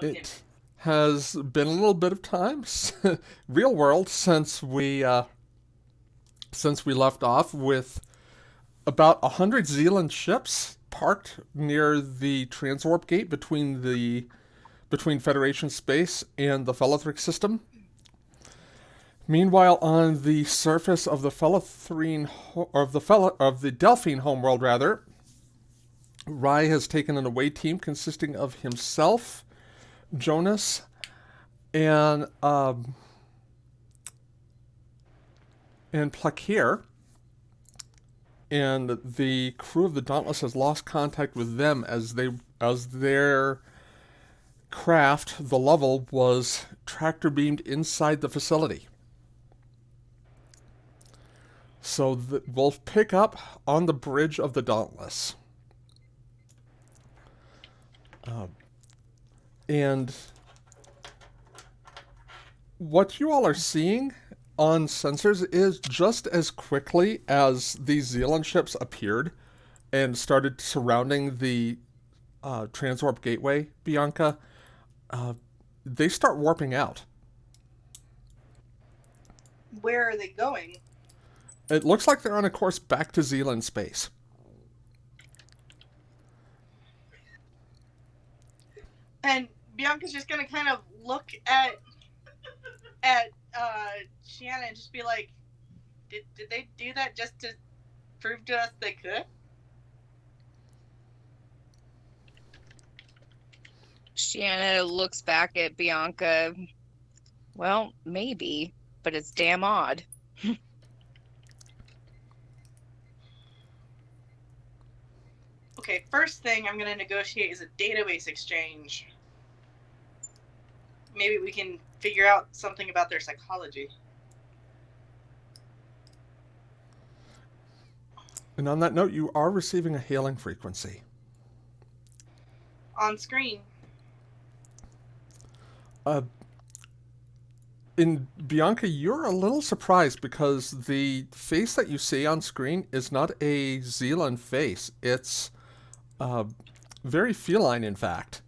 It has been a little bit of time, real world, since we left off with about 100 Zealand ships parked near the transwarp gate between Federation space and the Fellathrix system. Meanwhile, on the surface of the Delphine homeworld, rather, Rai has taken an away team consisting of himself, Jonas, and Plakier, and the crew of the Dauntless has lost contact with them as their craft, the Level, was tractor beamed inside the facility. So we'll pick up on the bridge of the Dauntless. And what you all are seeing on sensors is just as quickly as these Zealand ships appeared and started surrounding the transwarp gateway, Bianca, they start warping out. Where are they going? It looks like they're on a course back to Zealand space. And Bianca's just gonna kind of look at Shanna and just be like, did they do that just to prove to us they could? Shanna looks back at Bianca. Well, maybe, but it's damn odd. Okay, first thing I'm going to negotiate is a database exchange. Maybe we can figure out something about their psychology. And on that note, you are receiving a hailing frequency. On screen. In Bianca, you're a little surprised because the face that you see on screen is not a Zealand face. It's very feline, in fact.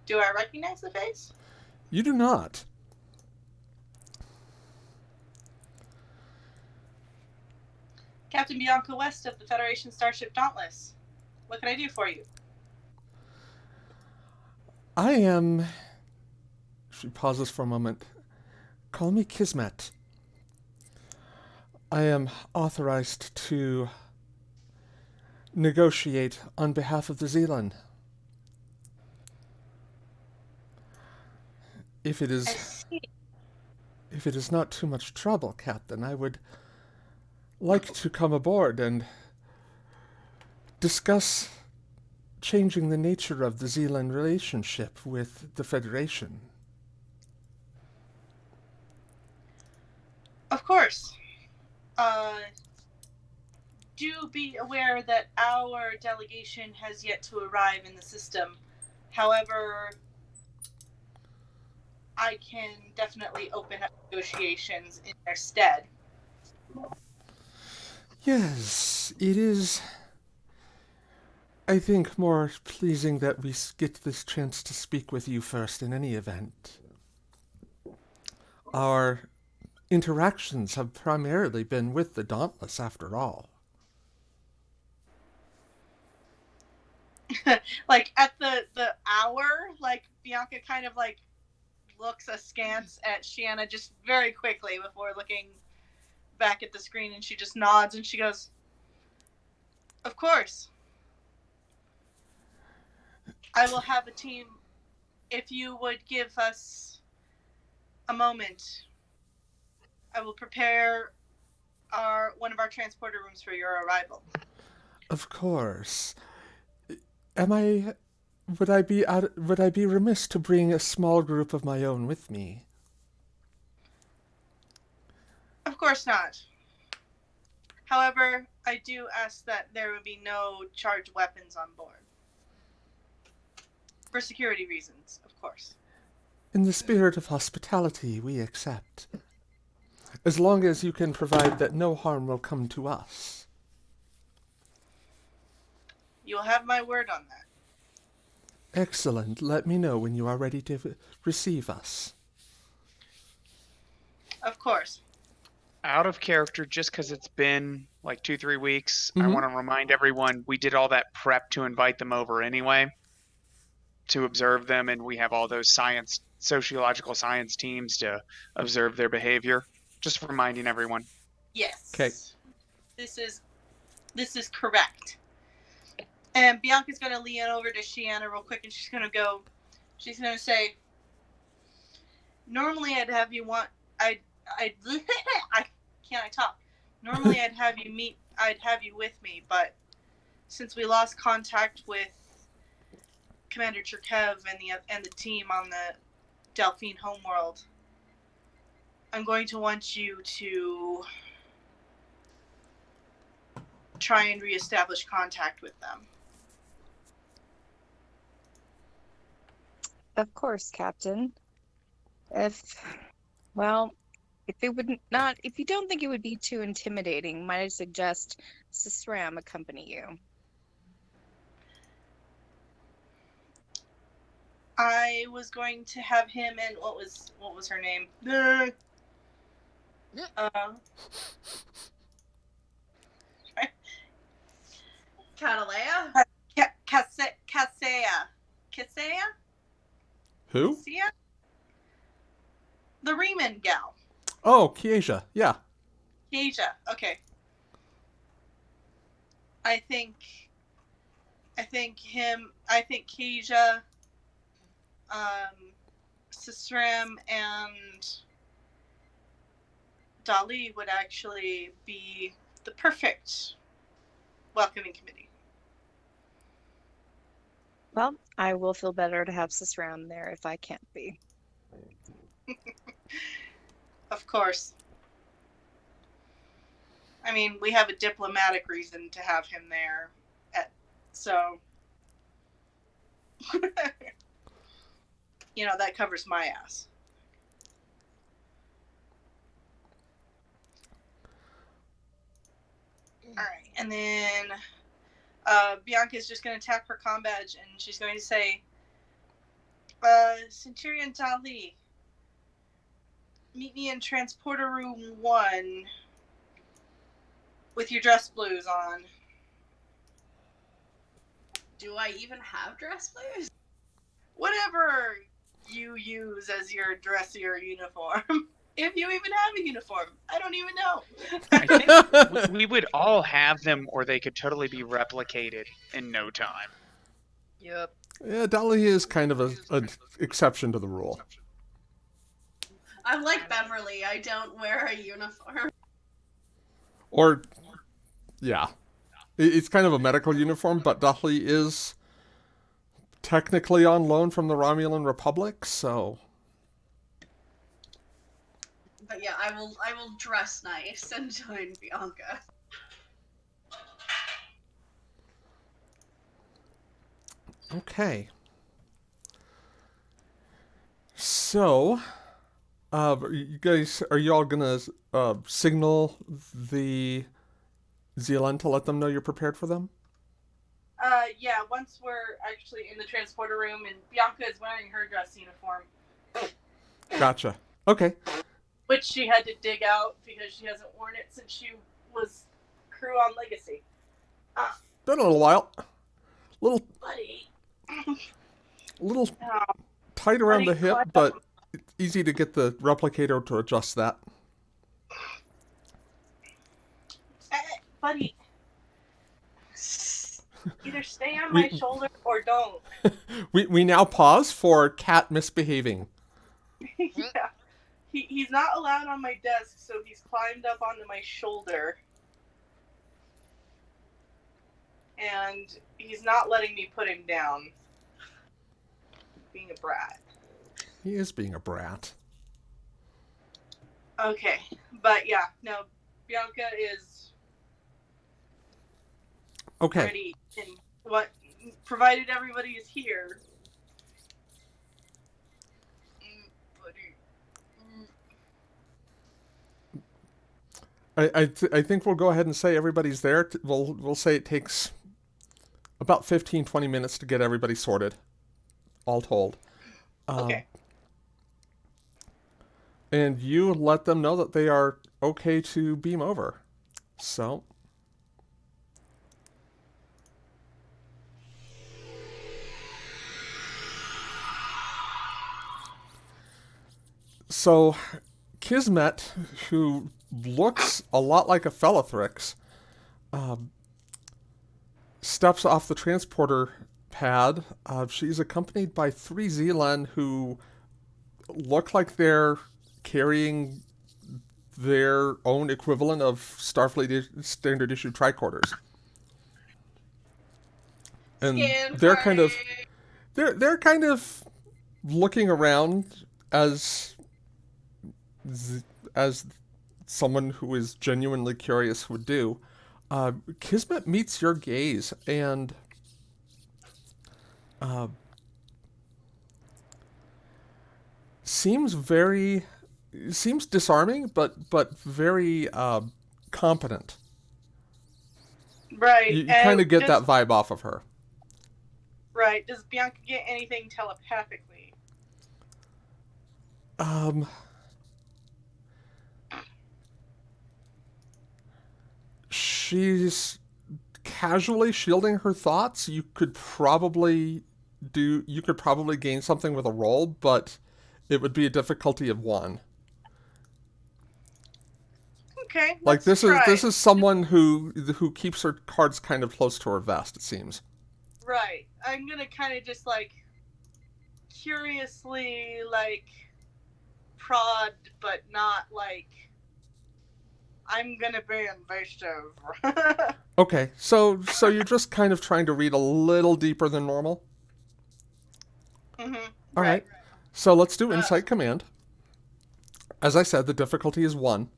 Do I recognize the face? You do not. Captain Bianca West of the Federation Starship Dauntless. What can I do for you? I am... She pauses for a moment. Call me Kismet. I am authorized to negotiate on behalf of the Zealand. If it is not too much trouble, Captain, I would like to come aboard and discuss changing the nature of the Zealand relationship with the Federation. Of course. Do be aware that our delegation has yet to arrive in the system. However, I can definitely open up negotiations in their stead. Yes, it is, I think, more pleasing that we get this chance to speak with you first in any event. Our interactions have primarily been with the Dauntless, after all. Like, at the hour, like, Bianca kind of, like, looks askance at Shanna just very quickly before looking back at the screen, and she just nods and she goes, of course. I will have a team. If you would give us a moment, I will prepare one of our transporter rooms for your arrival. Of course. Would I be remiss to bring a small group of my own with me? Of course not. However, I do ask that there would be no charged weapons on board. For security reasons, of course. In the spirit of hospitality, we accept. As long as you can provide that no harm will come to us. You'll have my word on that. Excellent. Let me know when you are ready to receive us. Of course. Out of character, just because it's been like 2, 3 weeks, I Mm-hmm. want to remind everyone we did all that prep to invite them over anyway to observe them, and we have all those sociological science teams to observe their behavior. Just reminding everyone. Okay. Yes. This is correct. And Bianca's gonna lean over to Shiana real quick, and she's gonna say, normally I'd have you want I I talk. Normally I'd have you with me, but since we lost contact with Commander Cherkev and the team on the Delphine homeworld, I'm going to want you to try and reestablish contact with them. Of course, Captain. Well, if you don't think it would be too intimidating, might I suggest Sisram accompany you? I was going to have him and what was her name? Catalea? Kasea? Who? Sia? The Riemann gal. Oh, Kiesia. Yeah. Kiesia. Okay. I think Kiesia, Sisram, and Dali would actually be the perfect welcoming committee. Well, I will feel better to have Sisram there if I can't be. Of course. I mean, we have a diplomatic reason to have him there. So, that covers my ass. All right, and then Bianca's just going to tap her comm badge, and she's going to say, Centurion Dali, meet me in transporter room 1 with your dress blues on. Do I even have dress blues? Whatever you use as your dressier uniform. If you even have a uniform. I don't even know. I think we would all have them, or they could totally be replicated in no time. Yep. Yeah, Dolly is kind of an exception to the rule. I'm like Beverly. I don't wear a uniform. Or, yeah. It's kind of a medical uniform, but Dolly is technically on loan from the Romulan Republic, so... But yeah, I will dress nice and join Bianca. Okay. So, you guys, are you all gonna signal the Zealand to let them know you're prepared for them? Yeah, once we're actually in the transporter room and Bianca is wearing her dress uniform. Gotcha. Okay. Which she had to dig out because she hasn't worn it since she was crew on Legacy. Been a little while. Buddy. Little tight around the hip, but it's easy to get the replicator to adjust that. Buddy. Either stay on my shoulder or don't. We now pause for cat misbehaving. Yeah. He's not allowed on my desk, so he's climbed up onto my shoulder. And he's not letting me put him down. Being a brat. He is being a brat. Okay, but yeah, no, Bianca is ready, and provided everybody is here. I think we'll go ahead and say everybody's there. We'll say it takes about 15-20 minutes to get everybody sorted. all told. Okay. And you let them know that they are okay to beam over. So, so Kismet, who looks a lot like a Fellathrix, steps off the transporter pad. She's accompanied by 3 Zealand who look like they're carrying their own equivalent of Starfleet standard issue tricorders. And Scan they're party. they're kind of looking around as someone who is genuinely curious would do. Kismet meets your gaze and seems disarming, but very competent. Right. You kind of get that vibe off of her. Right. Does Bianca get anything telepathically? She's casually shielding her thoughts. You could probably gain something with a roll, but it would be a difficulty of 1. Okay. Like let's try. this is someone who keeps her cards kind of close to her vest, it seems. Right. I'm gonna kind of just like curiously like prod, but not like I'm gonna be invasive. Okay, so you're just kind of trying to read a little deeper than normal. Mm-hmm. All right. So let's do Insight Command. As I said, the difficulty is 1.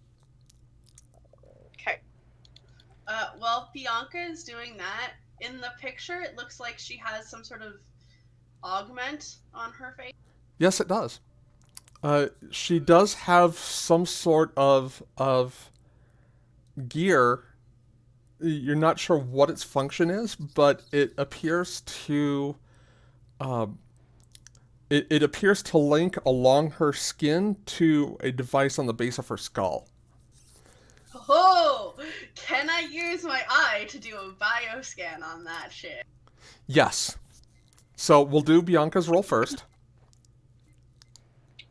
Okay. While Bianca is doing that, in the picture, it looks like she has some sort of augment on her face. Yes, it does. She does have some sort of gear. You're not sure what its function is, but it appears to it appears to link along her skin to a device on the base of her skull. Oh, can I use my eye to do a bioscan on that shit? Yes. So we'll do Bianca's roll first.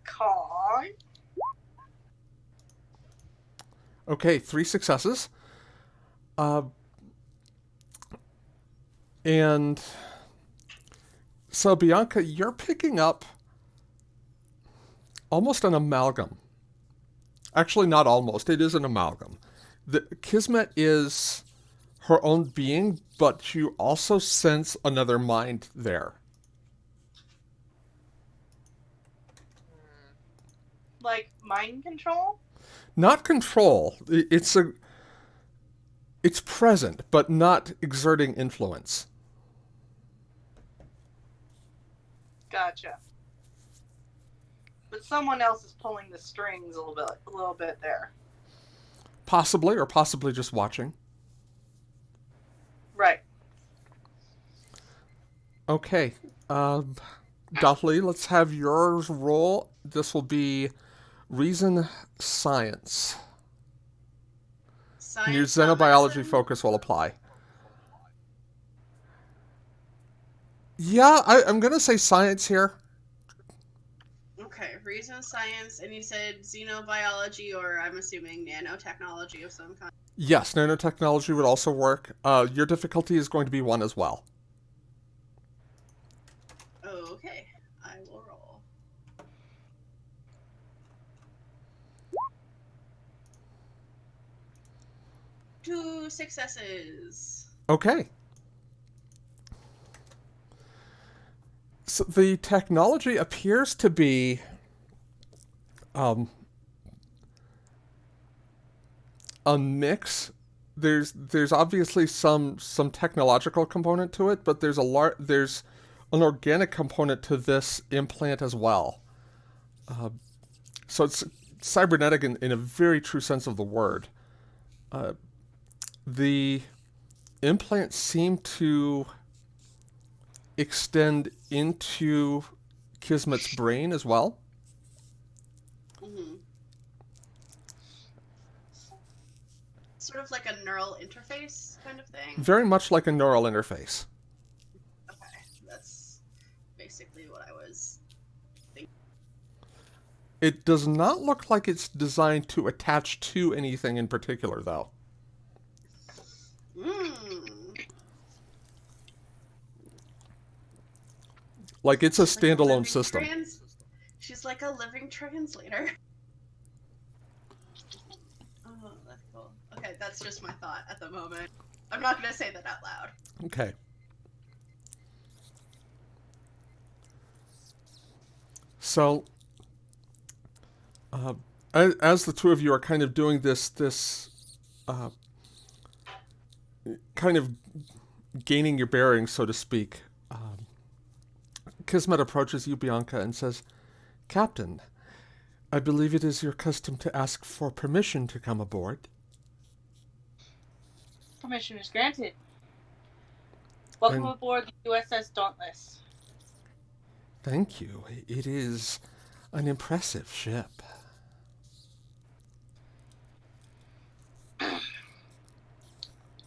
Kai. Okay, 3 successes. And so Bianca, you're picking up almost an amalgam. Actually, not almost. It is an amalgam. The Kismet is her own being, but you also sense another mind there. Like mind control? Not control. It's present, but not exerting influence. Gotcha. But someone else is pulling the strings a little bit there. Possibly, or possibly just watching. Right. Okay. Dauntless, let's have yours roll. This will be Reason Science. And your xenobiology focus will apply. Yeah, I'm going to say science here. Okay, reason science, and you said xenobiology, or I'm assuming nanotechnology of some kind. Yes, nanotechnology would also work. Your difficulty is going to be 1 as well. Okay, I will roll. Two successes. Okay. So the technology appears to be a mix. There's obviously some technological component to it, but there's an organic component to this implant as well. So it's cybernetic in a very true sense of the word. The implants seem to extend into Kismet's brain as well. Mm-hmm. Sort of like a neural interface kind of thing. Very much like a neural interface. Okay, that's basically what I was thinking. It does not look like it's designed to attach to anything in particular, though. Like, it's a She's like a standalone living system. She's like a living translator. Oh, that's cool. Okay, that's just my thought at the moment. I'm not gonna say that out loud. Okay. So, as the two of you are kind of doing this kind of gaining your bearings, so to speak, Kismet approaches you, Bianca, and says, "Captain, I believe it is your custom to ask for permission to come aboard." Permission is granted. Welcome And- aboard the USS Dauntless. Thank you. It is an impressive ship.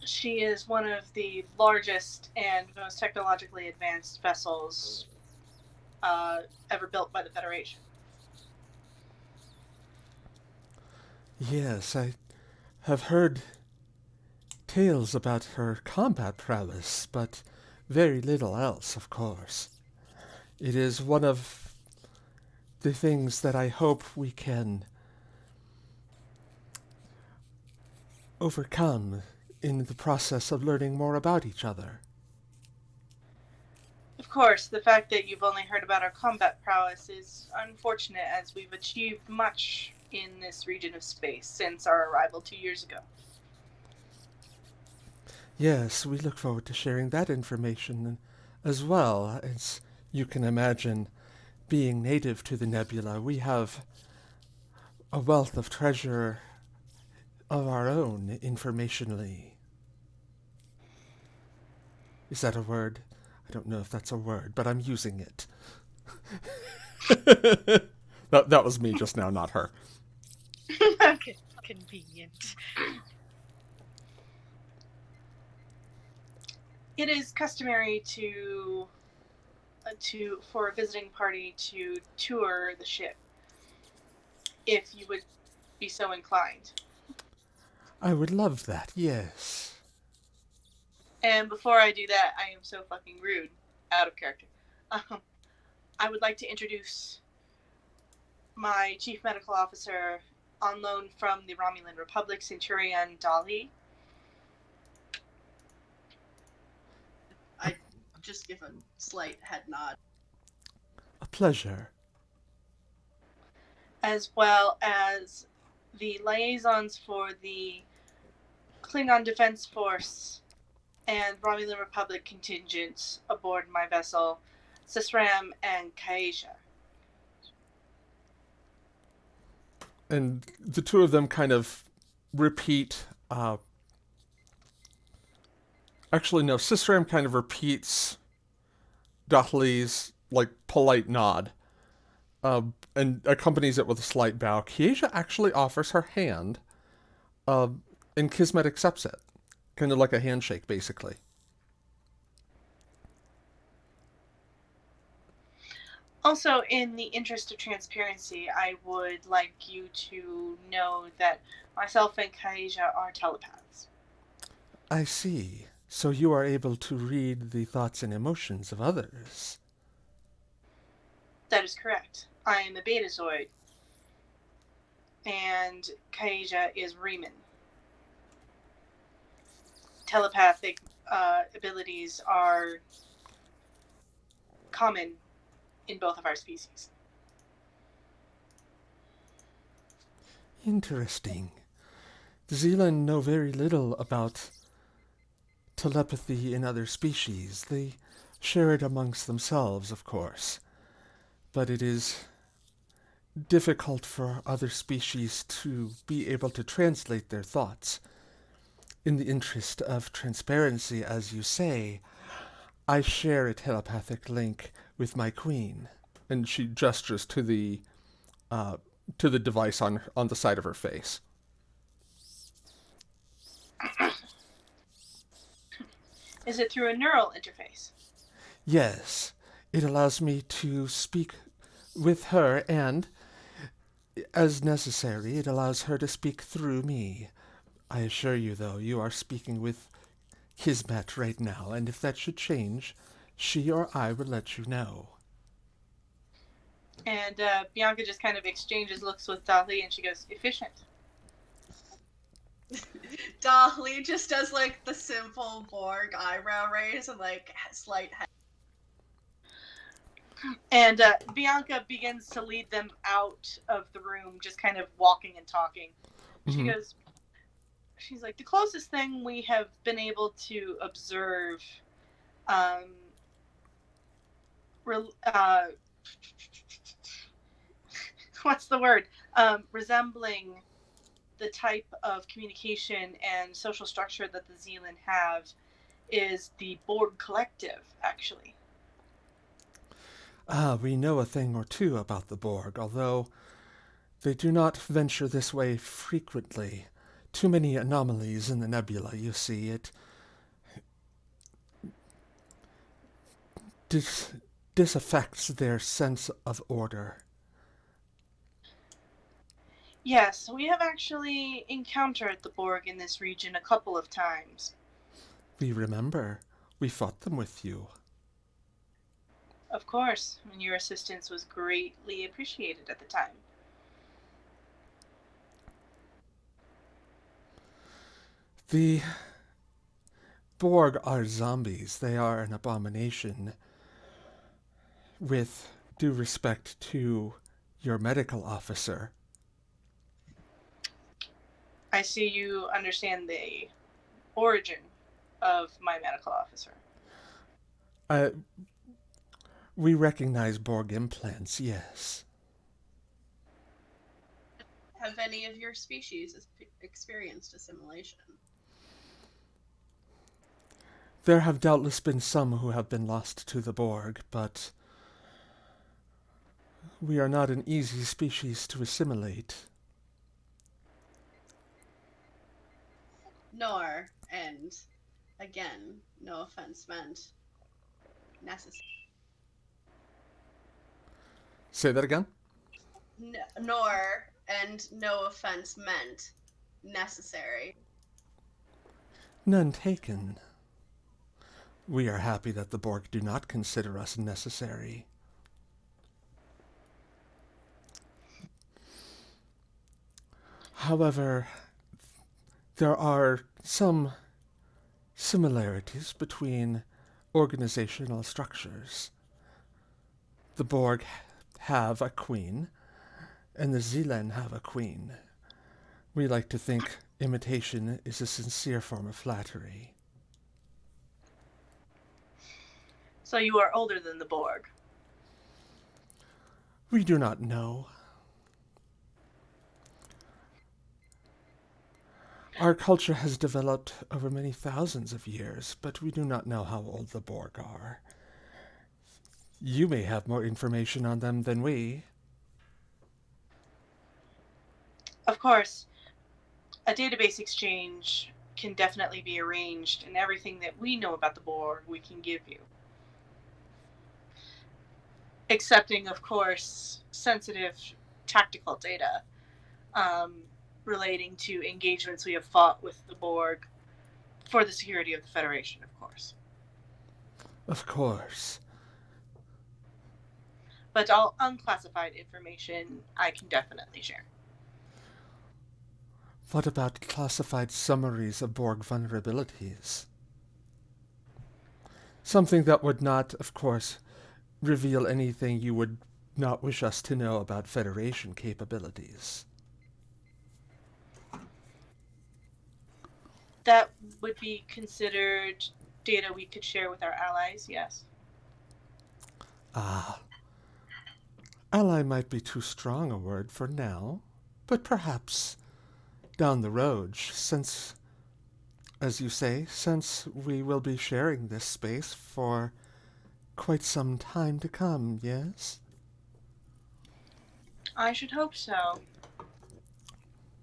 She is one of the largest and most technologically advanced vessels ever built by the Federation. Yes, I have heard tales about her combat prowess, but very little else, of course. It is one of the things that I hope we can overcome in the process of learning more about each other. Of course, the fact that you've only heard about our combat prowess is unfortunate, as we've achieved much in this region of space since our arrival 2 years ago. Yes, we look forward to sharing that information as well. As you can imagine, being native to the nebula, we have a wealth of treasure of our own informationally. Is that a word? I don't know if that's a word, but I'm using it. that was me just now, not her. Convenient. It is customary for a visiting party to tour the ship, if you would be so inclined. I would love that, yes. And before I do that, I am so fucking rude, out of character. I would like to introduce my chief medical officer on loan from the Romulan Republic, Centurion Dali. I just give a slight head nod. A pleasure. As well as the liaisons for the Klingon Defense Force and Romulan Republic contingents aboard my vessel, Sisram and Kaisha. And the two of them kind of repeat. Actually, no. Sisram kind of repeats Dathli's polite nod, and accompanies it with a slight bow. Kaisha actually offers her hand, and Kismet accepts it, kind of like a handshake, basically. Also, in the interest of transparency, I would like you to know that myself and Kaisha are telepaths. I see. So you are able to read the thoughts and emotions of others. That is correct. I am a Betazoid, and Kaisha is Riemann. Telepathic abilities are common in both of our species. Interesting. The Zealand know very little about telepathy in other species. They share it amongst themselves, of course. But it is difficult for other species to be able to translate their thoughts. In the interest of transparency, as you say, I share a telepathic link with my queen. And she gestures uh, to the device on the side of her face. Is it through a neural interface? Yes, it allows me to speak with her, and, as necessary, it allows her to speak through me. I assure you, though, you are speaking with Kismet right now, and if that should change, she or I will let you know. And Bianca just kind of exchanges looks with Dali, and she goes, efficient. Dolly just does like the simple Borg eyebrow raise and like slight head. And Bianca begins to lead them out of the room, just kind of walking and talking. She goes, she's like, the closest thing we have been able to observe, what's the word? Resembling the type of communication and social structure that the Zealand have is the Borg Collective, actually. We know a thing or two about the Borg, although they do not venture this way frequently. Too many anomalies in the nebula, you see. It disaffects their sense of order. Yes, we have actually encountered the Borg in this region a couple of times. We remember. We fought them with you. Of course, and your assistance was greatly appreciated at the time. The Borg are zombies. They are an abomination. With due respect to your medical officer. I see you understand the origin of my medical officer. We recognize Borg implants, yes. Have any of your species experienced assimilation? There have doubtless been some who have been lost to the Borg, but we are not an easy species to assimilate. Nor, and again, no offense meant, necessary. Say that again? Nor, and no offense meant, necessary. None taken. We are happy that the Borg do not consider us necessary. However, there are some similarities between organizational structures. The Borg have a queen, and the Zealand have a queen. We like to think imitation is a sincere form of flattery. So you are older than the Borg. We do not know. Our culture has developed over many thousands of years, but we do not know how old the Borg are. You may have more information on them than we. Of course, a database exchange can definitely be arranged, and everything that we know about the Borg we can give you. Excepting, of course, sensitive tactical data relating to engagements we have fought with the Borg for the security of the Federation, of course. Of course. But all unclassified information I can definitely share. What about classified summaries of Borg vulnerabilities? Something that would not, of course, reveal anything you would not wish us to know about Federation capabilities. That would be considered data we could share with our allies, yes. Ally might be too strong a word for now, but perhaps down the road, since as you say, since we will be sharing this space for quite some time to come, yes? I should hope so.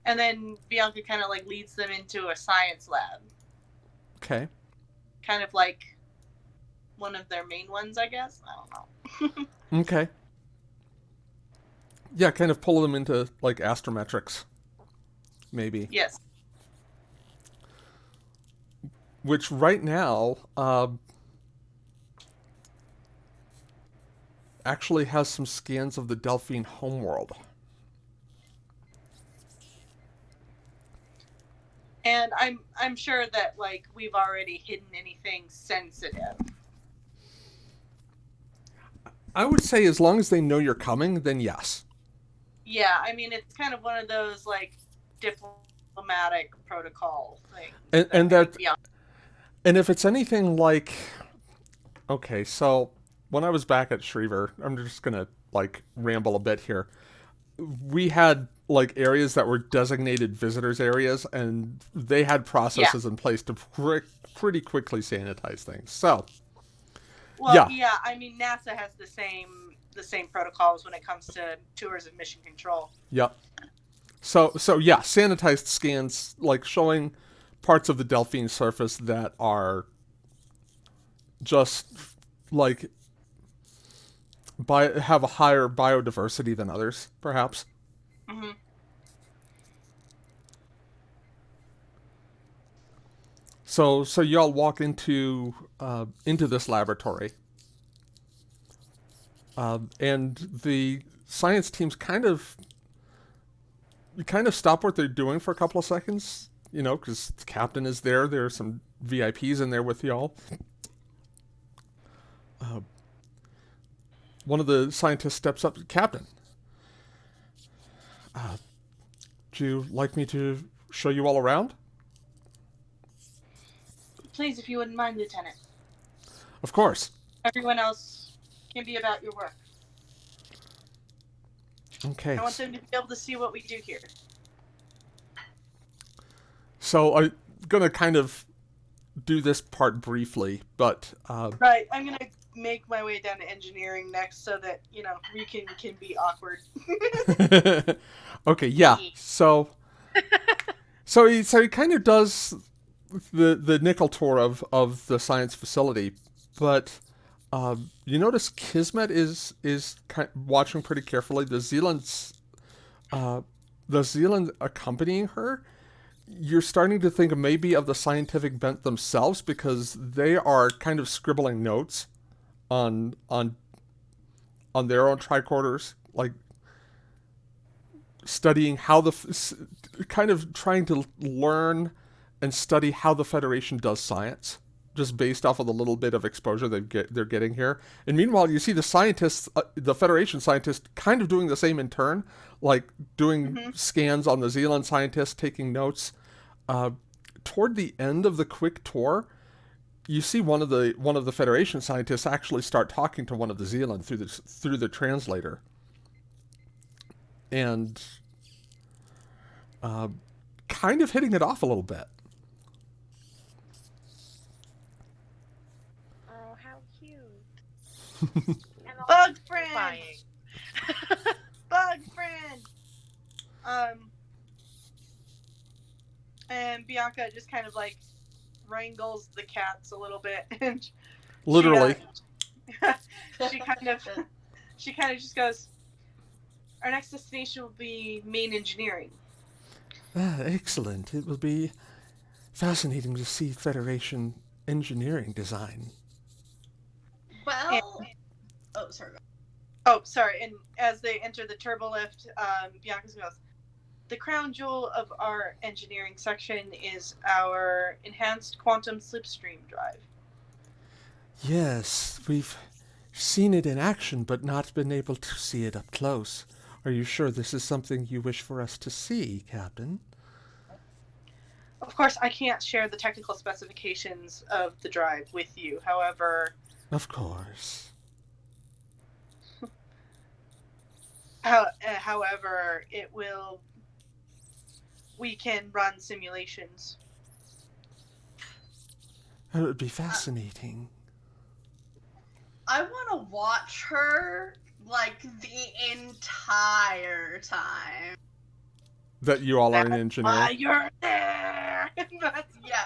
And then Bianca kind of like leads them into a science lab. Okay. Kind of like one of their main ones, I guess. I don't know. Okay. Yeah, kind of pull them into, like, astrometrics, maybe. Yes. Which right now actually has some scans of the Delphine homeworld. And I'm sure that like we've already hidden anything sensitive. I would say as long as they know you're coming, then yes. Yeah, I mean it's kind of one of those like diplomatic protocol things. And if it's anything like, okay, so when I was back at Shriever, I'm just gonna like ramble a bit here. We had like areas that were designated visitors areas, and they had processes in place to pretty quickly sanitize things. So, well, yeah, I mean NASA has the same protocols when it comes to tours of mission control. Yep. So yeah, sanitized scans like showing parts of the Delphine surface that are just like have a higher biodiversity than others, perhaps. Mm-hmm. So y'all walk into this laboratory, and the science teams kind of stop what they're doing for a couple of seconds, you know, because the captain is there. There are some VIPs in there with y'all. One of the scientists steps up to Captain. Would you like me to show you all around? Please, if you wouldn't mind, Lieutenant. Of course. Everyone else can be about your work. Okay. I want them to be able to see what we do here. So I'm going to kind of do this part briefly, but... Right, I'm going to make my way down to engineering next so that, you know, we can be awkward. Okay, yeah. So he kind of does the nickel tour of the science facility, but you notice Kismet is watching pretty carefully. The Zealand accompanying her. You're starting to think maybe of the scientific bent themselves, because they are kind of scribbling notes on their own tricorders, like studying how kind of trying to learn and study how the Federation does science, just based off of the little bit of exposure they're getting here. And meanwhile, you see the scientists, the Federation scientists, kind of doing the same in turn, like doing scans on the Zealand scientists, taking notes. Toward the end of the quick tour, you see one of the Federation scientists actually start talking to one of the Zealand through the translator, and kind of hitting it off a little bit. Oh, how cute! Bug friend. Bug friend. And Bianca just kind of like wrangles the cats a little bit, and Literally. she kind of just goes, our next destination will be main engineering. Excellent. It will be fascinating to see Federation engineering design. Well, sorry. Oh, sorry. And as they enter the turbolift, Bianca goes, the crown jewel of our engineering section is our enhanced quantum slipstream drive. Yes, we've seen it in action, but not been able to see it up close. Are you sure this is something you wish for us to see, Captain? Of course, I can't share the technical specifications of the drive with you. However... Of course. However, it will... We can run simulations. It would be fascinating. I want to watch her like the entire time. That you all are in Why engineering. you're there? That's Yeah.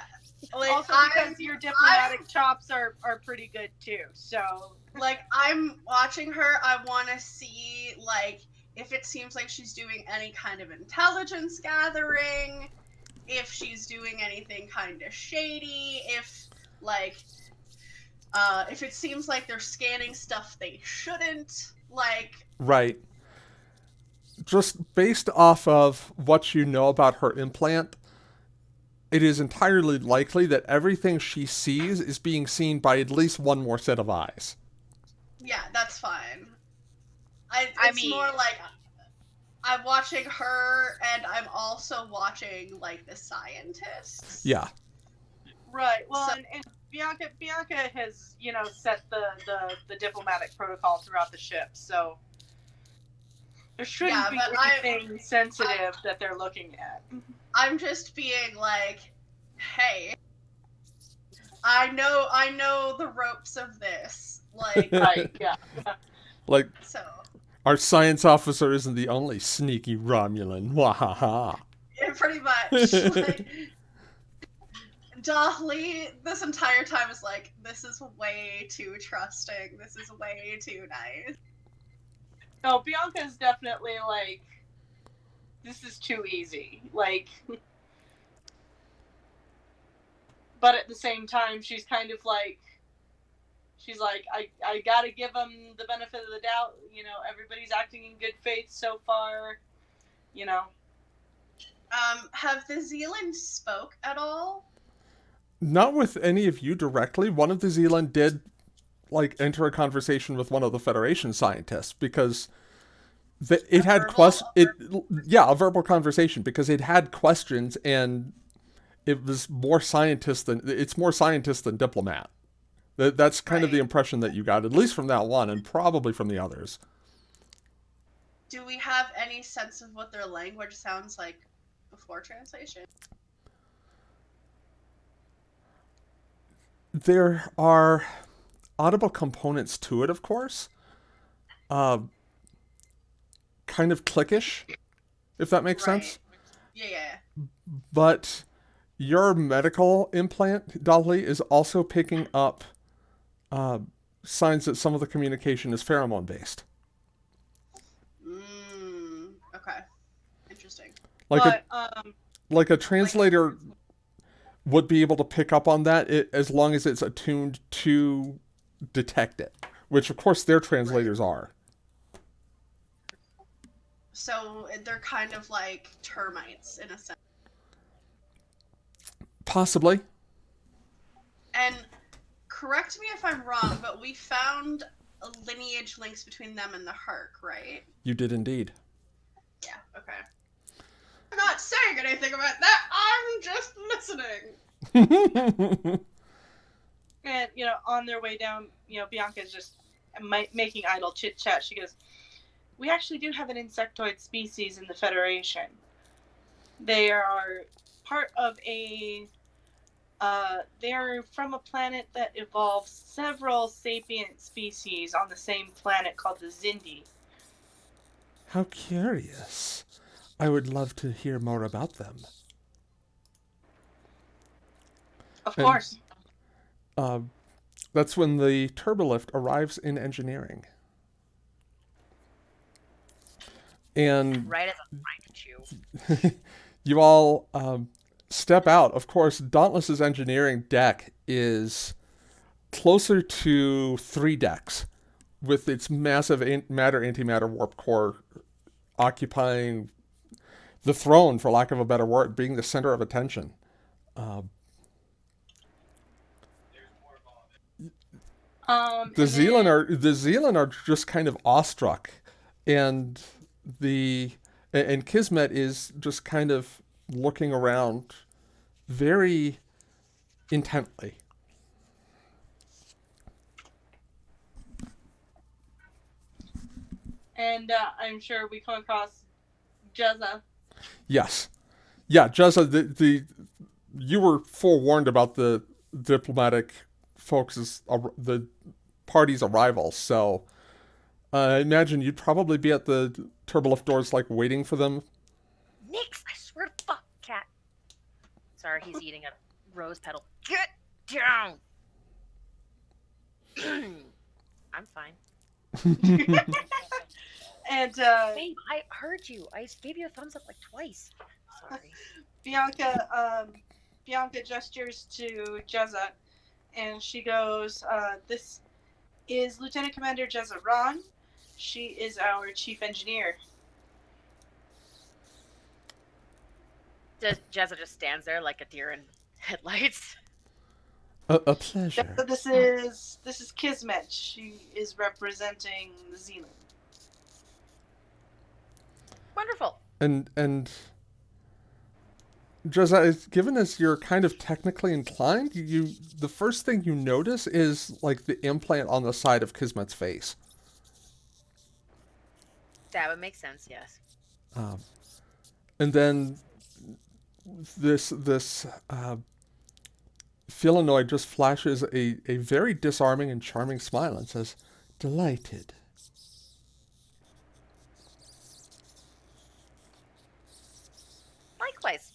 Like, also because your diplomatic chops are pretty good too. So I'm watching her. I want to see like if it seems like she's doing any kind of intelligence gathering, if she's doing anything kind of shady, if it seems like they're scanning stuff they shouldn't. Like, Right. Just based off of what you know about her implant, it is entirely likely that everything she sees is being seen by at least one more set of eyes. yeah, that's fine. I It's mean- more like I'm watching her, and I'm also watching like the scientists. Yeah. right. Well, So- and Bianca has set the diplomatic protocol throughout the ship, so there shouldn't Yeah, be but anything sensitive that they're looking at. I'm just being like, hey, I know the ropes of this. Like, Right? Yeah. Like, so our science officer isn't the only sneaky Romulan. Wahaha. yeah, pretty much. Like, Dolly, this entire time is like, this is way too trusting. This is way too nice. No, Bianca's definitely like, this is too easy. Like, but at the same time, she's kind of like, I gotta give them the benefit of the doubt. Everybody's acting in good faith so far. Have the Zealand spoke at all? Not with any of you directly. One of the Zealand did, like, enter a conversation with one of the Federation scientists because it had a verbal conversation because it had questions and it was more scientist than diplomat. That's kind of the Right. impression that you got, at least from that one, and probably from the others. Do we have any sense of what their language sounds like before translation? There are audible components to it, of course. Kind of clickish, if that makes Right. sense. Yeah. But your medical implant, Dolly, is also picking up signs that some of the communication is pheromone based. Okay. Interesting. Like but a translator would be able to pick up on that as long as it's attuned to detect it, which of course their translators are. So they're kind of like termites in a sense. Possibly. And correct me if I'm wrong, but we found lineage links between them and the Hark, right? You did indeed. Yeah, okay. I'm not saying anything about that, I'm just listening. and on their way down, Bianca's just making idle chit chat. She goes, "We actually do have an insectoid species in the Federation. They are part of they're from a planet that evolved several sapient species on the same planet called the Zindi." How curious. I would love to hear more about them. Of And- course. That's when the turbolift arrives in engineering. And Right as I'm trying to chew. you all step out. Of course, Dauntless's engineering deck is closer to 3 decks, with its massive matter-antimatter warp core occupying the throne, for lack of a better word, being the center of attention. The Zealand are just kind of awestruck, and Kismet is just kind of looking around very intently. And I'm sure we come across Jezza. Yes, yeah, Jezza. You were forewarned about the diplomatic folks' the party's arrival. So I imagine you'd probably be at the turbolift doors, like waiting for them. Nix, I swear to fuck, cat. Sorry, he's eating a rose petal. Get down. I'm fine. And Babe, I heard you. I gave you a thumbs up like twice. Sorry. Bianca gestures to Jezza, and she goes, "This is Lieutenant Commander Jezza Ron. She is our chief engineer." Jezza just stands there like a deer in headlights. A pleasure. So this is Kismet. She is representing the Zealand. Wonderful. And Josiah, given as you're kind of technically inclined, the first thing you notice is like the implant on the side of Kismet's face. That would make sense, yes. And then this Philanoid just flashes a very disarming and charming smile and says, "Delighted." Likewise.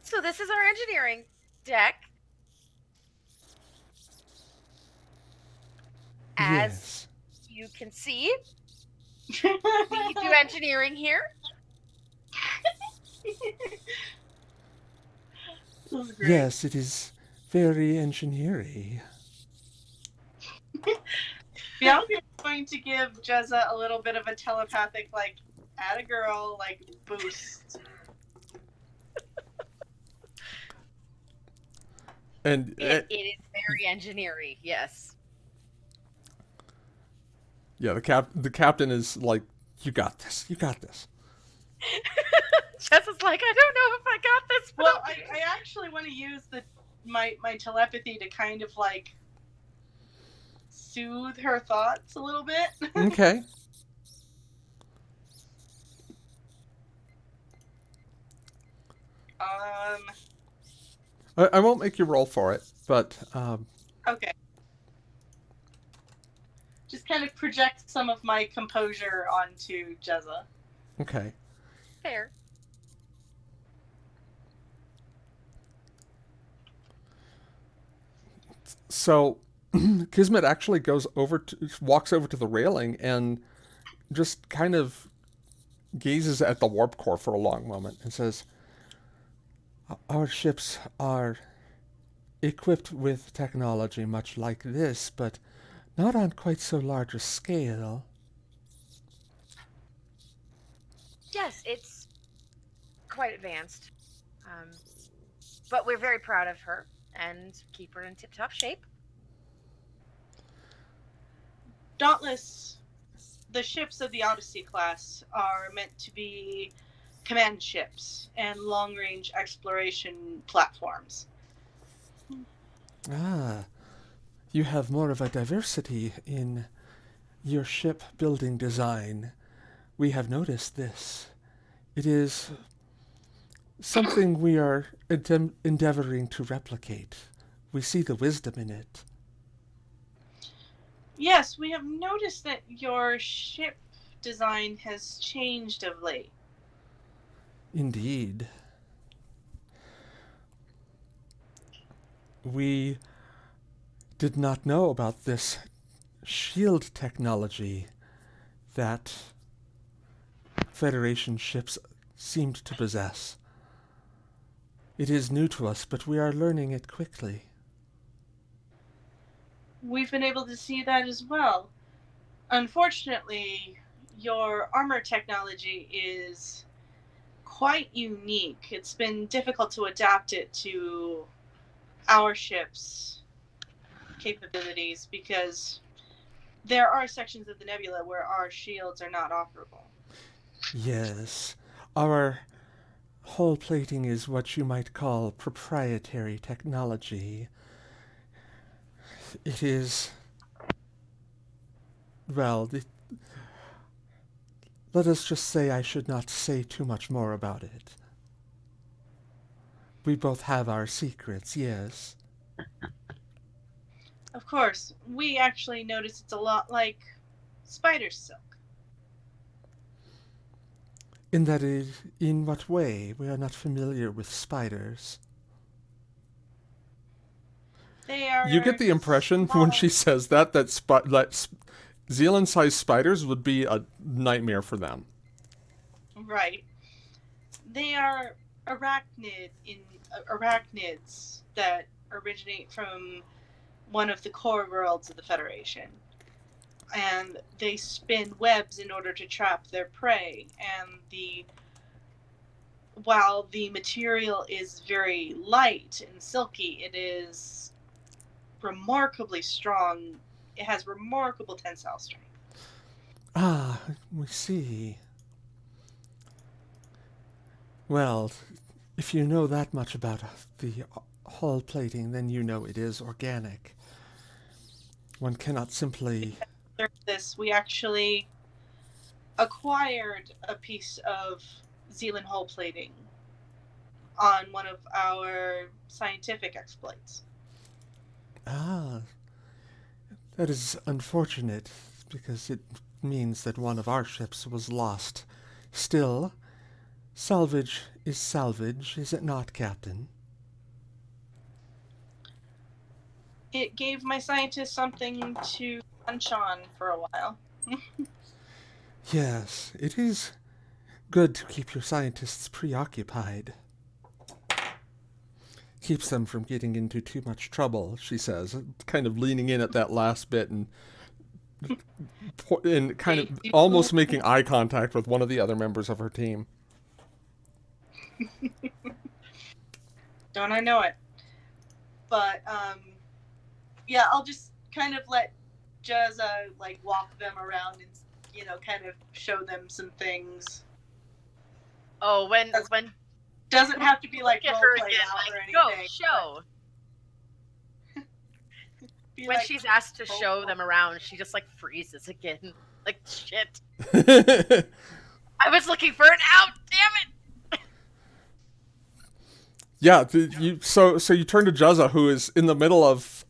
So this is our engineering deck. As you can see, we do engineering here. Yes, it is very engineering. Bianca is going to give Jezza a little bit of a telepathic, like, atta girl, like, boost. And It is very engineering, yes. Yeah, the captain is like, "You got this. You got this." Jess is like, I don't know if I got this. But Well, I actually want to use my telepathy to kind of, like, soothe her thoughts a little bit. Okay. I won't make you roll for it, but Okay. Just kind of project some of my composure onto Jezza. okay. fair. So Kismet actually walks over to the railing and just kind of gazes at the warp core for a long moment and says, "Our ships are equipped with technology much like this, but not on quite so large a scale." Yes, it's quite advanced. But we're very proud of her and keep her in tip-top shape. Dauntless, the ships of the Odyssey class are meant to be command ships and long-range exploration platforms. Ah, you have more of a diversity in your ship building design. We have noticed this. It is something we are endeavoring to replicate. We see the wisdom in it. Yes, we have noticed that your ship design has changed of late. Indeed. We did not know about this shield technology that Federation ships seemed to possess. It is new to us, but we are learning it quickly. We've been able to see that as well. Unfortunately, your armor technology is quite unique. It's been difficult to adapt it to our ship's capabilities because there are sections of the nebula where our shields are not operable. Yes, our hull plating is what you might call proprietary technology. It is, well, Let us just say I should not say too much more about it. We both have our secrets, yes. Of course, we actually notice it's a lot like spider silk. In what way? We are not familiar with spiders. They are. You get the impression when she says that Zealand-sized spiders would be a nightmare for them. Right. They are arachnids that originate from one of the core worlds of the Federation. And they spin webs in order to trap their prey. And while the material is very light and silky, it is remarkably strong. It has remarkable tensile strength. Ah, we see. Well, if you know that much about the hull plating, then you know it is organic. One cannot simply... We actually acquired a piece of Zealand hull plating on one of our scientific exploits. Ah, that is unfortunate, because it means that one of our ships was lost. Still, salvage is salvage, is it not, Captain? It gave my scientists something to munch on for a while. Yes, it is good to keep your scientists preoccupied. Keeps them from getting into too much trouble, she says, kind of leaning in at that last bit and kind of almost making eye contact with one of the other members of her team. Don't I know it? But, yeah, I'll just kind of let Jezza, walk them around and, kind of show them some things. Oh, when Doesn't have to be, look at role her play again, out or go, anything. show. Be When like, she's asked to show them around, she just, freezes again. Like, shit. I was looking for an out, damn it! Yeah, so you turn to Jezza, who is in the middle of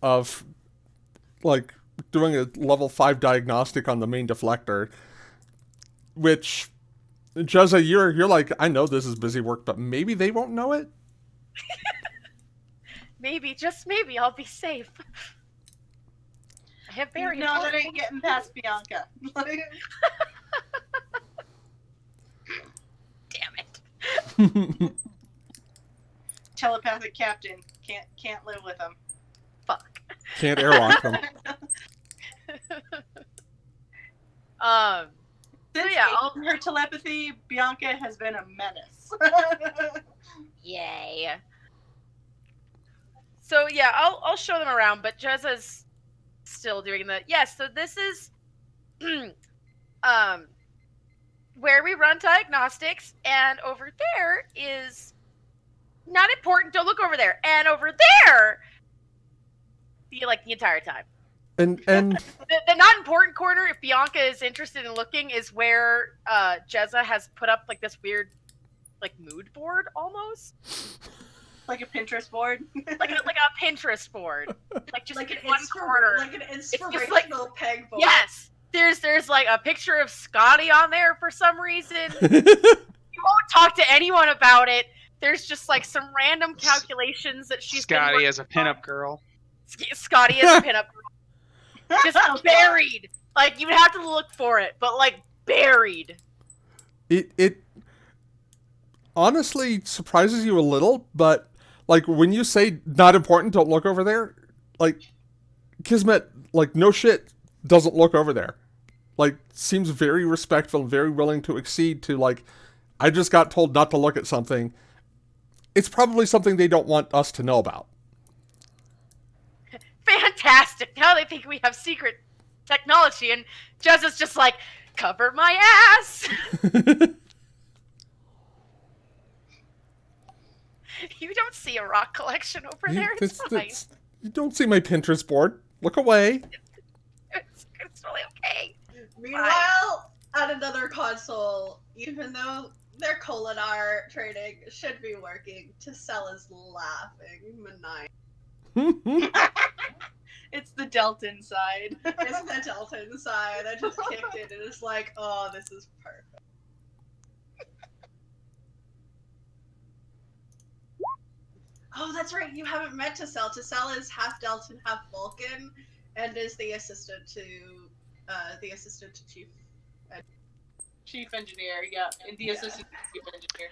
doing a level 5 diagnostic on the main deflector, which, Jezza, you're like, I know this is busy work, but maybe they won't know it? Maybe, just maybe, I'll be safe. I have very no, that ain't getting past Bianca. Damn it. Telepathic captain. Can't live with him. Fuck. Can't airlock them. Since yeah, her telepathy, Bianca has been a menace. Yay. So yeah, I'll show them around, but Jezza's still doing the so this is where we run diagnostics, and over there is not important, don't look over there. And over there the entire time. And the not important corner, if Bianca is interested in looking, is where Jezza has put up this weird mood board almost. Like a Pinterest board? like a Pinterest board. Just in one corner. Like an inspirational peg board. Yes! There's a picture of Scotty on there for some reason. You won't talk to anyone about it. There's just some random calculations that she's Scotty as a pinup girl. Scotty as a pinup girl. Just buried. You would have to look for it, but buried. It honestly surprises you a little, but when you say not important, don't look over there, Kismet, no shit, doesn't look over there. Seems very respectful and very willing to accede to I just got told not to look at something. It's probably something they don't want us to know about. Fantastic. Now they think we have secret technology, and Jezza's just cover my ass. You don't see a rock collection over there. It's fine. You don't see my Pinterest board. Look away. It's really okay. Meanwhile, at another console, even though their Kolinar training should be working, Tasella's laughing maniacally. It's the Delton side. It's the Delton side that just kicked in and is like, oh, this is perfect. Oh, that's right. You haven't met Tassel. Tassel is half Delton, half Vulcan, and is the assistant to Chief. Chief engineer, yeah, and the assistant chief engineer.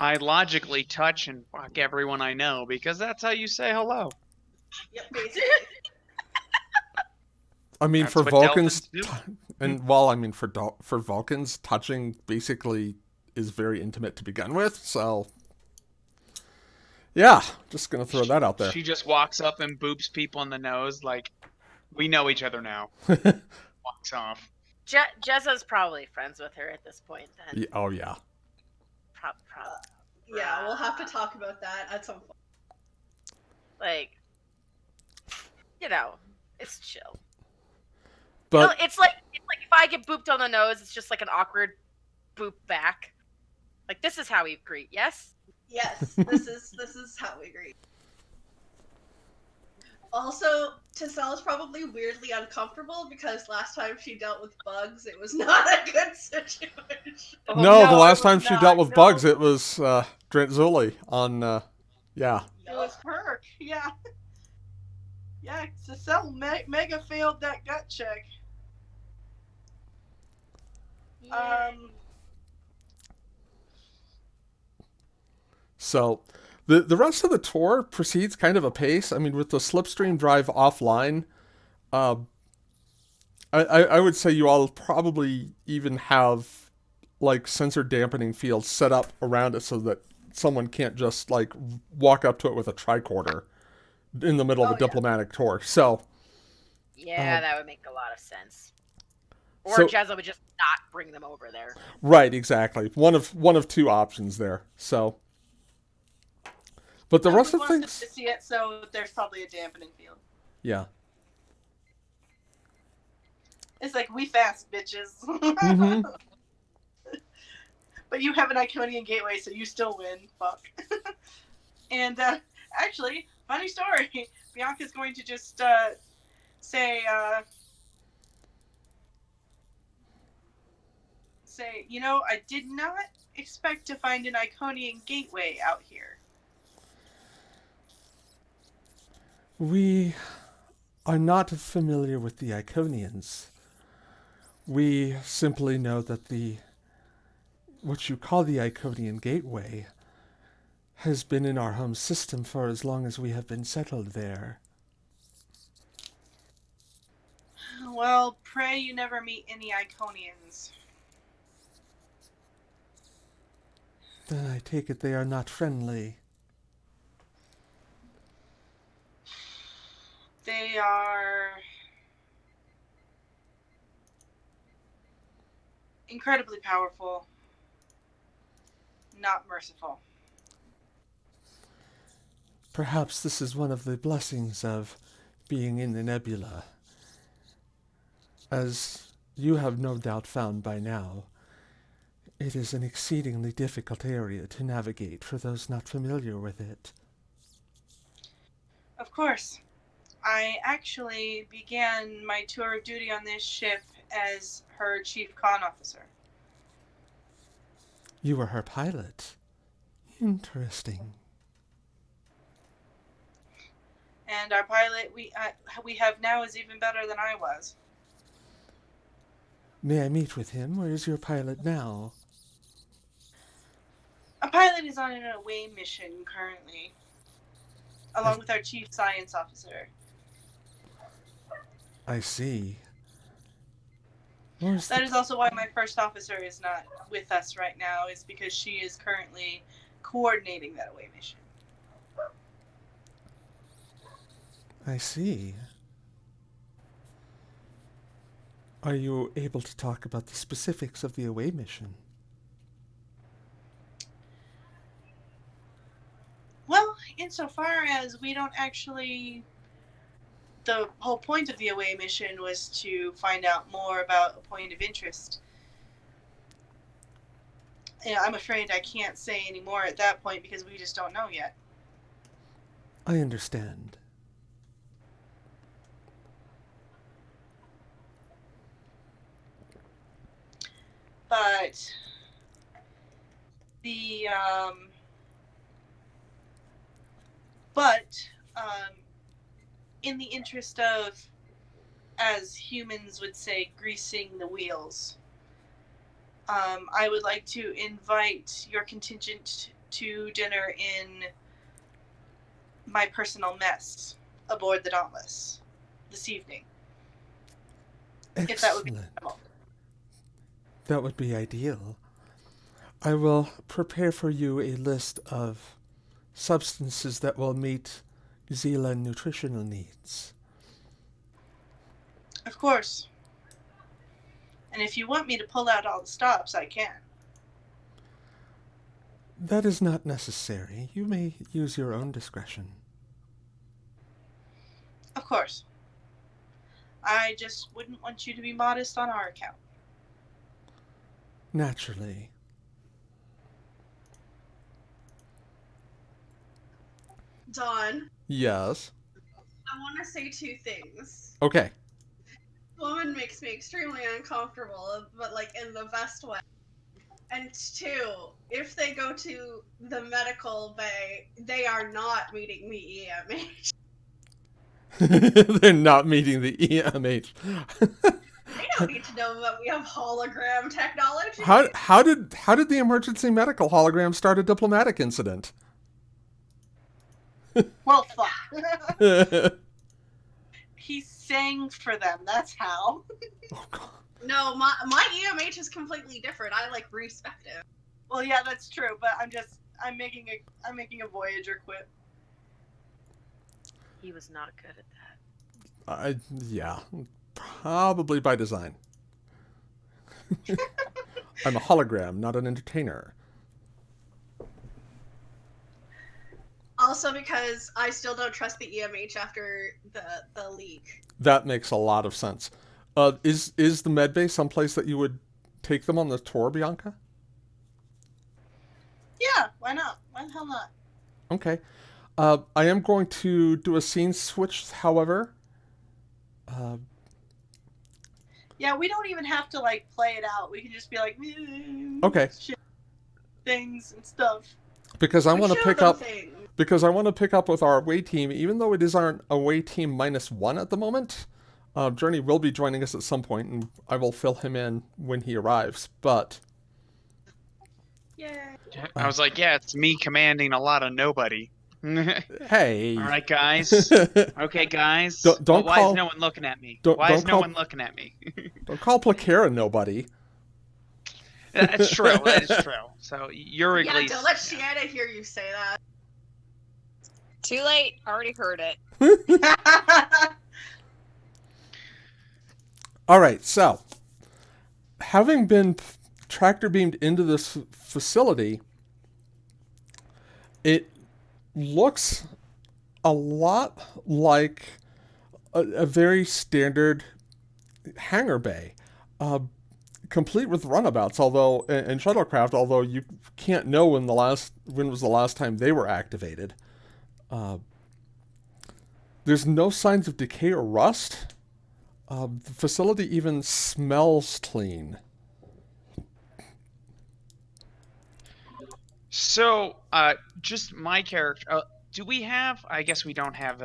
I logically touch and fuck everyone I know because that's how you say hello. Yep, basically. I mean, That's for what Vulcans, Deltans do. and well, I mean, for Vulcans, touching basically is very intimate to begin with. So, yeah, just gonna throw that out there. She just walks up and boops people in the nose like, we know each other now. Walks off. Jezza's probably friends with her at this point. Then. Yeah, oh yeah. Yeah, we'll have to talk about that at some point. Like, you know, it's chill. But You know, it's like if I get booped on the nose, it's just like an awkward boop back. Like, this is how we greet, yes? Yes, this is how we greet. Also, Tassel is probably weirdly uncomfortable because last time she dealt with bugs, it was not a good situation. Oh, no, the it last was time she not, dealt with no. bugs, it was Drantzuli on, yeah. It was Perk, yeah. Yeah, Cecile mega failed that gut check. So, the rest of the tour proceeds kind of apace. I mean, with the slipstream drive offline, I would say you all probably even have like sensor dampening fields set up around it so that someone can't just like walk up to it with a tricorder in the middle of a diplomatic tour. So, Yeah, that would make a lot of sense. Or So- Jezza would just not bring them over there. right, exactly. One of two options there. So, but the rest of Nobody things, wants to see it, so there's probably a dampening field. yeah. It's like, we fast, bitches. hmm But you have an Iconian gateway, so you still win. Fuck. And actually, funny story. Bianca's going to just say, you know, I did not expect to find an Iconian gateway out here. We are not familiar with the Iconians. We simply know that what you call the Iconian Gateway has been in our home system for as long as we have been settled there. Well, pray you never meet any Iconians. Then I take it they are not friendly. They are incredibly powerful, not merciful. Perhaps this is one of the blessings of being in the nebula. As you have no doubt found by now, it is an exceedingly difficult area to navigate for those not familiar with it. Of course. I actually began my tour of duty on this ship as her chief con officer. You were her pilot. Interesting. And our pilot we have now is even better than I was. May I meet with him? Where is your pilot now? Our pilot is on an away mission currently, along with our chief science officer. I see. Where's That the... is also why my first officer is not with us right now, is because she is currently coordinating that away mission. I see. Are you able to talk about the specifics of the away mission? Well, insofar as we don't actually... The whole point of the away mission was to find out more about a point of interest Yeah, I'm afraid I can't say any more at that point because we just don't know yet. I understand. But the but in the interest of, as humans would say, greasing the wheels, I would like to invite your contingent to dinner in my personal mess aboard the Dauntless this evening. If that would be Excellent. acceptable. That would be ideal. I will prepare for you a list of substances that will meet Zealand nutritional needs. Of course. And if you want me to pull out all the stops, I can. That is not necessary. You may use your own discretion. Of course. I just wouldn't want you to be modest on our account. Naturally. Dawn, Yes. I want to say two things. Okay. Woman makes me extremely uncomfortable, but like in the best way. And two, if they go to the medical bay, they are not meeting the EMH. They're not meeting the EMH. They don't need to know that we have hologram technology. How did the emergency medical hologram start a diplomatic incident? Well, fuck. He sang for them, that's how. Oh God. No, my EMH is completely different. I like respect it. Well, yeah, that's true, but I'm making a Voyager quip. He was not good at that. Yeah, probably by design. I'm a hologram, not an entertainer. Also because I still don't trust the EMH after the leak. That makes a lot of sense. Is the medbay someplace that you would take them on the tour, Bianca? Yeah, why not? Why the hell not? Okay. I am going to do a scene switch, however. Yeah, we don't even have to like play it out. We can just be like, Okay. shit, things and stuff. Because I We want to show pick them up things. because I want to pick up with our away team, even though it is our away team -1 at the moment. Journey will be joining us at some point, and I will fill him in when he arrives. But Yay. I was like, yeah, it's me commanding a lot of nobody. hey, All right, guys. Okay, guys. Don't why call- is no one looking at me? don't- Why don't is no call- one looking at me? don't call Placara nobody. That's true. That is true. So you're at Yeah, least. don't let Shiana hear you say that. Too late. Already heard it. All right, so having been tractor beamed into this facility, it looks a lot like a very standard hangar bay, complete with runabouts. Although and shuttlecraft, although you can't know when was the last time they were activated. There's no signs of decay or rust. The facility even smells clean. So, just my character. Do we have? I guess we don't have.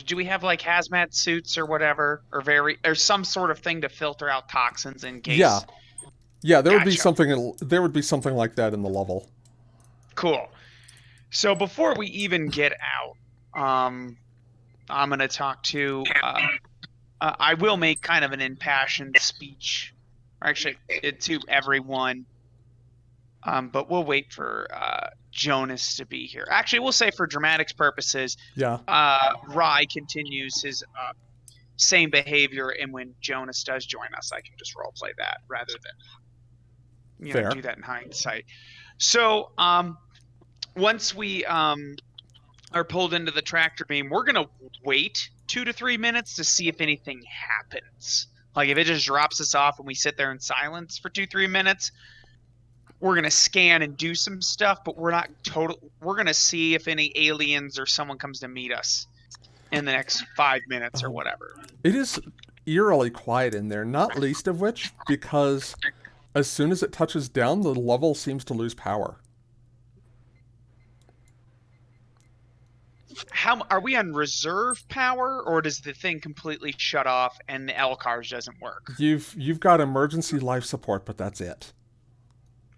Do we have like hazmat suits or whatever, or some sort of thing to filter out toxins in case? Yeah. There would be Gotcha. something. There would be something like that in the level. Cool. So before we even get out, I'm gonna talk to. I will make kind of an impassioned speech, or actually, to everyone. But we'll wait for Jonas to be here. Actually, we'll say for dramatics purposes, Yeah. Rye continues his same behavior, and when Jonas does join us, I can just roleplay that rather than Fair. do that in hindsight. So once we are pulled into the tractor beam, we're gonna wait 2 to 3 minutes to see if anything happens. Like if it just drops us off and we sit there in silence for 2-3 minutes, we're gonna scan and do some stuff, but we're not we're gonna see if any aliens or someone comes to meet us in the next 5 minutes or whatever. It is eerily quiet in there, not least of which because as soon as it touches down, the level seems to lose power. How are we on reserve power, or does the thing completely shut off and the LCARS doesn't work? You've got emergency life support, but that's it.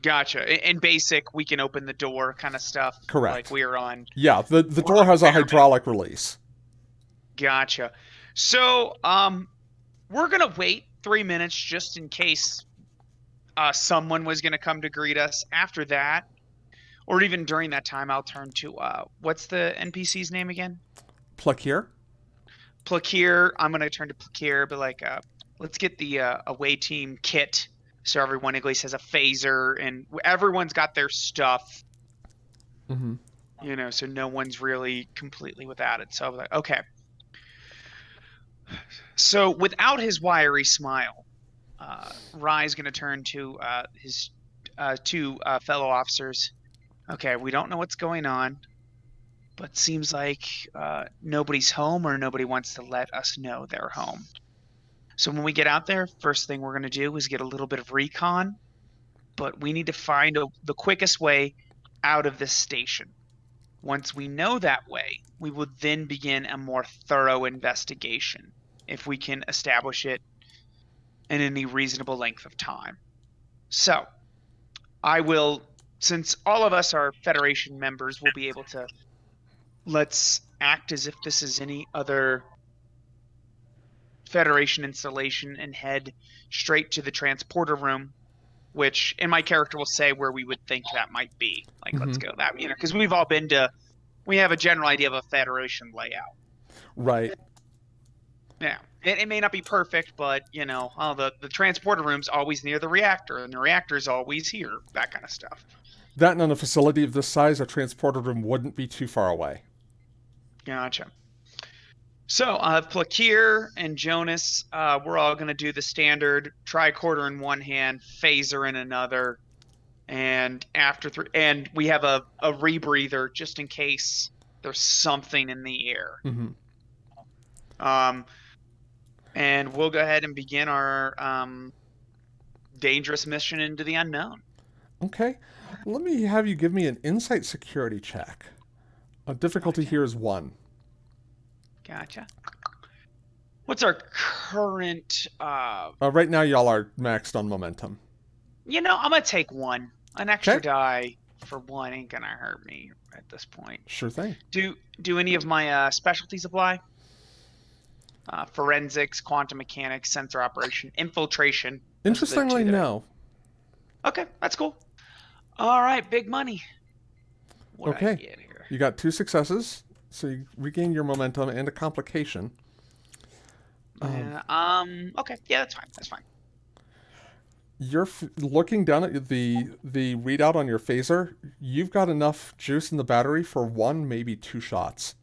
Gotcha. In basic, we can open the door kind of stuff. Correct. Like we're on. Yeah, the door has a hydraulic release. Gotcha. So, we're gonna wait 3 minutes just in case someone was gonna come to greet us. After that, or even during that time, I'll turn to what's the NPC's name again? Plakir? Plakir. I'm gonna turn to Plakir, but like, let's get the away team kit, so everyone at least has a phaser, and everyone's got their stuff. Mm-hmm. You know, so no one's really completely without it. So I'm like, okay. So without his wiry smile, Rye's going to turn to his two fellow officers. Okay, we don't know what's going on, but seems like nobody's home or nobody wants to let us know they're home. So when we get out there, first thing we're going to do is get a little bit of recon, but we need to find the quickest way out of this station. Once we know that way, we will then begin a more thorough investigation if we can establish it in any reasonable length of time. So, I will, since all of us are Federation members, we'll be able to, let's act as if this is any other Federation installation and head straight to the transporter room, which in my character will say where we would think that might be. Like, let's go that, you know, because we've all been to, we have a general idea of a Federation layout. Right. Yeah. It may not be perfect, but, you know, the transporter room's always near the reactor, and the reactor's always here, that kind of stuff. That and on a facility of this size, a transporter room wouldn't be too far away. Gotcha. So, Plakir and Jonas, we're all going to do the standard tricorder in one hand, phaser in another, and after and we have a rebreather just in case there's something in the air. Mm-hmm. And we'll go ahead and begin our dangerous mission into the unknown. Okay. Let me have you give me an insight security check. Difficulty here is 1. Gotcha. What's our current... right now, y'all are maxed on momentum. You know, I'm going to take 1. An extra die for 1 ain't going to hurt me at this point. Sure thing. Do any of my specialties apply? Forensics, quantum mechanics, sensor operation, infiltration. Interestingly, no. Okay, that's cool. All right, big money. What okay. I get here? You got 2 successes, so you regain your momentum and a complication. Okay, yeah, that's fine. That's fine. You're looking down at the readout on your phaser. You've got enough juice in the battery for 1, maybe 2 shots.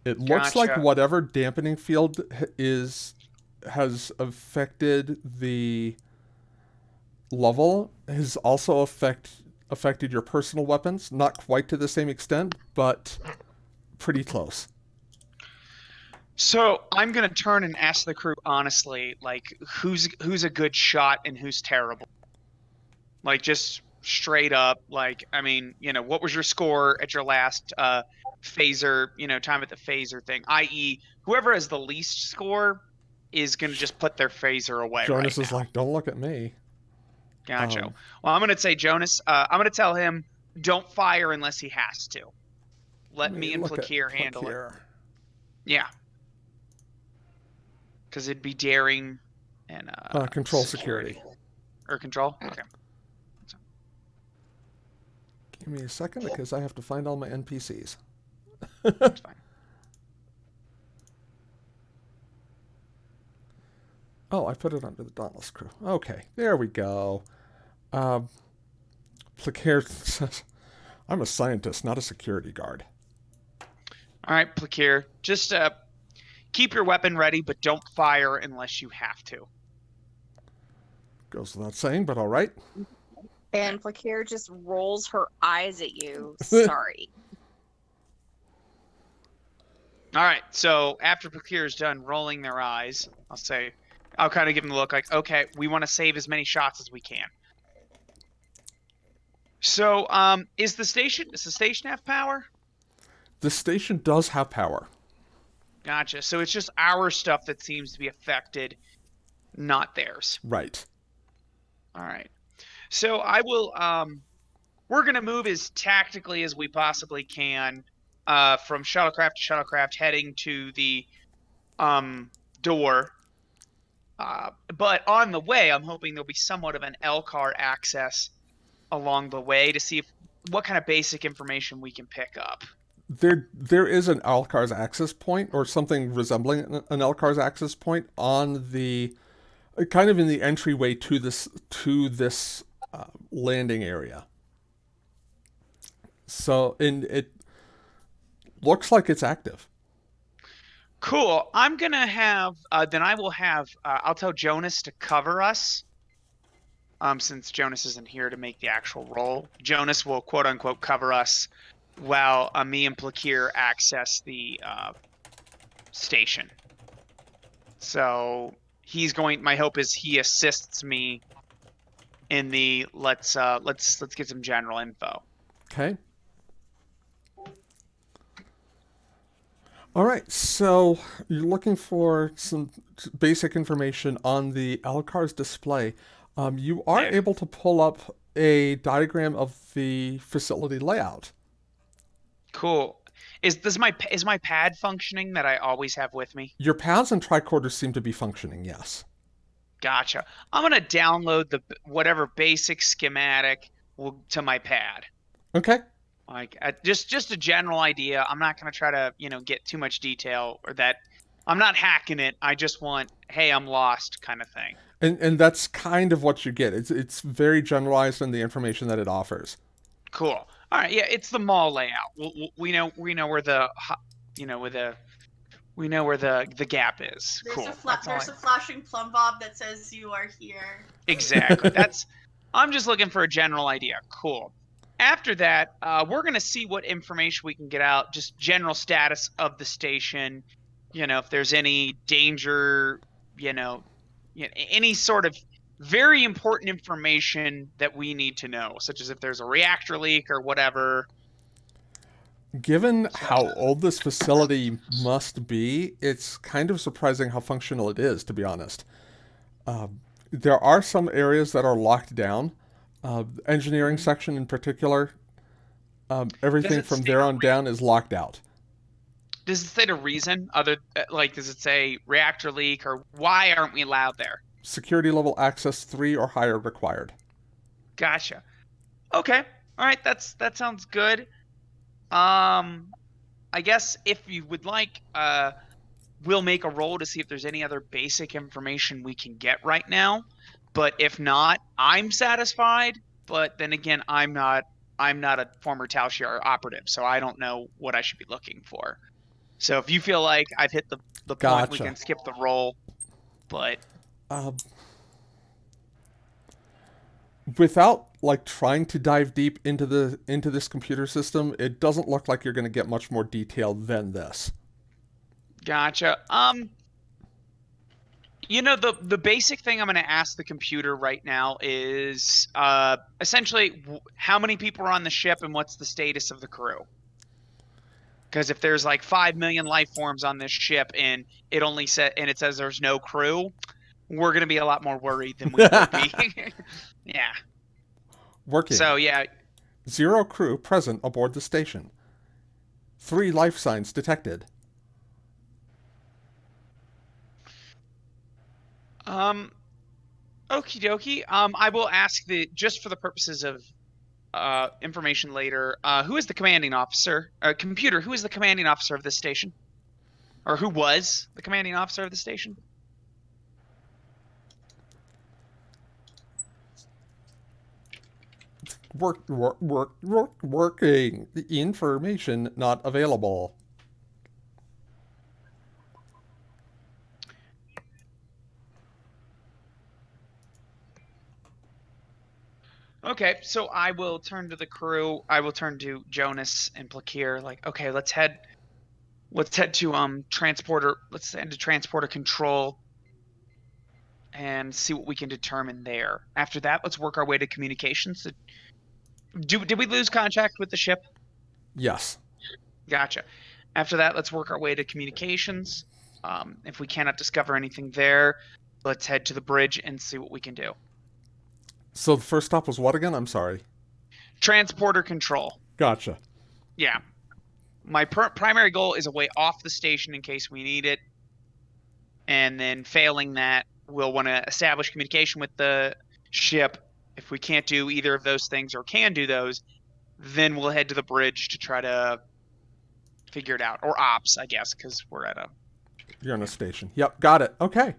It looks like whatever dampening field has affected the level has also affected your personal weapons. Not quite to the same extent, but pretty close. So I'm gonna turn and ask the crew honestly, like who's a good shot and who's terrible. Like just straight up, like I mean, you know, what was your score at your last phaser, you know, time at the phaser thing? I.e., whoever has the least score is gonna just put their phaser away. Jonas right is now. like, don't look at me. Gotcha. Well, I'm gonna say Jonas. I'm gonna tell him don't fire unless he has to. Let me and Plakir handle it. Yeah. Because it'd be daring and control security. Or control? Okay. Give me a second because I have to find all my NPCs. That's fine. Oh, I put it under the Dauntless crew. Okay, there we go. Plakir says, I'm a scientist, not a security guard. All right, Plakir. Just keep your weapon ready, but don't fire unless you have to. Goes without saying, but all right. And Plakir just rolls her eyes at you. Sorry. All right. So after Pakir is done rolling their eyes, I'll kind of give them the look like, okay, we want to save as many shots as we can. So, does the station have power? The station does have power. Gotcha. So it's just our stuff that seems to be affected, not theirs. Right. All right. So I will, we're going to move as tactically as we possibly can, from shuttlecraft to shuttlecraft, heading to the, door. But on the way, I'm hoping there'll be somewhat of an L-car access along the way to see what kind of basic information we can pick up. There is an Alcar's access point, or something resembling an Alcar's access point, on the kind of in the entryway to this landing area. So, and it looks like it's active. Cool. I'm gonna have then I will have I'll tell Jonas to cover us. Since Jonas isn't here to make the actual roll, Jonas will quote unquote cover us while me and Plakir access the station. So my hope is he assists me in the let's get some general info. Okay. All right, so you're looking for some basic information on the Alcar's display. You are Yeah. able to pull up a diagram of the facility layout. Cool. Is my pad functioning that I always have with me? Your paths and tricorders seem to be functioning, yes. Gotcha. I'm gonna download the whatever basic schematic to my pad. Okay. Like just a general idea. I'm not gonna try to get too much detail or that. I'm not hacking it. I just want, hey, I'm lost kind of thing. And that's kind of what you get. It's very generalized in the information that it offers. Cool. All right. Yeah, it's the mall layout. We know where we know where the gap is. There's Cool. There's a flashing plumb bob that says you are here. Exactly. I'm just looking for a general idea. Cool. After that, we're going to see what information we can get out, just general status of the station, if there's any danger, any sort of very important information that we need to know, such as if there's a reactor leak or whatever. Given how old this facility must be, it's kind of surprising how functional it is, to be honest. There are some areas that are locked down. Engineering section in particular, everything from there on down is locked out. Does it state a reason does it say reactor leak or why aren't we allowed there? Security level access 3 or higher required. Gotcha. Okay. All right. That sounds good. I guess if you would like, we'll make a roll to see if there's any other basic information we can get right now. But if not, I'm satisfied. But then again, I'm not a former Talshiar operative, so I don't know what I should be looking for. So if you feel like I've hit the point, we can skip the roll. But without trying to dive deep into this computer system, it doesn't look like you're going to get much more detail than this. Gotcha. The basic thing I'm going to ask the computer right now is essentially how many people are on the ship and what's the status of the crew. Because if there's 5 million life forms on this ship and it says there's no crew, we're going to be a lot more worried than we would be. Yeah. Working. So, yeah. 0 crew present aboard the station. 3 life signs detected. Okie dokie. I will ask just for the purposes of information later, who is the commanding officer? Computer, who is the commanding officer of this station? Or who was the commanding officer of the station? Working. The information not available. Okay, so I will turn to the crew. I will turn to Jonas and Plakir. Like, okay, let's head to transporter. Let's head to transporter control and see what we can determine there. After that, let's work our way to communications. Did we lose contact with the ship? Yes. Gotcha. After that, let's work our way to communications. If we cannot discover anything there, let's head to the bridge and see what we can do. So the first stop was what again? I'm sorry. Transporter control. Gotcha. Yeah. My primary goal is a way off the station in case we need it. And then failing that, we'll want to establish communication with the ship. If we can't do either of those things or can do those, then we'll head to the bridge to try to figure it out. Or ops, I guess, because we're at a... You're on a station. Yep, got it. Okay.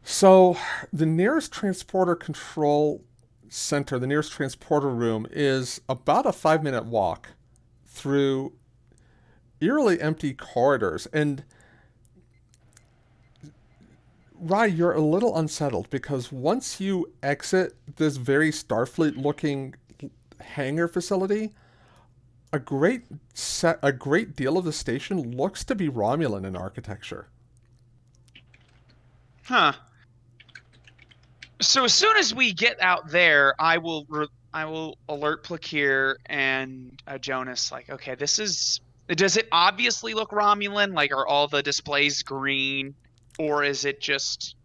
So the nearest transporter control center, the nearest transporter room, is about a 5-minute walk through eerily empty corridors. And Rye, you're a little unsettled because once you exit this very Starfleet looking hangar facility, a great deal of the station looks to be Romulan in architecture. Huh. So as soon as we get out there, I will alert Plakir and Jonas. Like, okay, this is. Does it obviously look Romulan? Like, are all the displays green, or is it just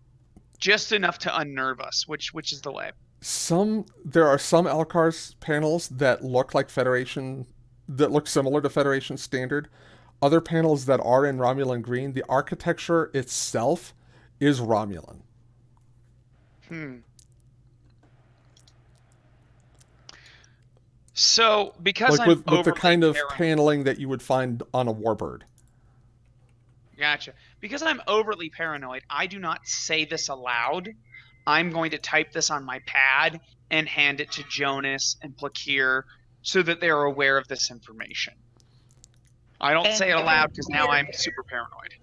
enough to unnerve us? Which is the way? There are some Elcar's panels that look like Federation, that look similar to Federation standard. Other panels that are in Romulan green. The architecture itself is Romulan. So, because like I'm with the overly kind of paranoid, paneling that you would find on a warbird. gotcha. Because I'm overly paranoid, I do not say this aloud. I'm going to type this on my pad and hand it to Jonas and Plakir so that they're aware of this information. I don't say it aloud because now I'm super paranoid.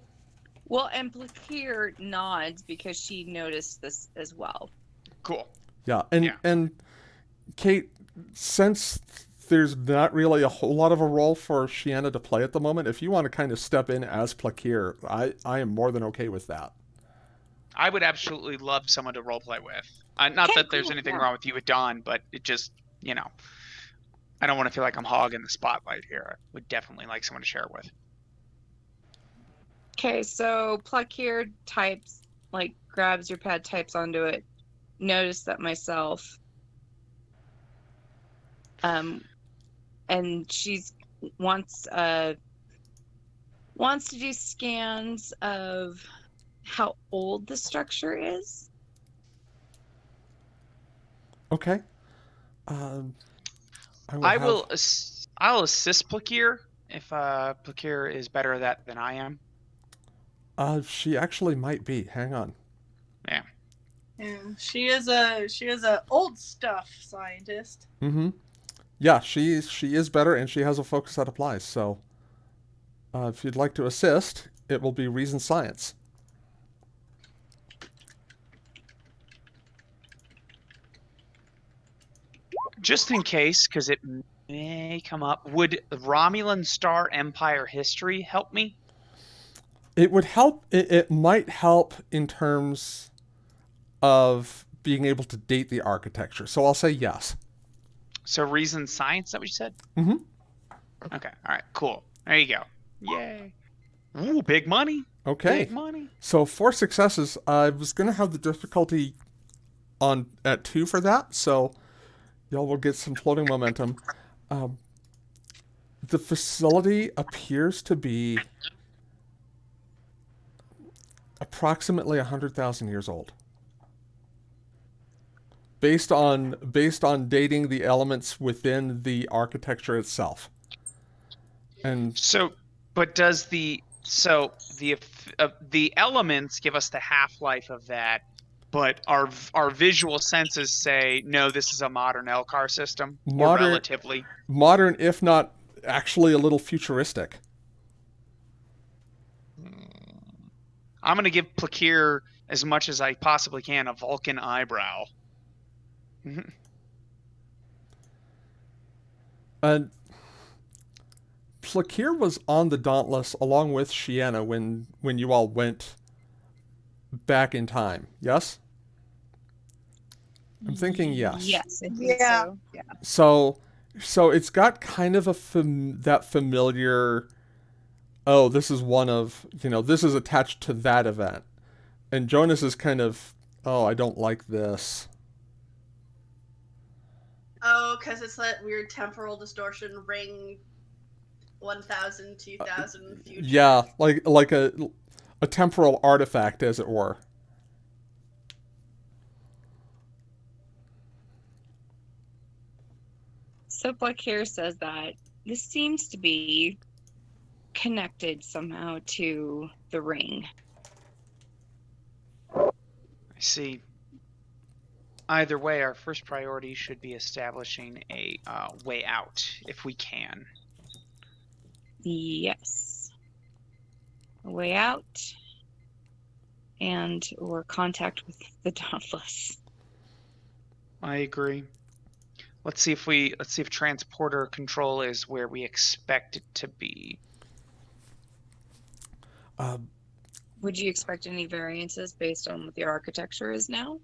Well, and Plakir nods because she noticed this as well. Cool. Yeah, and Kate, since there's not really a whole lot of a role for Shiana to play at the moment, if you want to kind of step in as Plakir, I am more than okay with that. I would absolutely love someone to roleplay with. Not that there's anything wrong with you with Dawn, but it just, I don't want to feel like I'm hogging the spotlight here. I would definitely like someone to share it with. Okay, so Plakir types, grabs your pad, types onto it. Notice that myself. And she's wants to do scans of how old the structure is. Okay. I'll assist Plakir if Plakir is better at that than I am. She actually might be. Hang on. Yeah. Yeah, she is a old stuff scientist. Mm-hmm. Yeah, she is better, and she has a focus that applies. So, if you'd like to assist, it will be reason science. Just in case, because it may come up, would Romulan Star Empire history help me? It would help. It might help in terms of being able to date the architecture. So I'll say yes. So reason science, is that what you said? Mm-hmm. Okay. All right. Cool. There you go. Yay. Ooh, big money. Okay. Big money. So 4 successes. I was going to have the difficulty on at 2 for that. So y'all will get some floating momentum. The facility appears to be approximately 100,000 years old. Based on dating the elements within the architecture itself. And so, but does the elements give us the half-life of that, but our visual senses say no, this is a modern Elcar system, or relatively modern, if not actually a little futuristic. I'm going to give Plakir as much as I possibly can a Vulcan eyebrow. Mhm. And Plakir was on the Dauntless along with Shiana when you all went back in time. Yes, I'm thinking yes. Yes, I think Yeah. so. Yeah. So so it's got kind of that familiar. Oh, this is one of this is attached to that event, and Jonas is kind of, oh, I don't like this. Oh, because it's that weird temporal distortion ring 1000, 2000 future. Yeah, like a temporal artifact, as it were. So Blackhair says that this seems to be connected somehow to the ring. I see. Either way, our first priority should be establishing a way out, if we can. Yes. A way out and or contact with the Dauntless. I agree. Let's see if transporter control is where we expect it to be. Would you expect any variances based on what the architecture is now?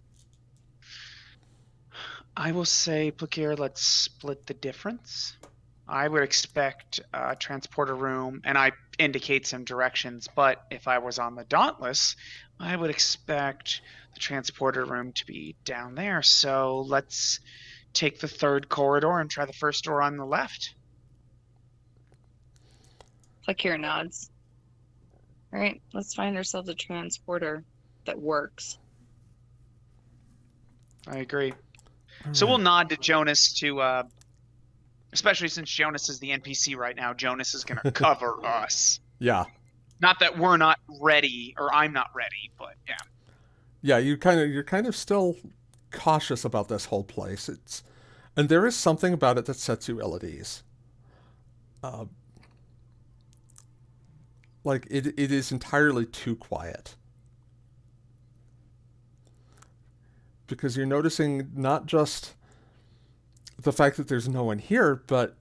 I will say, Plakir, let's split the difference. I would expect a transporter room, and I indicate some directions, but if I was on the Dauntless, I would expect the transporter room to be down there. So let's take the third corridor and try the first door on the left. Blackhair nods. All right, let's find ourselves a transporter that works. I agree. All So we'll right. nod to Jonas to, especially since Jonas is the NPC right now, Jonas is going to cover us. Yeah, Not that we're not ready, or I'm not ready, but yeah. yeah. You're kind of still cautious about this whole place. And there is something about it that sets you ill at ease. Uh, like it is entirely too quiet. Because you're noticing not just the fact that there's no one here, but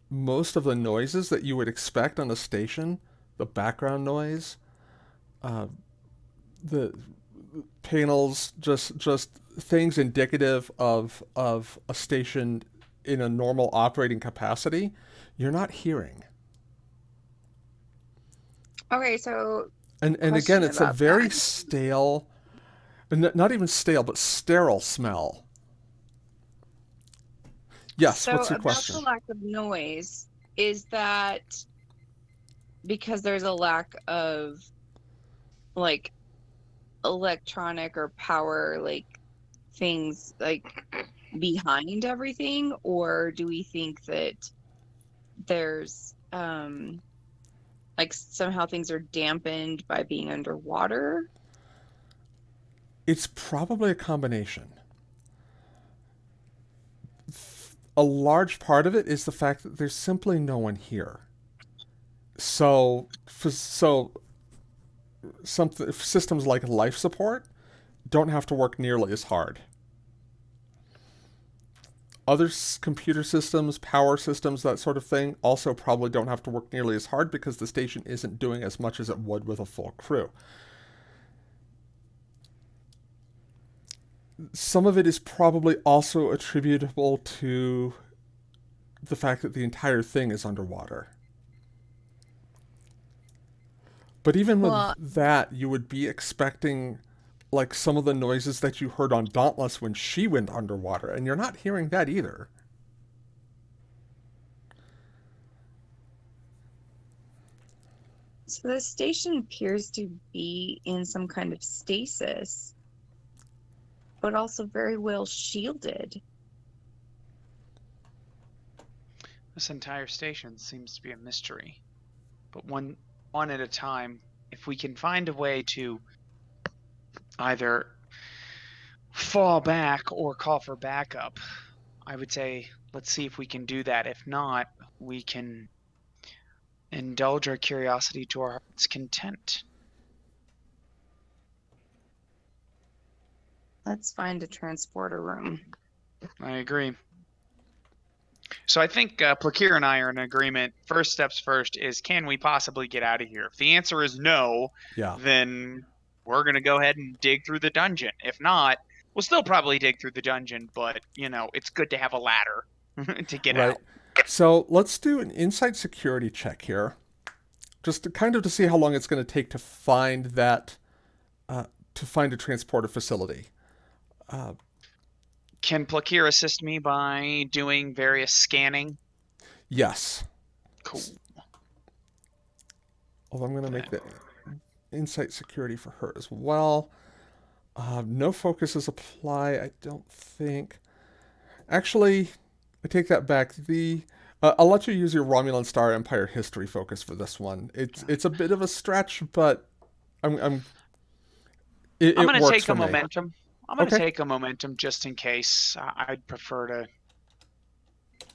most of the noises that you would expect on a station, the background noise, uh, the panels, just things indicative of a station in a normal operating capacity, you're not hearing. Okay, so And again, question it's a about very that. stale, not even stale, but sterile smell. Yes, So what's your about question? the lack of noise, is that because there's a lack of like electronic or power like things like behind everything, or do we think that there's like somehow things are dampened by being underwater? It's probably a combination. A large part of it is the fact that there's simply no one here. So some systems like life support don't have to work nearly as hard. Other computer systems, power systems, that sort of thing, also probably don't have to work nearly as hard because the station isn't doing as much as it would with a full crew. Some of it is probably also attributable to the fact that the entire thing is underwater. But even with Well, that, you would be expecting like some of the noises that you heard on Dauntless when she went underwater, and you're not hearing that either. so the station appears to be in some kind of stasis, but also very well shielded. This entire station seems to be a mystery. But one at a time, if we can find a way to either fall back or call for backup, I would say let's see if we can do that. If not, we can indulge our curiosity to our heart's content. Let's find a transporter room. I agree. So I think Plakir and I are in agreement. First steps first is, can we possibly get out of here? If the answer is no, Yeah. then we're going to go ahead and dig through the dungeon. If not, we'll still probably dig through the dungeon, but, it's good to have a ladder to get Right. out. So let's do an inside security check here, just to see how long it's going to take to find to find a transporter facility. Can Plakir assist me by doing various scanning? Yes. Cool. Although I'm going to make the insight security for her as well. No focuses apply, I don't think. Actually, I take that back. I'll let you use your Romulan Star Empire history focus for this one. It's a bit of a stretch, but I'm it going to works take for a me. momentum. I'm going to Okay. take a momentum just in case. I'd prefer to,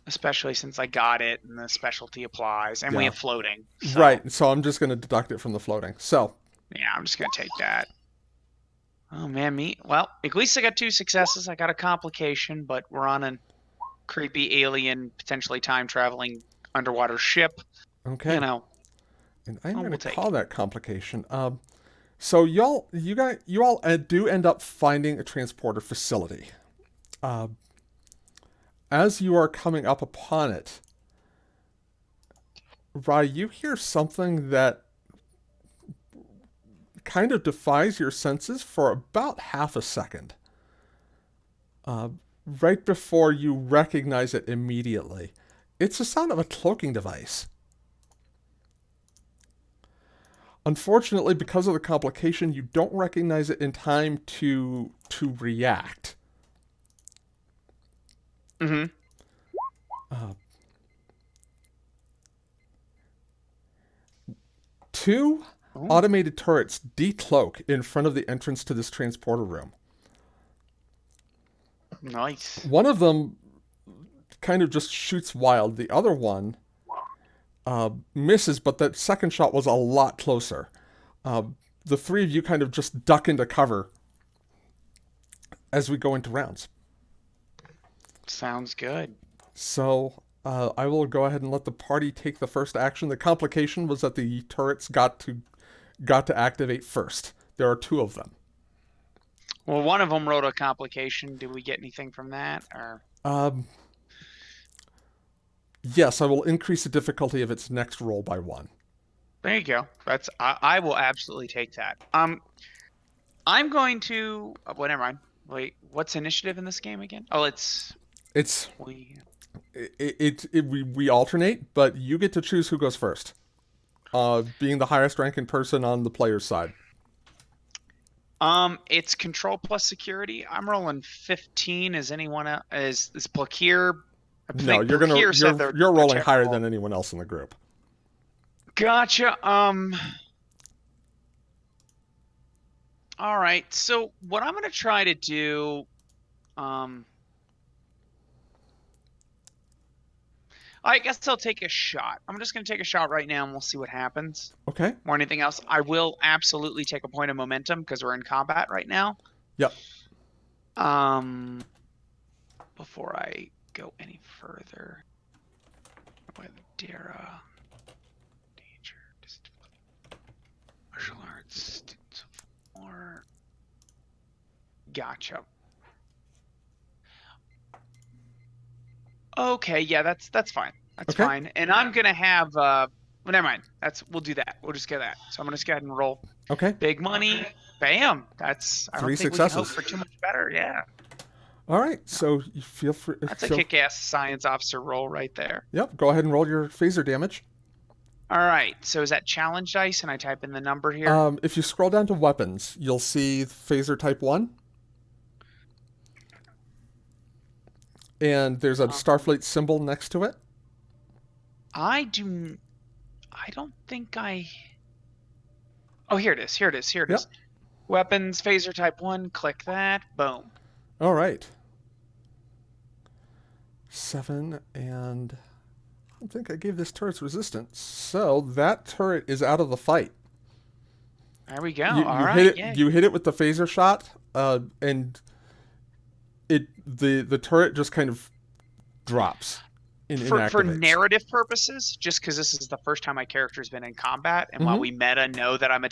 especially since I got it and the specialty applies, and we Yeah. have floating. So, Right. So I'm just going to deduct it from the floating. So yeah, I'm just going to take that. Oh, man, well, at least I got 2 successes. I got a complication, but we're on a creepy alien, potentially time-traveling underwater ship. okay. You know, And I'm going we'll to take call that complication. So you all do end up finding a transporter facility. As you are coming up upon it, Rai, you hear something that kind of defies your senses for about half a second. Right before you recognize it immediately. It's the sound of a cloaking device. Unfortunately, because of the complication, you don't recognize it in time to react. Mm-hmm. Two automated turrets decloak in front of the entrance to this transporter room. Nice. One of them kind of just shoots wild. The other one misses, but that second shot was a lot closer. The three of you kind of just duck into cover as we go into rounds. Sounds good. So I will go ahead and let the party take the first action. The complication was that the turrets got to activate first. There are 2 of them. Well, one of them wrote a complication. Did we get anything from that? Or Yes, I will increase the difficulty of its next roll by 1. there you go. I will absolutely take that. I'm going to. Well, never mind. Wait, what's initiative in this game again? Oh, It's we. we alternate, but you get to choose who goes first. Being the highest ranking person on the player's side. It's control plus security. I'm rolling 15. Is anyone else? Is Plakir? No, you're rolling higher than anyone else in the group. Gotcha. All right. So what I'm gonna try to do, I guess I'll take a shot. I'm just gonna take a shot right now, and we'll see what happens. Okay. Or anything else. I will absolutely take a point of momentum because we're in combat right now. Yep. Before I go any further, with Dara, danger, just martial arts, students of war. Gotcha. Okay, yeah, that's fine. That's Okay. fine. And I'm gonna have well, never mind. We'll do that. We'll just get that. So I'm gonna just go ahead and roll. Okay. Big money. Bam. I don't 3 think we can hope successes. for too much better. Yeah. All right. So you feel free. That's a kick-ass science officer roll right there. Yep. Go ahead and roll your phaser damage. All right. So is that challenge dice? And I type in the number here. If you scroll down to weapons, you'll see phaser type 1. And there's a Starfleet symbol next to it. I don't think I. Oh, here it is. Here it is. Here it is. Weapons, phaser type 1. Click that. Boom. All right. 7, and I don't think I gave this turret's resistance. So that turret is out of the fight. There we go. You All right. hit it. Yeah. You hit it with the phaser shot, and the turret just kind of drops and For inactivates. narrative purposes, just because this is the first time my character's been in combat, and while we meta know that I'm a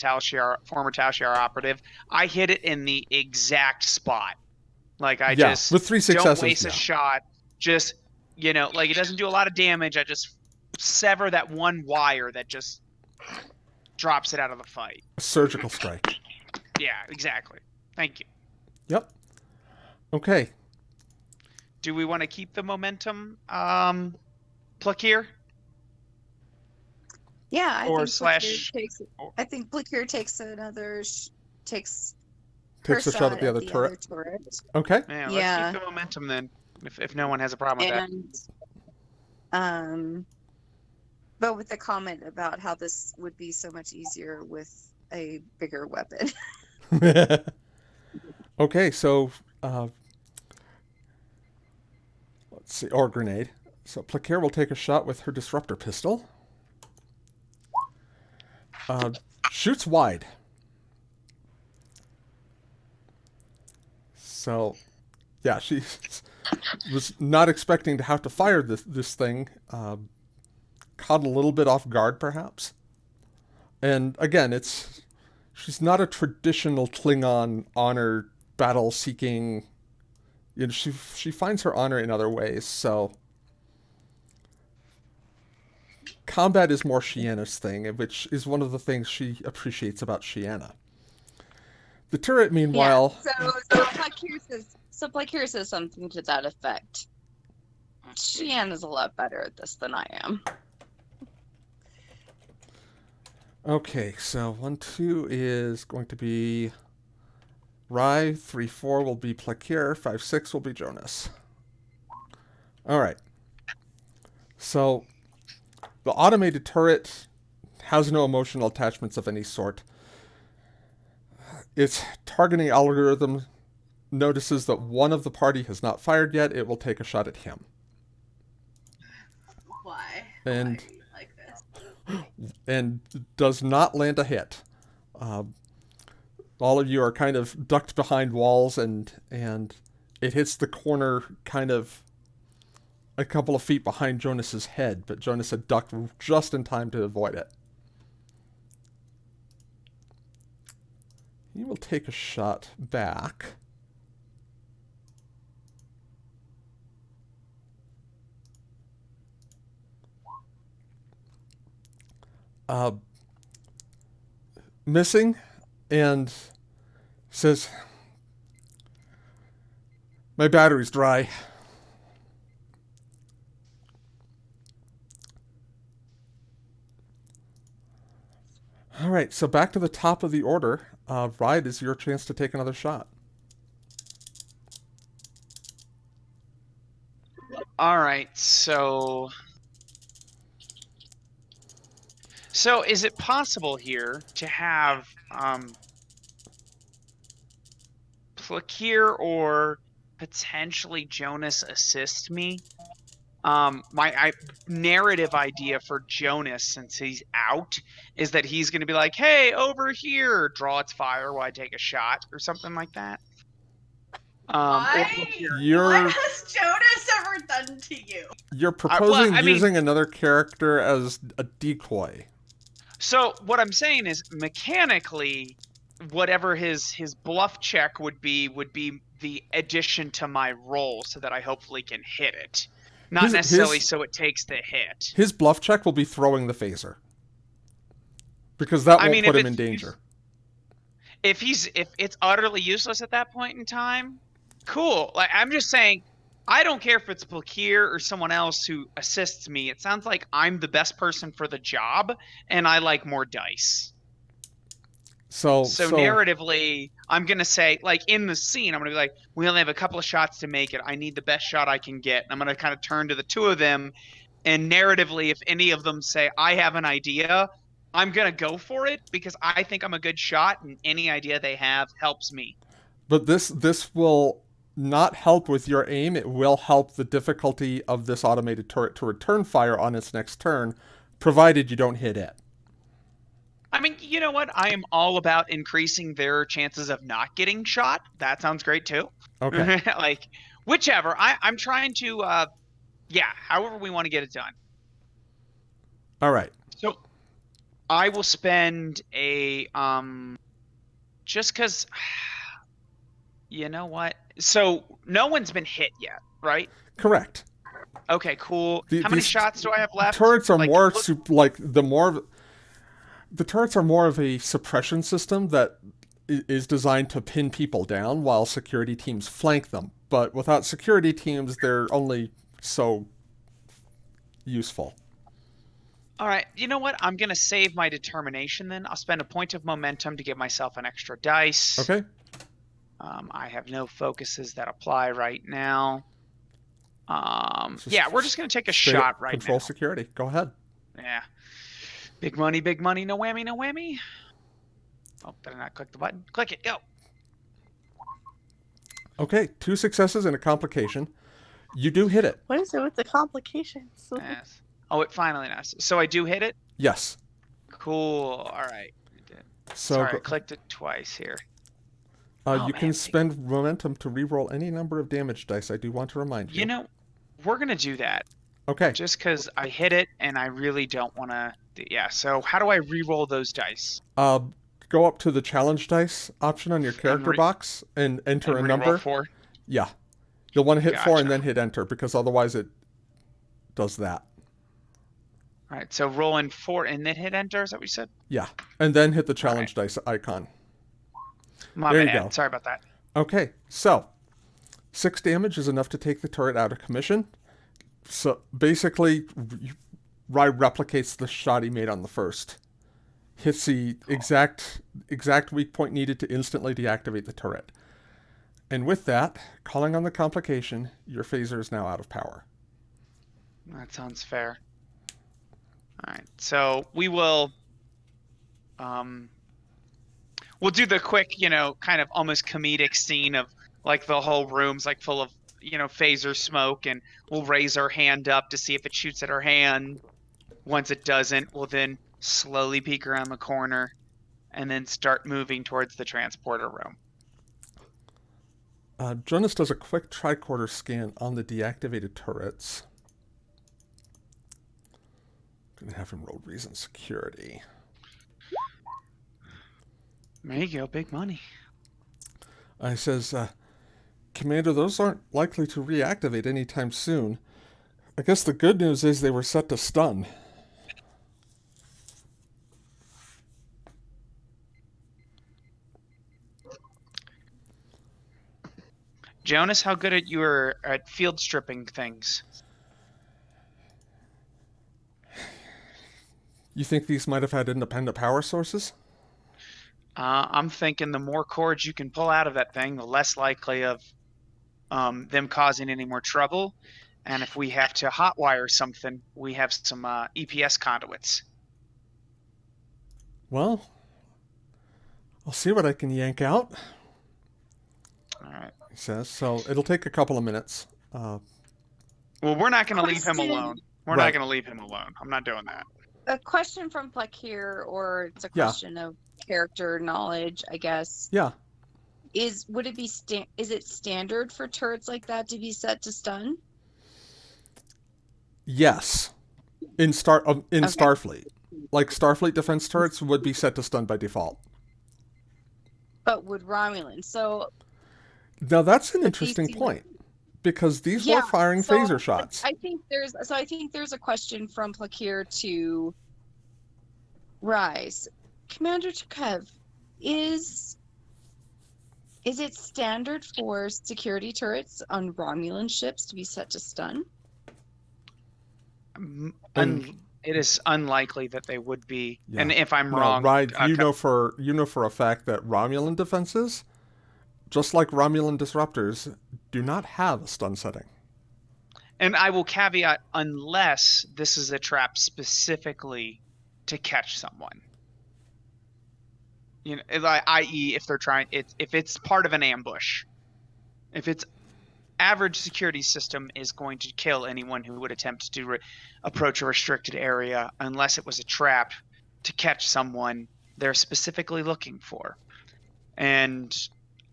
former Tal Shiar operative, I hit it in the exact spot. Like I Yeah, just with 3 don't successes. waste a shot. Just like it doesn't do a lot of damage. I just sever that one wire that just drops it out of the fight. A surgical strike. Yeah, exactly. Thank you. Yep. Okay. Do we want to keep the momentum, Plakir? Yeah, Or I think Blicker takes another takes Takes a shot at the other turret. Okay. Yeah, let's keep the momentum then. If no one has a problem with that. But with the comment about how this would be so much easier with a bigger weapon. Okay, so let's see, or grenade. So Plakir will take a shot with her disruptor pistol. Shoots wide. So, yeah, she was not expecting to have to fire this thing. Caught a little bit off guard, perhaps. And again, she's not a traditional Klingon honor battle-seeking. She finds her honor in other ways. So, combat is more Shiana's thing, which is one of the things she appreciates about Shiana. The turret, meanwhile... Yeah, so Plakir says something to that effect. Shiana's a lot better at this than I am. Okay, so 1-2 is going to be Rye, 3-4 will be Plakir, 5-6 will be Jonas. Alright. So, the automated turret has no emotional attachments of any sort. Its targeting algorithm notices that one of the party has not fired yet. It will take a shot at him. Why? And, Why are you like this? And does not land a hit. All of you are kind of ducked behind walls, and it hits the corner kind of a couple of feet behind Jonas's head, but Jonas had ducked just in time to avoid it. He will take a shot back. Missing, and says, "My battery's dry." All right, so back to the top of the order. Ride is your chance to take another shot. All right, so is it possible here to have Plakir or potentially Jonas assist me? My narrative idea for Jonas, since he's out, is that he's going to be like, "Hey, over here, draw its fire while I take a shot," or something like that. Why? What has Jonas ever done to you? You're proposing using another character as a decoy. So what I'm saying is, mechanically, whatever his bluff check would be the addition to my roll, so that I hopefully can hit it. Not necessarily so it takes the hit. His bluff check will be throwing the phaser, because that won't put him in danger. If it's utterly useless at that point in time, cool. Like, I'm just saying, I don't care if it's Plakir or someone else who assists me. It sounds like I'm the best person for the job, and I like more dice. So narratively, I'm going to say, like, in the scene, I'm going to be like, we only have a couple of shots to make it. I need the best shot I can get. And I'm going to kind of turn to the two of them, and narratively, if any of them say, I have an idea, I'm going to go for it, because I think I'm a good shot, and any idea they have helps me. But this will not help with your aim. It will help the difficulty of this automated turret to return fire on its next turn, provided you don't hit it. I mean, you know what? I am all about increasing their chances of not getting shot. That sounds great too. Okay. Like, whichever. I'm trying to, yeah, however we want to get it done. All right. So I will spend a, just because, you know what? So no one's been hit yet, right? Correct. Okay, cool. How many These shots do I have left? turrets are Like, more look, like the turrets are more of a suppression system that is designed to pin people down while security teams flank them. But without security teams, they're only so useful. all right, you know what? I'm gonna save my determination then. I'll spend a point of momentum to give myself an extra dice. Okay. I have no focuses that apply right now. Just Yeah, we're just gonna take a straight shot right control now. security. Go ahead. Yeah. Big money, no whammy, no whammy. Oh, did I not click the button? Click it, go. Okay, 2 successes and a complication. You do hit it. What is it with the complications? Yes. Oh, it finally does. So I do hit it? Yes. Cool. All right. So Sorry, I clicked it twice here. you can spend momentum to reroll any number of damage dice. I do want to remind you. You know, we're gonna do that Okay. just because I hit it and I really don't want to. Yeah. So how do I re-roll those dice? Go up to the challenge dice option on your character box and enter And a re-roll number. 4? Yeah. You'll want to hit 4 and Gotcha. then hit enter because otherwise it does that. All right. So roll in 4 and then hit enter. Is that what you said? Yeah. And then hit the challenge dice icon. My There you bad. go. Sorry about that. Okay. So 6 damage is enough to take the turret out of commission. So basically, Rye replicates the shot he made on the first. Hits the exact weak point needed to instantly deactivate the turret. And with that, calling on the complication, your phaser is now out of power. That sounds fair. All right. So we will we'll do the quick, kind of almost comedic scene of like the whole room's like full of, phaser smoke, and we'll raise our hand up to see if it shoots at our hand. Once it doesn't, we'll then slowly peek around the corner and then start moving towards the transporter room. Jonas does a quick tricorder scan on the deactivated turrets. I'm going to have him roll reason security. There you go, big money. He says, Commander, those aren't likely to reactivate anytime soon. I guess the good news is they were set to stun. Jonas, how good you are at field stripping things? You think these might have had independent power sources? I'm thinking the more cords you can pull out of that thing, the less likely of them causing any more trouble. And if we have to hotwire something, we have some EPS conduits. Well, I'll see what I can yank out. All right. He says. So it'll take a couple of minutes. Well, we're not going to leave him Question. alone. We're Right. not going to leave him alone. I'm not doing that. A question from Plekir, or it's a question of character knowledge, I guess. Yeah. Would it be is it standard for turrets like that to be set to stun? Yes. In Starfleet. Like Starfleet defense turrets would be set to stun by default. But would Romulan? So Now that's an interesting point. Because these were firing phaser shots. I think there's a question from Plekir to Rise. Commander Tukev, is it standard for security turrets on Romulan ships to be set to stun? It is unlikely that they would be. Yeah. And if I'm No, wrong, Ride, you know for a fact that Romulan defenses, just like Romulan disruptors, do not have a stun setting. And I will caveat, unless this is a trap specifically to catch someone. I.e., if they're trying, if it's part of an ambush. If its average security system is going to kill anyone who would attempt to approach a restricted area, unless it was a trap to catch someone, they're specifically looking for. And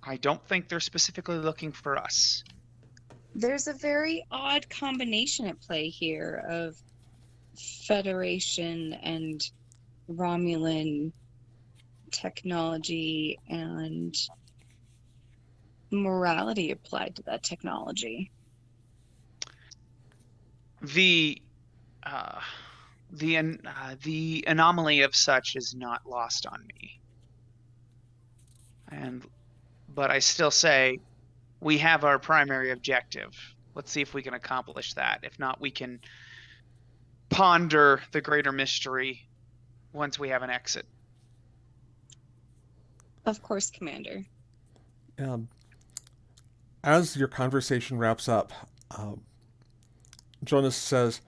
I don't think they're specifically looking for us. There's a very odd combination at play here of Federation and Romulan technology and morality applied to that technology. The anomaly of such is not lost on me. But I still say we have our primary objective. Let's see if we can accomplish that. If not, we can ponder the greater mystery once we have an exit. Of course, Commander. As your conversation wraps up, Jonas says,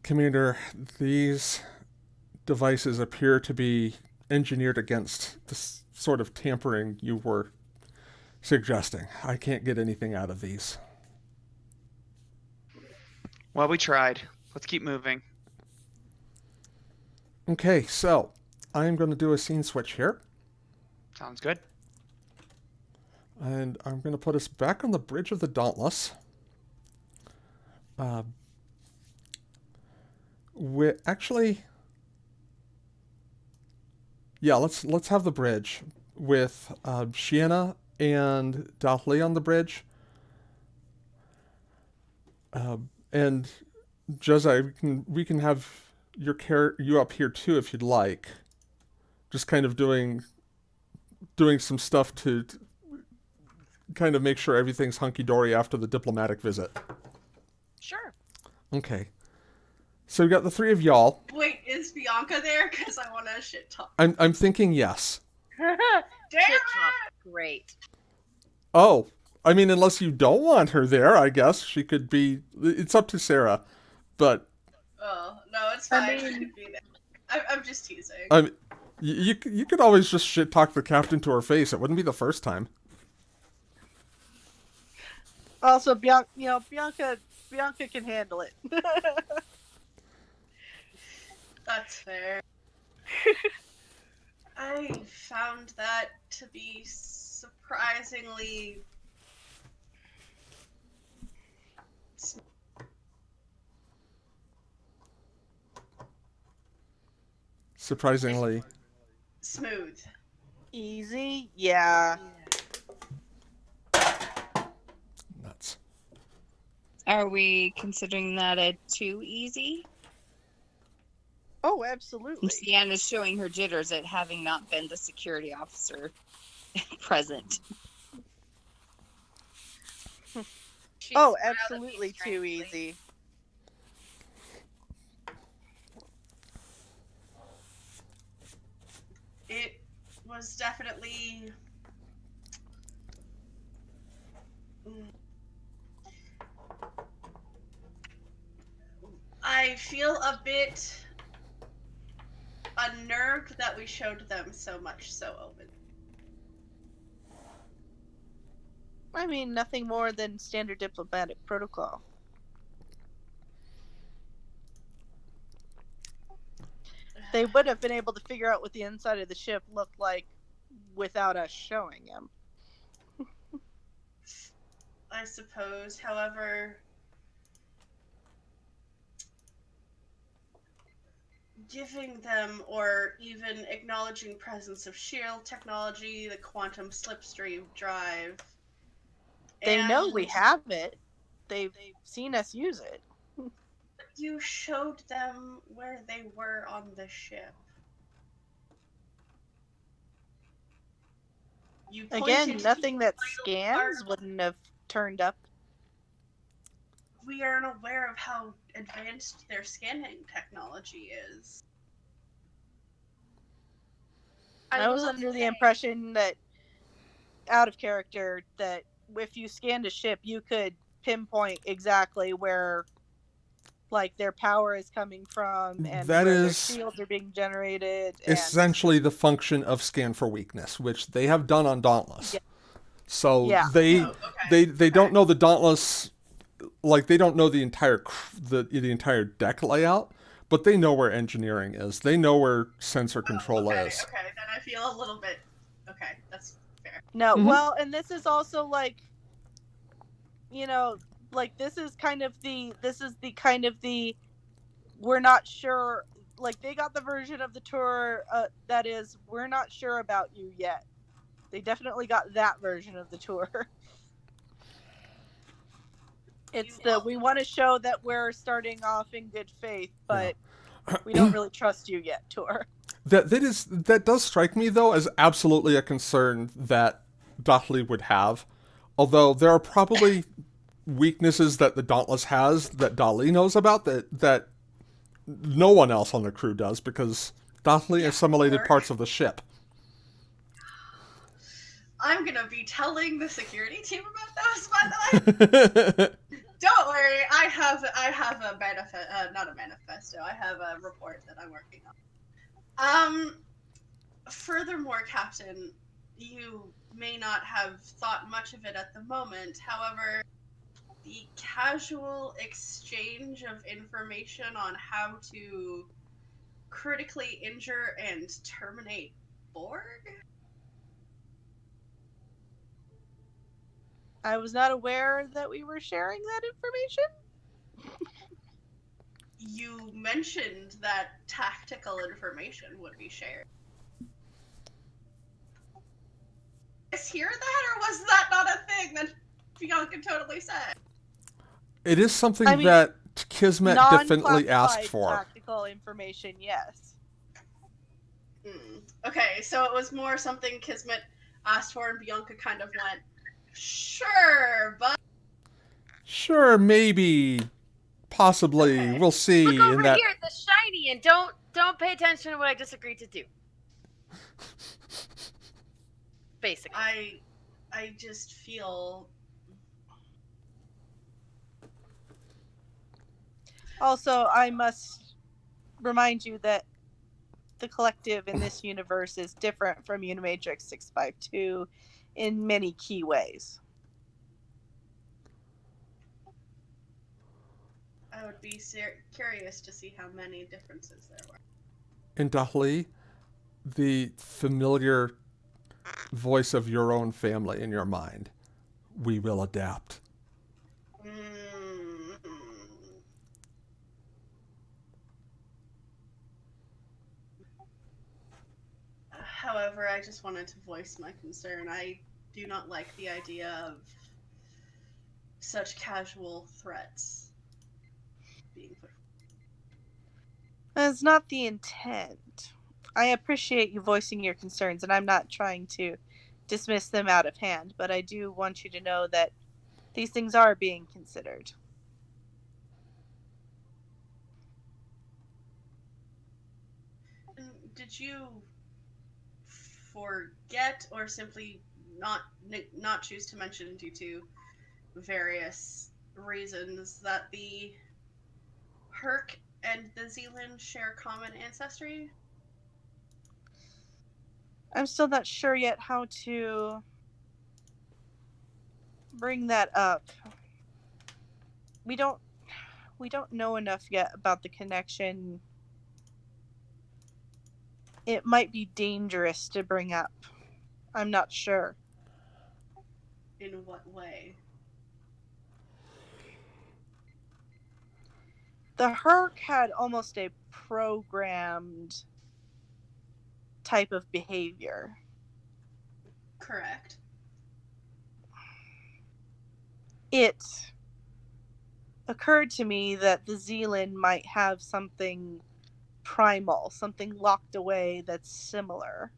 Commander, these devices appear to be engineered against this sort of tampering you were suggesting. I can't get anything out of these. Well, we tried. Let's keep moving. Okay, so I'm going to do a scene switch here. Sounds good. And I'm going to put us back on the bridge of the Dauntless. Let's have the bridge with Shiana and Dathli on the bridge. And Jezai, we can have you up here too if you'd like. Just kind of doing some stuff to kind of make sure everything's hunky-dory after the diplomatic visit. Sure. Okay. So we got the three of y'all. Wait, is Bianca there? Because I want to shit talk. I'm thinking yes. Damn Shit it! talk. Great. Oh, I mean, unless you don't want her there, I guess she could be. It's up to Sarah, but. Oh no, it's fine. She could be there. I'm just teasing. You could always just shit talk the captain to her face. It wouldn't be the first time. Also, Bianca can handle it. That's fair. I found that to be surprisingly Surprisingly smooth. Easy? Yeah. nuts. Are we considering that a too easy? Oh, absolutely. Sienna's showing her jitters at having not been the security officer present. She's Oh, smiling at me absolutely too strangely. easy. It was definitely I feel a bit unnerved that we showed them so much so open. I mean, nothing more than standard diplomatic protocol. They would have been able to figure out what the inside of the ship looked like without us showing them. I suppose, however, giving them or even acknowledging presence of shield technology, the quantum slipstream drive. They know and we have it. They've seen us use it. You showed them where they were on the ship. You Again, pointed nothing that vital scans part. wouldn't have turned up. We aren't aware of how advanced their scanning technology is. I was will under the say- impression that, out of character, that if you scanned a ship, you could pinpoint exactly where, like, their power is coming from and That where their is shields are being generated. And essentially the function of scan for weakness, which they have done on Dauntless. Yeah. So Yeah. they Oh, okay. they don't know the Dauntless, like they don't know the entire the entire deck layout, but they know where engineering is. They know where sensor control okay, is. okay. Then I feel a little bit. Okay, that's fair. No, Mhm. well, and this is also like, like this is the kind of the we're not sure. Like they got the version of the tour that is we're not sure about you yet. They definitely got that version of the tour. It's we want to show that we're starting off in good faith, but we don't really trust you yet tour. That does strike me though as absolutely a concern that Dottley would have. Although there are probably weaknesses that the Dauntless has that Dali knows about that no one else on the crew does because Dottley assimilated parts of the ship. I'm gonna be telling the security team about those, by the way. Don't worry, I have a not a manifesto. I have a report that I'm working on. Furthermore, Captain, you may not have thought much of it at the moment. However, the casual exchange of information on how to critically injure and terminate Borg? I was not aware that we were sharing that information. You mentioned that tactical information would be shared. Is hear that, or was that not a thing that Bianca totally said? It is something that Kismet definitely asked for. Tactical information, yes. Okay, so it was more something Kismet asked for, and Bianca kind of went, "Sure, but sure, maybe, possibly, okay. We'll see." Look over here at the shiny, and don't pay attention to what I just agreed to do. Basically, I just feel. Also, I must remind you that the collective in this universe is different from Unimatrix 652 in many key ways. I would be curious to see how many differences there were. In Dahli, the familiar voice of your own family in your mind. We will adapt. However, I just wanted to voice my concern. I do not like the idea of such casual threats being put. That's not the intent. I appreciate you voicing your concerns, and I'm not trying to dismiss them out of hand, but I do want you to know that these things are being considered. Did you forget or simply not choose to mention due to various reasons that the Herc and the Zealand share common ancestry? I'm still not sure yet how to bring that up. We don't know enough yet about the connection. It might be dangerous to bring up. I'm not sure. In what way? The Herc had almost a programmed type of behavior. Correct. It occurred to me that the Zealand might have something primal, something locked away that's similar.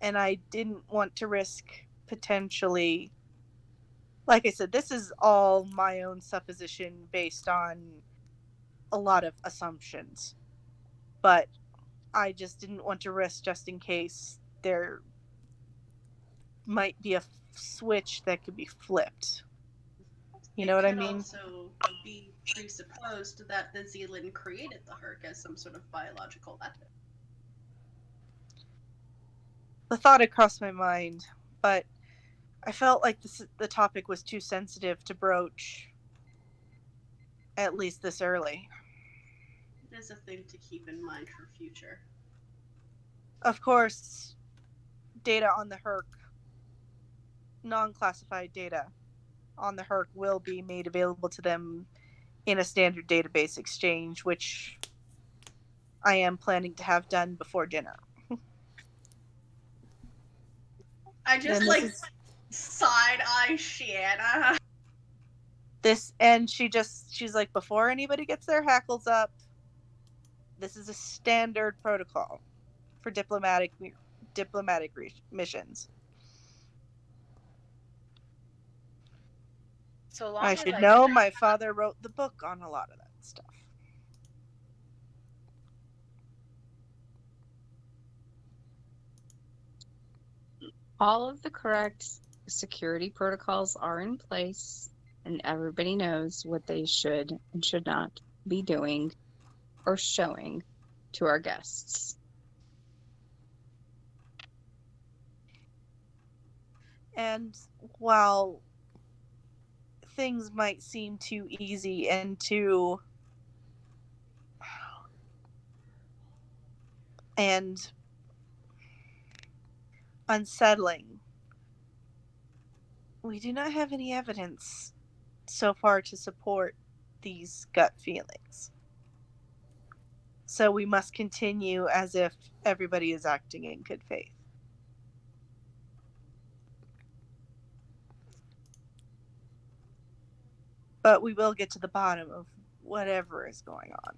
And I didn't want to risk potentially. Like I said, this is all my own supposition based on a lot of assumptions. But I just didn't want to risk just in case there might be a switch that could be flipped. You know what I mean? It could also be presupposed that the Zealand created the Herc as some sort of biological weapon. The thought had crossed my mind, but I felt like the topic was too sensitive to broach, at least this early. It is a thing to keep in mind for future. Of course, data on the Herc, non-classified data on the Herc, will be made available to them in a standard database exchange, which I am planning to have done before dinner. I just And like this is side eye Shanna. this, and she's like, before anybody gets their hackles up, this is a standard protocol for diplomatic missions. So long I as should I know. My father wrote the book on a lot of that stuff. All of the correct security protocols are in place, and everybody knows what they should and should not be doing or showing to our guests. And while things might seem too easy and too and unsettling, we do not have any evidence so far to support these gut feelings. So we must continue as if everybody is acting in good faith. But we will get to the bottom of whatever is going on.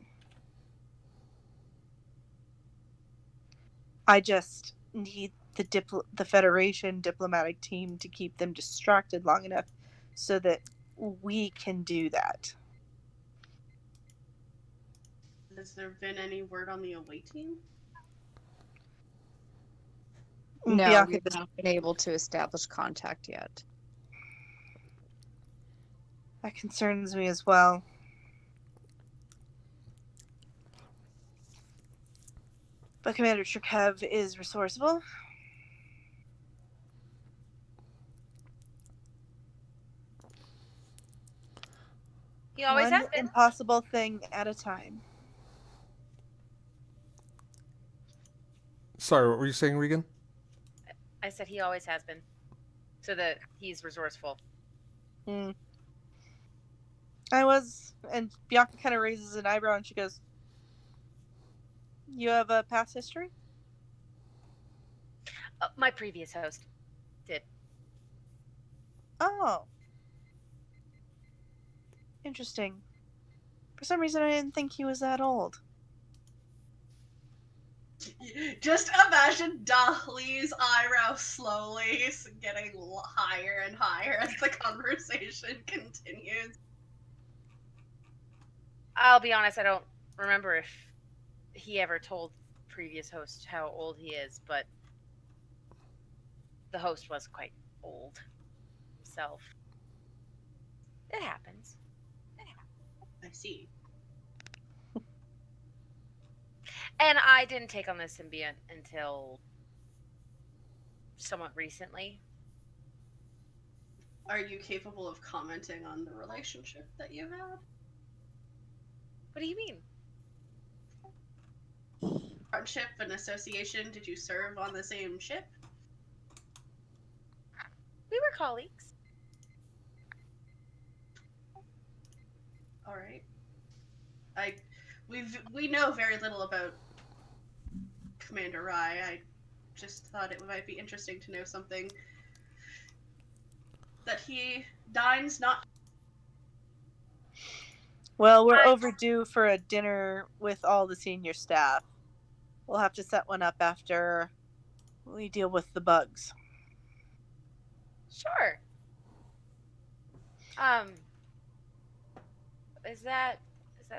I just need the Federation diplomatic team to keep them distracted long enough so that we can do that. Has there been any word on the away team? No, Bianca we've not been able to establish contact yet. That concerns me as well. But Commander Cherkev is resourceful. he always One has been. impossible thing at a time. Sorry, what were you saying, Regan? I said he always has been. So that he's resourceful. I was, and Bianca kind of raises an eyebrow and she goes, "You have a past history?" My previous host did. Oh. Interesting. For some reason, I didn't think he was that old. Just imagine Dahli's eyebrow slowly getting higher and higher as the conversation continues. I'll be honest, I don't remember if he ever told previous host how old he is, but the host was quite old himself. It happens. I see. And I didn't take on the symbiont until somewhat recently. Are you capable of commenting on the relationship that you had? What do you mean? Friendship and association? Did you serve on the same ship? We were colleagues. All right. We know very little about Commander Rye. I just thought it might be interesting to know something that he dines not. Well, we're overdue for a dinner with all the senior staff. We'll have to set one up after we deal with the bugs. Sure. Is that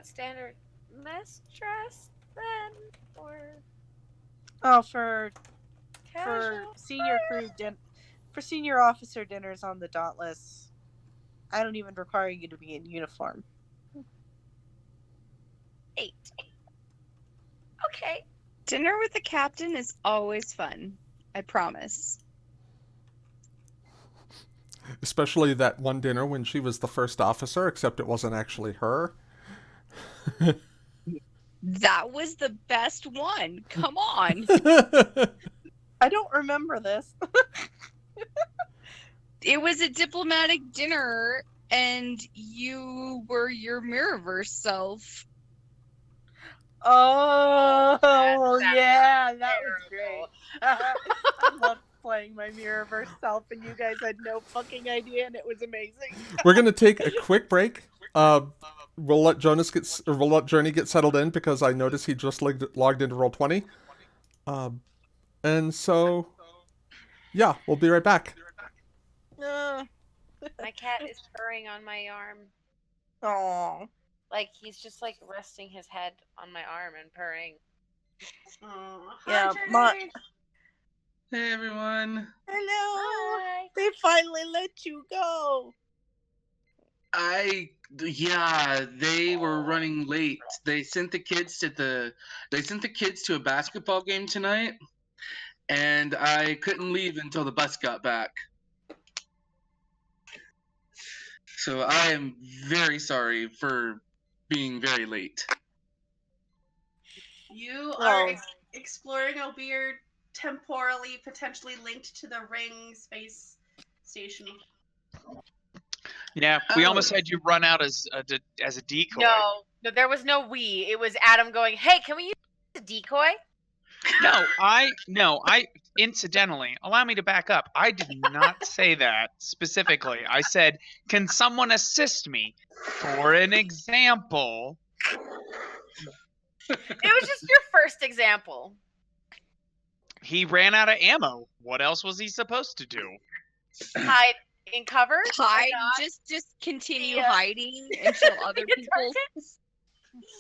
standard mess dress then, or Oh, for casual? senior crew for senior officer dinners on the Dauntless, I don't even require you to be in uniform. 8. Okay. Dinner with the captain is always fun. I promise. Especially that one dinner when she was the first officer, except it wasn't actually her. That was the best one. Come on. I don't remember this. It was a diplomatic dinner, and you were your Mirrorverse self. Oh, That's yeah, that was terrible. great. I loved playing my Mirrorverse self, and you guys had no fucking idea, and it was amazing. We're gonna take a quick break. We'll let we'll let Journey get settled in because I noticed he just logged into Roll20. And so, yeah, we'll be right back. My cat is purring on my arm. Oh. Like he's just like resting his head on my arm and purring. Oh, Yeah, hi, Hey everyone. Hello. Hi. They finally let you go. Yeah, they were running late. They sent the kids to a basketball game tonight, and I couldn't leave until the bus got back. So I am very sorry for being very late. You are Oh. exploring a weird, temporally potentially linked to the ring space station. Yeah, we almost Oh. had you run out as a decoy. No, there was no we. It was Adam going, "Hey, can we use a decoy?" No, I incidentally, allow me to back up. I did not say that specifically. I said, "Can someone assist me?" For an example. It was just your first example. He ran out of ammo. What else was he supposed to do? Hide in cover? Hide, just continue Yeah. hiding until other Get people. targets?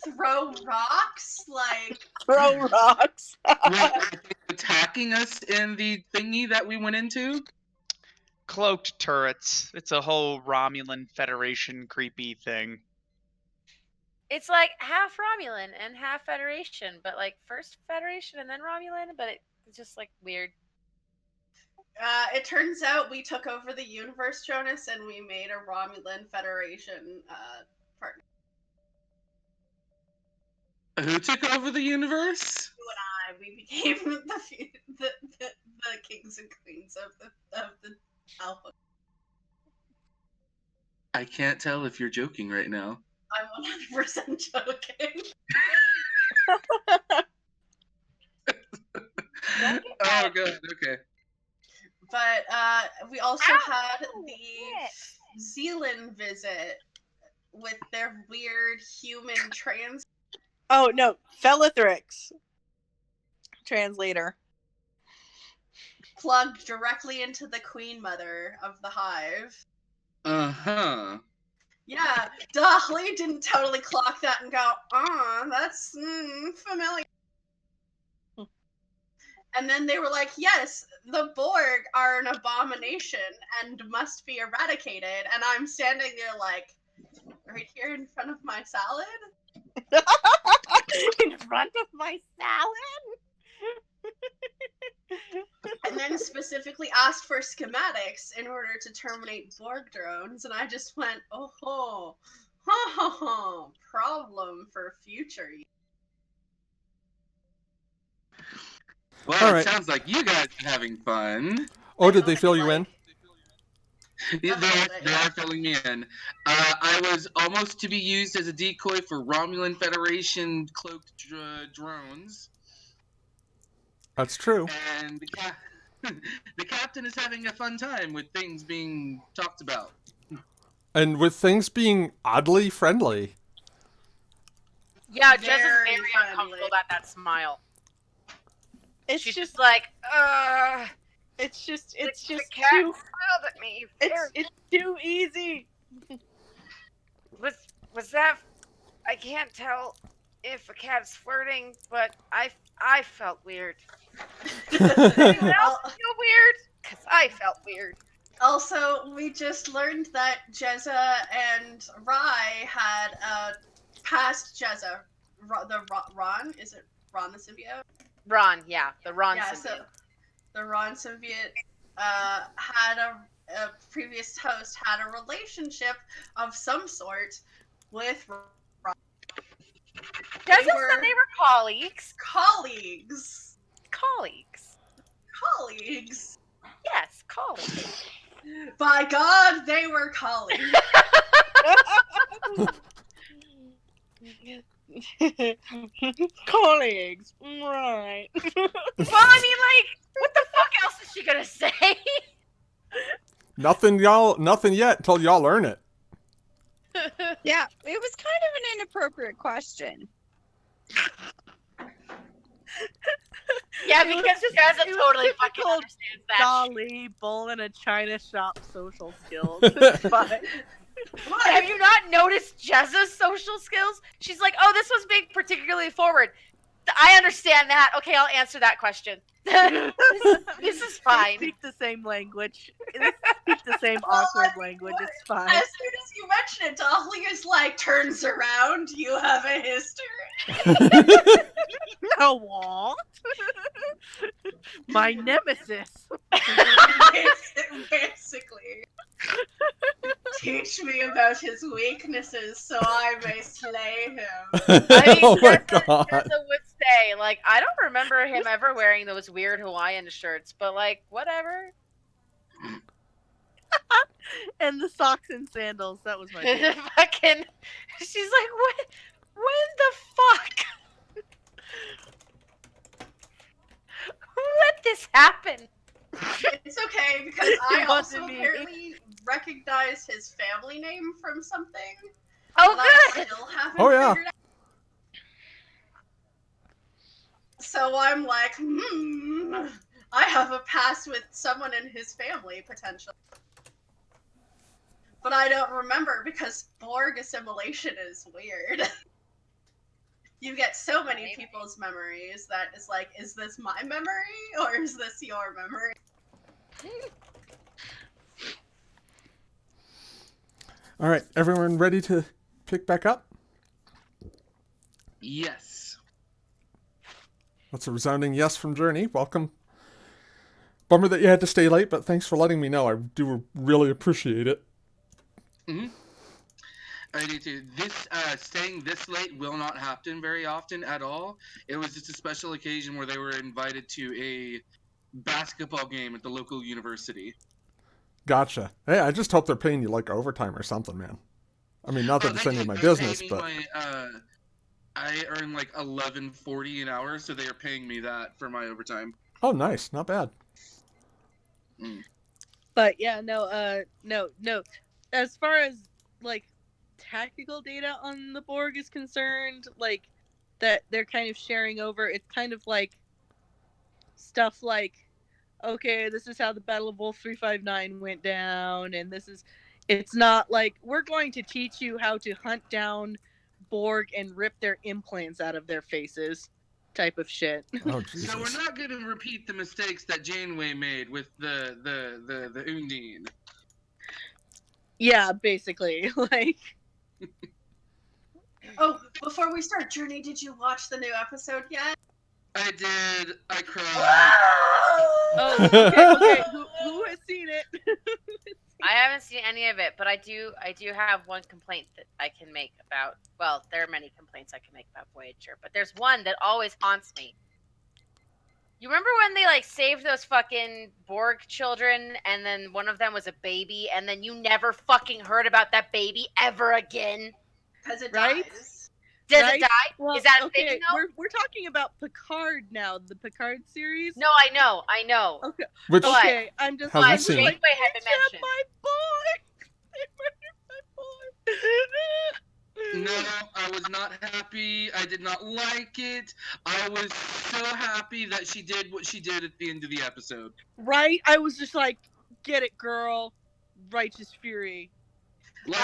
Throw rocks? Like, Throw rocks. Wait, are they attacking us in the thingy that we went into? Cloaked turrets. It's a whole Romulan Federation creepy thing. It's like half Romulan and half Federation, but like first Federation and then Romulan, but it's just like weird. it turns out we took over the universe, Jonas, and we made a Romulan Federation partner. Who took over the universe? You and I, we became the kings and queens of the Alpha. I can't tell if you're joking right now. I'm 100% joking. Oh god, okay. But we also had the Zealand visit with their weird human trans. Oh no, Felithrix. Translator. Plugged directly into the Queen Mother of the Hive. Uh-huh. Yeah, Dahli didn't totally clock that and go, that's familiar. And then they were like, yes, the Borg are an abomination and must be eradicated. And I'm standing there like, right here in front of my salad? In front of my salad? And then specifically asked for schematics in order to terminate Borg drones. And I just went, oh, problem for future use. Well, All it right. sounds like you guys are having fun. Oh, did they fill you in? Yeah, they are filling me in. I was almost to be used as a decoy for Romulan Federation cloaked drones. That's true. And the captain is having a fun time with things being talked about. And with things being oddly friendly. Yeah, Jess is Very very friendly. uncomfortable about that smile. It's She's just just like, it's just the too cat smiled at me. it's too easy. Was that? I can't tell if a cat's flirting, but I felt weird. Anyone else feel weird? Because I felt weird. Also, we just learned that Jezza and Rai had past Jezza. Ron? Is it Ron the symbiote? Ron, yeah, the Ron Yeah, symbiote. so the Ron symbiote had a previous host had a relationship of some sort with Ron. Jezza said they were colleagues. Colleagues. Colleagues. Colleagues. Yes, colleagues. By God, they were colleagues. Colleagues, right? Well, I mean, like, what the fuck else is she gonna say? Nothing yet until y'all learn it. Yeah, it was kind of an inappropriate question. Yeah, because Jezza totally fucking typical understands that. Dolly bull in a china shop social skills. It's fine. Have you not noticed Jezza's social skills? She's like, oh, this one's being particularly forward. I understand that. Okay, I'll answer that question. this is They fine. speak the same language. They speak the same awkward language. It's fine. As soon as you mention it, Dolly is like, turns around, you have a history. No, what? My nemesis. Basically. Teach me about his weaknesses so I may slay him. I mean, Oh my Jezza god. would say, like, I don't remember him ever wearing those weird Hawaiian shirts, but, like, whatever. And the socks and sandals. That was my favorite. Fucking, she's like, when the fuck? Who let this happen? It's okay because I It also wasn't me. apparently recognize his family name from something. Oh, that I good. still haven't Oh, yeah. figured out. So I'm like, I have a past with someone in his family potentially. But I don't remember because Borg assimilation is weird. You get so many Maybe. people's memories that it's like, is this my memory or is this your memory? All right, everyone ready to pick back up? Yes. That's a resounding yes from Journey. Welcome. Bummer that you had to stay late, but thanks for letting me know. I do really appreciate it. Mm-hmm. I do too. This staying this late will not happen very often at all. It was just a special occasion where they were invited to a basketball game at the local university. Gotcha. Hey, I just hope they're paying you like overtime or something, man. I mean, not that it's any of my business, but I earn like $11.40 an hour, so they are paying me that for my overtime. oh, nice, not bad. But yeah, no. As far as like tactical data on the Borg is concerned, like that they're kind of sharing over, it's kind of like stuff like, okay, this is how the Battle of Wolf 359 went down, and it's not like we're going to teach you how to hunt down Borg and rip their implants out of their faces type of shit. Oh, So Jesus. we're not going to repeat the mistakes that Janeway made with the Undine. Yeah, basically. Like, Oh, before we start, Journey, did you watch the new episode yet? I did. I cried. oh, okay. Who has seen it? I haven't seen any of it, but I do have one complaint that I can make about, well, there are many complaints I can make about Voyager, but there's one that always haunts me. You remember when they like saved those fucking Borg children and then one of them was a baby and then you never fucking heard about that baby ever again? Because it Right? dies. Does Right? it die? Well, Is that a okay? thing though? We're talking about Picard now, the Picard series. No, I know. Okay. Which But- Okay, I'm just Haven't I'm seen just it. like, Janeway had been "They shot mentioned. my boy. They murdered my boy." No, I was not happy. I did not like it. I was so happy that she did what she did at the end of the episode. Right? I was just like, get it, girl. Righteous fury. Like,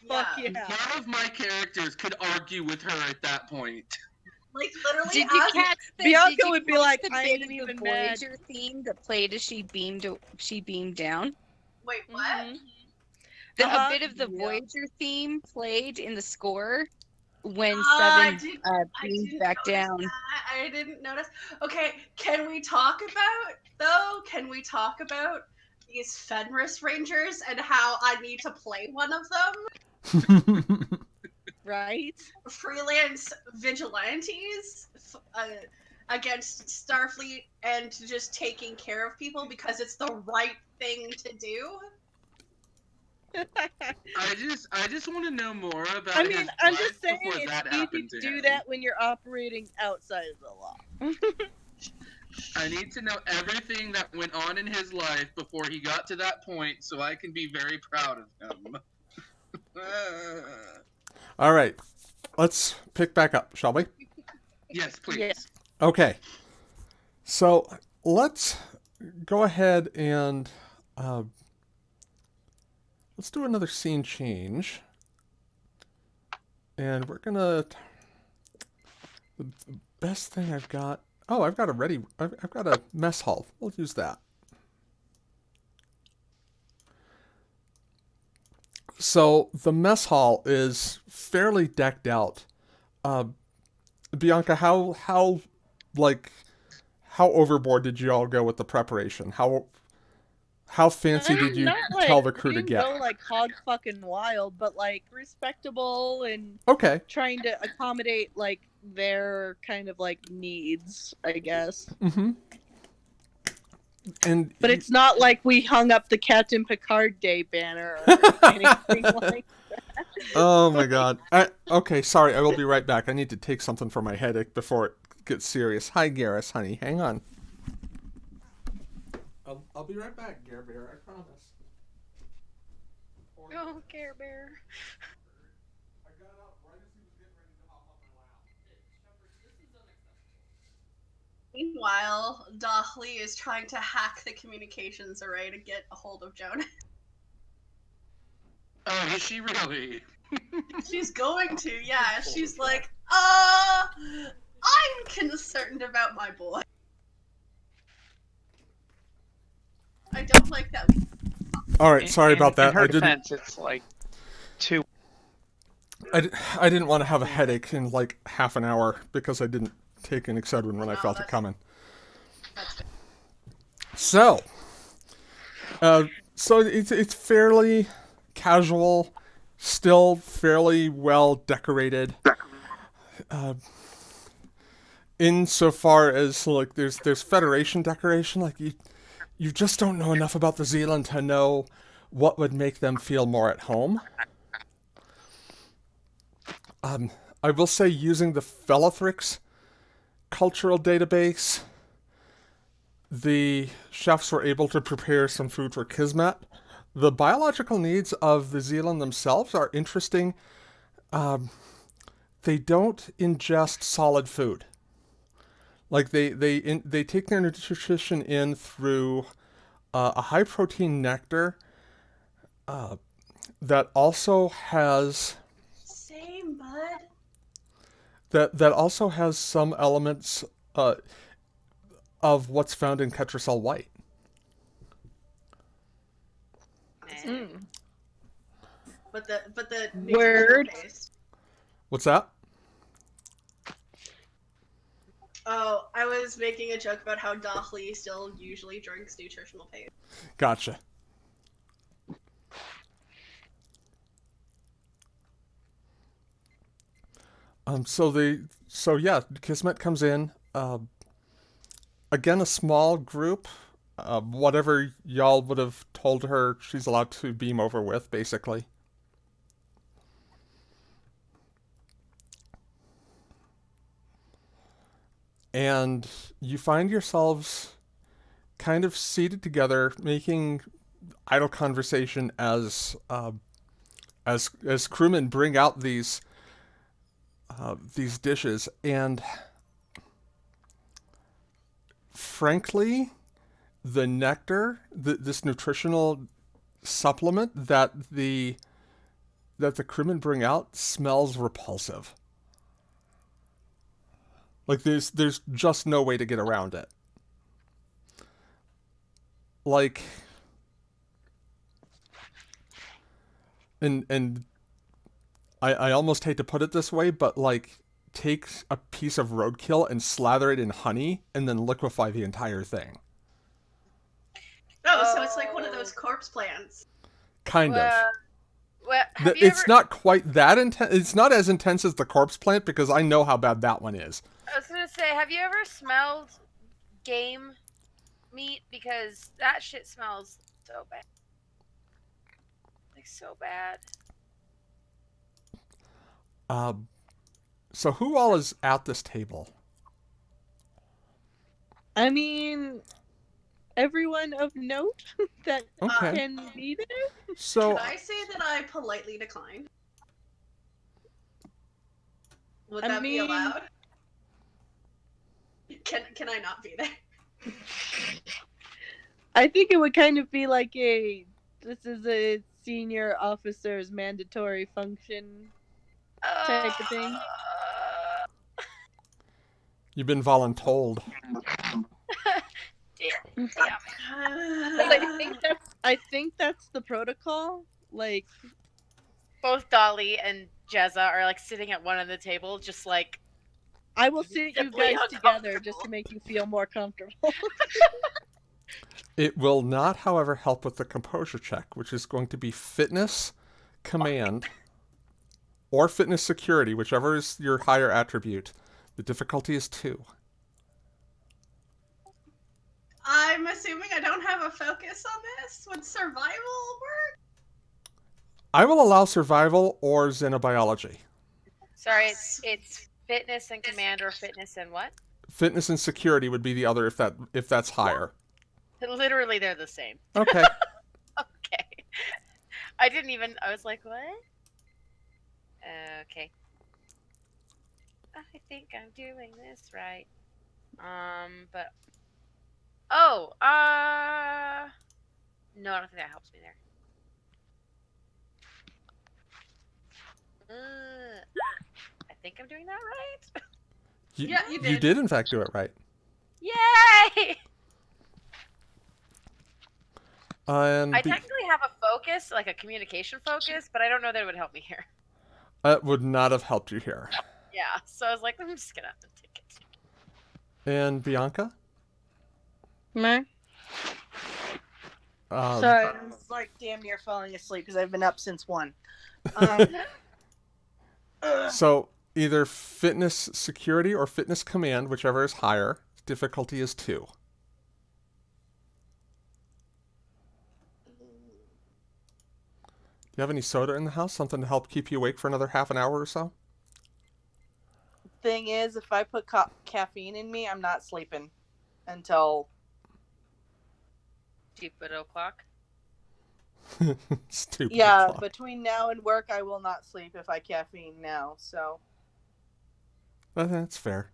Fuck Yeah. yeah. none of my characters could argue with her at that point. Like, literally, Did you as catch the Bianca did you would be catch like, the I bit ain't of the even mad. Voyager theme that played as she beamed down? Wait, what? Mhm. A bit of the Yeah. Voyager theme played in the score when I Seven didn't- I beamed didn't back notice down. that. I didn't notice. Okay, can we talk about these Fenris Rangers and how I need to play one of them? right? freelance vigilantes against Starfleet and just taking care of people because it's the right thing to do. I just want to know more about I his mean, I'm life just saying before it's that easy happened to to do him. that when you're operating outside of the law. I need to know everything that went on in his life before he got to that point so I can be very proud of him. All right, let's pick back up, shall we? Yes, please. Yeah. Okay. So let's go ahead and let's do another scene change. And we're gonna. The best thing I've got. Oh, I've got a ready. I've got a mess hall. We'll use that. So the mess hall is fairly decked out. Bianca, how like how overboard did you all go with the preparation? How fancy did you Not like, tell the crew we to didn't get? go like hog fucking wild, but like respectable and Okay. trying to accommodate like their kind of like needs, I guess. Mm-hmm. And But it's not like we hung up the Captain Picard Day banner or anything like that. Oh my god. Okay, sorry, I will be right back. I need to take something for my headache before it gets serious. Hi, Garrus, honey. Hang on. I'll be right back, Gare Bear, I promise. Oh, Care Bear. I got up right as he was getting ready to hop on my lap. Meanwhile, Dahley is trying to hack the communications array to get a hold of Joan. Oh, is she really? She's going to, yeah. She's like, I'm concerned about my boy. I don't like that. All right, sorry about that. In her I didn't. defense, it's like 2. I didn't want to have a headache in like half an hour because I didn't take an Excedrin when I felt it coming. So it's fairly casual, still fairly well decorated. Insofar as like there's Federation decoration, like you just don't know enough about the Zealand to know what would make them feel more at home. I will say using the Fellathrix cultural database, the chefs were able to prepare some food for Kismet. The biological needs of the Zealand themselves are interesting. They don't ingest solid food. Like they take their nutrition in through a high protein nectar that also has Same, bud. that also has some elements of what's found in Ketracel white. Mm. But the Word. Paste. What's that? Oh, I was making a joke about how Dahley still usually drinks nutritional paste. Gotcha. So yeah, Kismet comes in. Again, a small group. Whatever y'all would have told her, she's allowed to beam over with, basically. And you find yourselves kind of seated together, making idle conversation as crewmen bring out these dishes, and frankly, the nectar, this nutritional supplement that the crewmen bring out smells repulsive. Like there's just no way to get around it. Like, and I almost hate to put it this way, but like take a piece of roadkill and slather it in honey and then liquefy the entire thing. Oh, so it's like one of those corpse plants. Kind of. Well, have you It's ever? not quite that intense. It's not as intense as the corpse plant because I know how bad that one is. I was gonna say, have you ever smelled game meat? Because that shit smells so bad, like so bad. Um, so who all is at this table? I mean, everyone of note that Okay. can be there. So Could I say that I politely declined? Would I that be mean- allowed? Can I not be there? I think it would kind of be like this is a senior officer's mandatory function type of thing. you've been voluntold. I think that's the protocol. Like, Both Dolly and Jezza are like sitting at one end of the table, just like I will sit you Visibly guys together just uncomfortable. to make you feel more comfortable. It will not, however, help with the composure check, which is going to be fitness, command, or fitness security, whichever is your higher attribute. The difficulty is 2. I'm assuming I don't have a focus on this. Would survival work? I will allow survival or xenobiology. sorry, it's fitness and command or fitness and what? Fitness and security would be the other if that's higher. Literally, they're the same. Okay. Okay. I didn't even. I was like, what? Okay. I think I'm doing this right. But oh, no, I don't think that helps me there. I think I'm doing that right. Yeah, you You did. did in fact do it right. Yay! And I technically have a focus, like a communication focus, but I don't know that it would help me here. that would not have helped you here. Yeah, so I was like, I'm just gonna have to take it. And Bianca? Meh. Sorry, I'm like damn near falling asleep because I've been up since 1. So either fitness security or fitness command, whichever is higher. Difficulty is 2. Do you have any soda in the house? Something to help keep you awake for another half an hour or so? Thing is, if I put caffeine in me, I'm not sleeping until Stupid o'clock. Stupid. yeah. clock. Between now and work, I will not sleep if I caffeine now. So That's fair.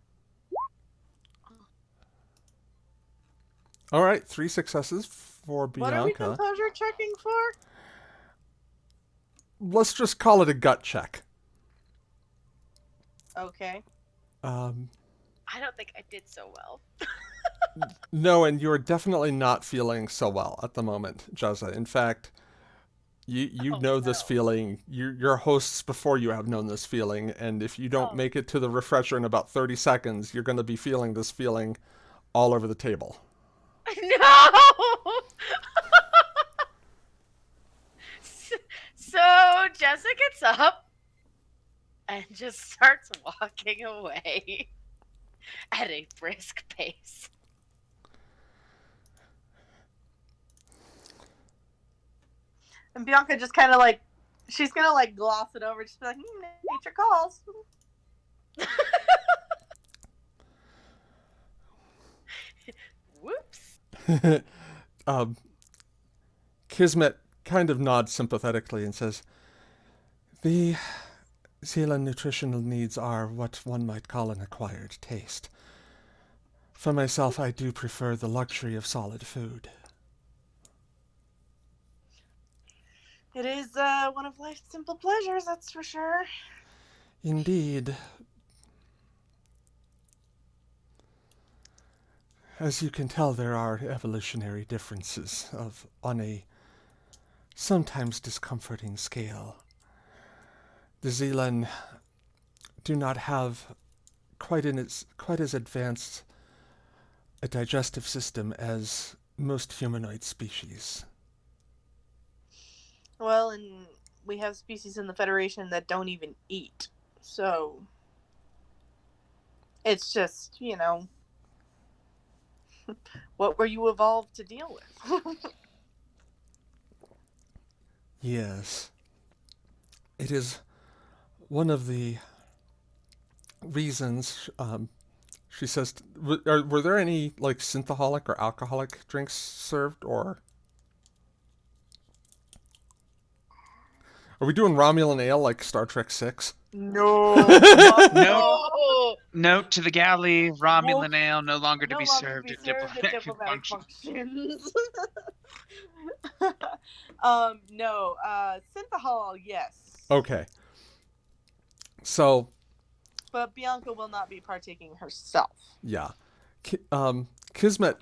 All right, 3 successes for what are we Bianca. composure checking for? Let's just call it a gut check. Okay. I don't think I did so well. No, and you're definitely not feeling so well at the moment, Jezza. In fact, you Oh, know this no. feeling. You're hosts before you have known this feeling, and if you don't Oh. make it to the refresher in about 30 seconds, you're going to be feeling this feeling all over the table. No! So Jessica gets up and just starts walking away at a brisk pace. And Bianca just kind of like, she's gonna like gloss it over, just be like, nature calls. Whoops. Kismet kind of nods sympathetically and says, "The Zealand nutritional needs are what one might call an acquired taste. For myself, I do prefer the luxury of solid food." It is one of life's simple pleasures, that's for sure. Indeed. As you can tell, there are evolutionary differences on a sometimes discomforting scale. The Zealand do not have quite as advanced a digestive system as most humanoid species. Well, and we have species in the Federation that don't even eat. So it's just, what were you evolved to deal with? Yes. It is one of the reasons, she says, were there any, like, synthaholic or alcoholic drinks served, or... Are we doing Romulan ale like Star Trek 6? No. Note to the galley: Romulan ale no longer to No be longer served be at served at diplomatic diplomatic functions. functions. No. Synthahol, yes. Okay. So, But Bianca will not be partaking herself. yeah. Kismet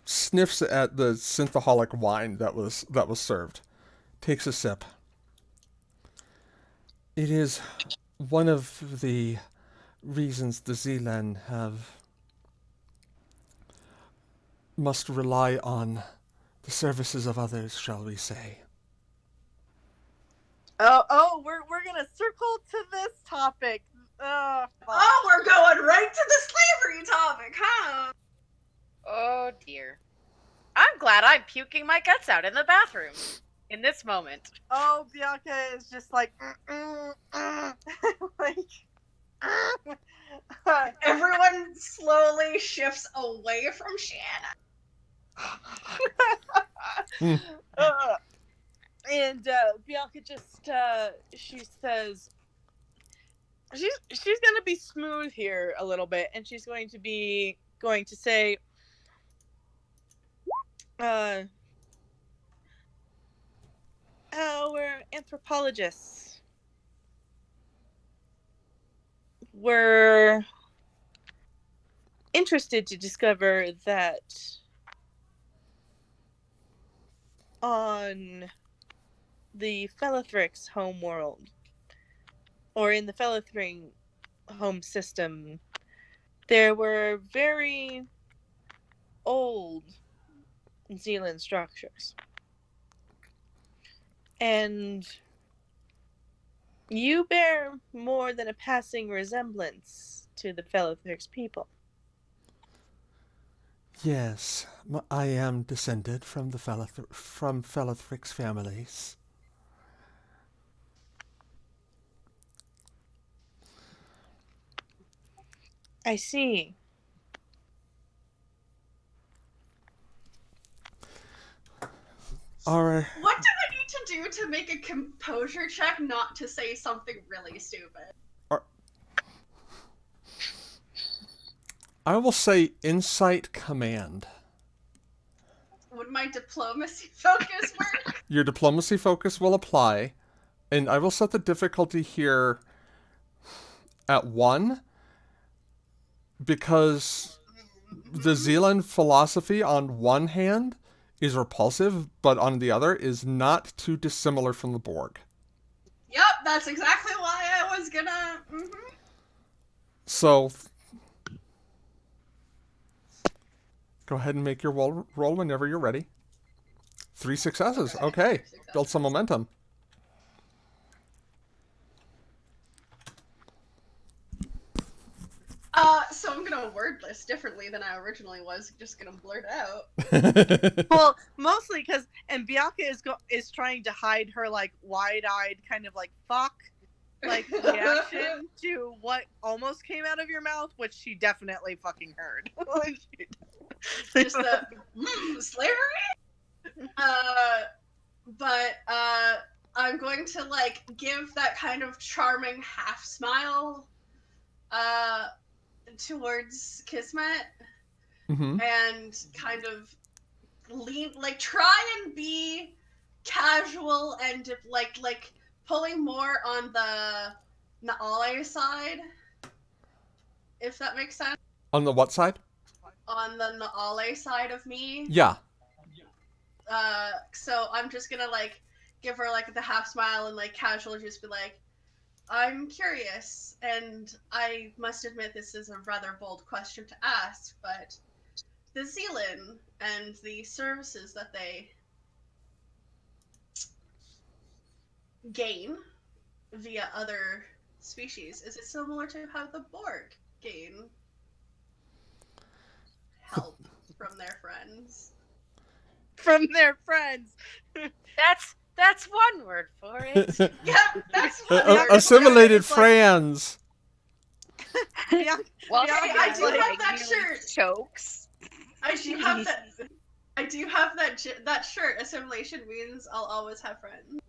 sniffs at the synthaholic wine that was served. Takes a sip. It is one of the reasons the Zealand must rely on the services of others, shall we say. We're gonna circle to this topic. Oh, we're going right to the slavery topic, huh? Oh dear. I'm glad I'm puking my guts out in the bathroom in this moment. Oh, Bianca is just like, like, Everyone slowly shifts away from Shanna. And Bianca just she says she's gonna be smooth here a little bit, and she's going to say, our anthropologists were interested to discover that on the Felothrix home world, or in the Felothrix home system, there were very old Zealand structures. And you bear more than a passing resemblance to the Felothrix people. Yes, I am descended from from Felothrix families. I see. Our What do I need to do to make a composure check not to say something really stupid? I will say insight command. Would my diplomacy focus work? Your diplomacy focus will apply, and I will set the difficulty here at 1, because the Zealand philosophy on one hand is repulsive, but on the other is not too dissimilar from the Borg. Yep, that's exactly why I was gonna. So, go ahead and make your roll whenever you're ready. 3 successes. Okay. Build some momentum. So I'm gonna word this differently than I originally was. Just gonna blurt out. Well, mostly because, and Bianca is trying to hide her like wide-eyed kind of like fuck like reaction to what almost came out of your mouth, which she definitely fucking heard. Just the slavery. But I'm going to like give that kind of charming half smile towards Kismet, and kind of try and be casual and like pulling more on the Naale side, if that makes sense. On the what side? On the Naale side of me. Yeah. So I'm just gonna like give her like the half smile and like casually just be like, I'm curious, and I must admit this is a rather bold question to ask, but the Zealand and the services that they gain via other species? Is it similar to how the Borg gain help from their friends? From their friends. That's one word for it. Yeah, that's one word for Assimilated it. It's like- friends. Bianca, Well, Hey, Bianca's I do like, have that nearly shirt. chokes. I do have that. I do have that shirt. Assimilation means I'll always have friends.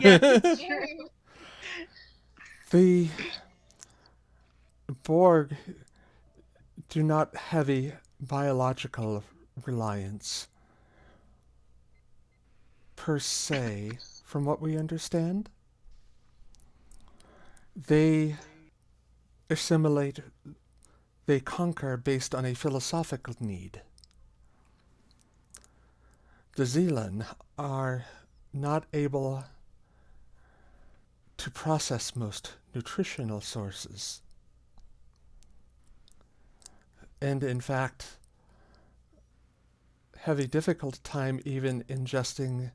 yes, it's true. The Borg do not have a biological reliance per se, from what we understand. They assimilate, they conquer based on a philosophical need. The Zealand are not able to process most nutritional sources, and in fact have a difficult time even ingesting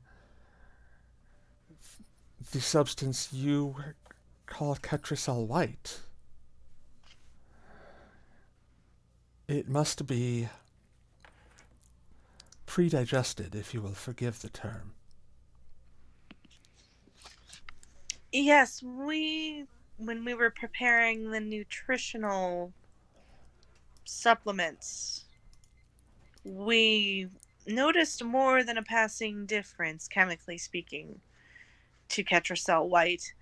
the substance you call Ketracel white. It must be pre-digested, if you will forgive the term. Yes, when we were preparing the nutritional supplements, we noticed more than a passing difference, chemically speaking, to Ketracel white.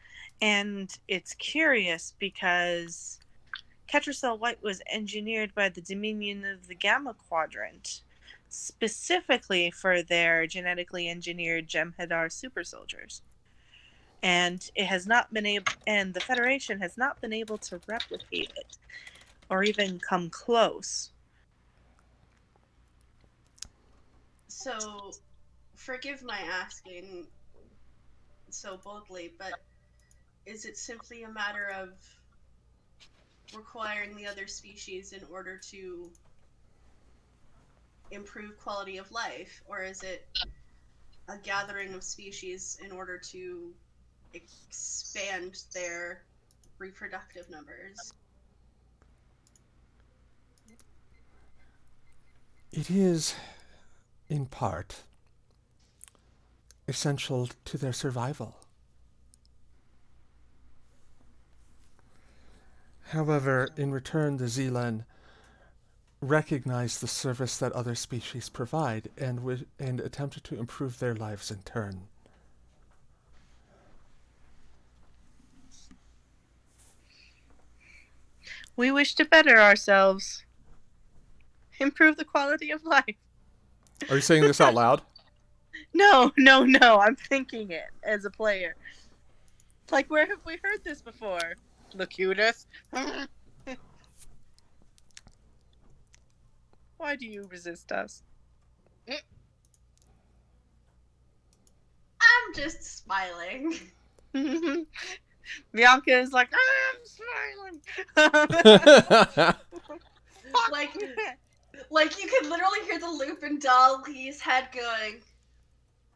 And it's curious because Ketracel white was engineered by the Dominion of the Gamma Quadrant, specifically for their genetically engineered Jem'Hadar super soldiers. And it has not been able, and the Federation has not been able to replicate it or even come close. So, forgive my asking so boldly, but is it simply a matter of requiring the other species in order to improve quality of life, or is it a gathering of species in order to expand their reproductive numbers? It is, in part, essential to their survival. However, in return, the Zealand recognize the service that other species provide and attempt to improve their lives in turn. We wish to better ourselves, improve the quality of life. Are you saying this out loud? No, I'm thinking it as a player. Like, where have we heard this before? Locutus. Why do you resist us? I'm just smiling. Bianca is like, I'm smiling. Like you can literally hear the loop in Dolly's head going,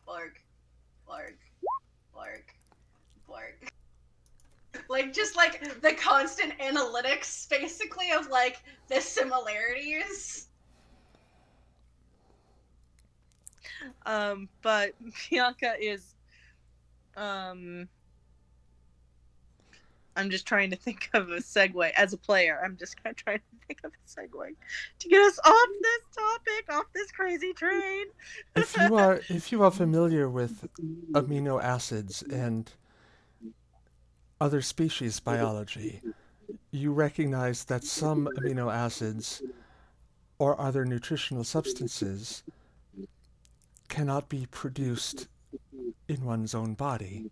Borg, Borg, Borg, Borg. Like just like the constant analytics, basically, of like the similarities. But Bianca is, I'm just trying to think of a segue as a player. I'm just kind of trying to think of a segue to get us off this topic, off this crazy train. If you are familiar with amino acids and other species biology, you recognize that some amino acids or other nutritional substances cannot be produced in one's own body,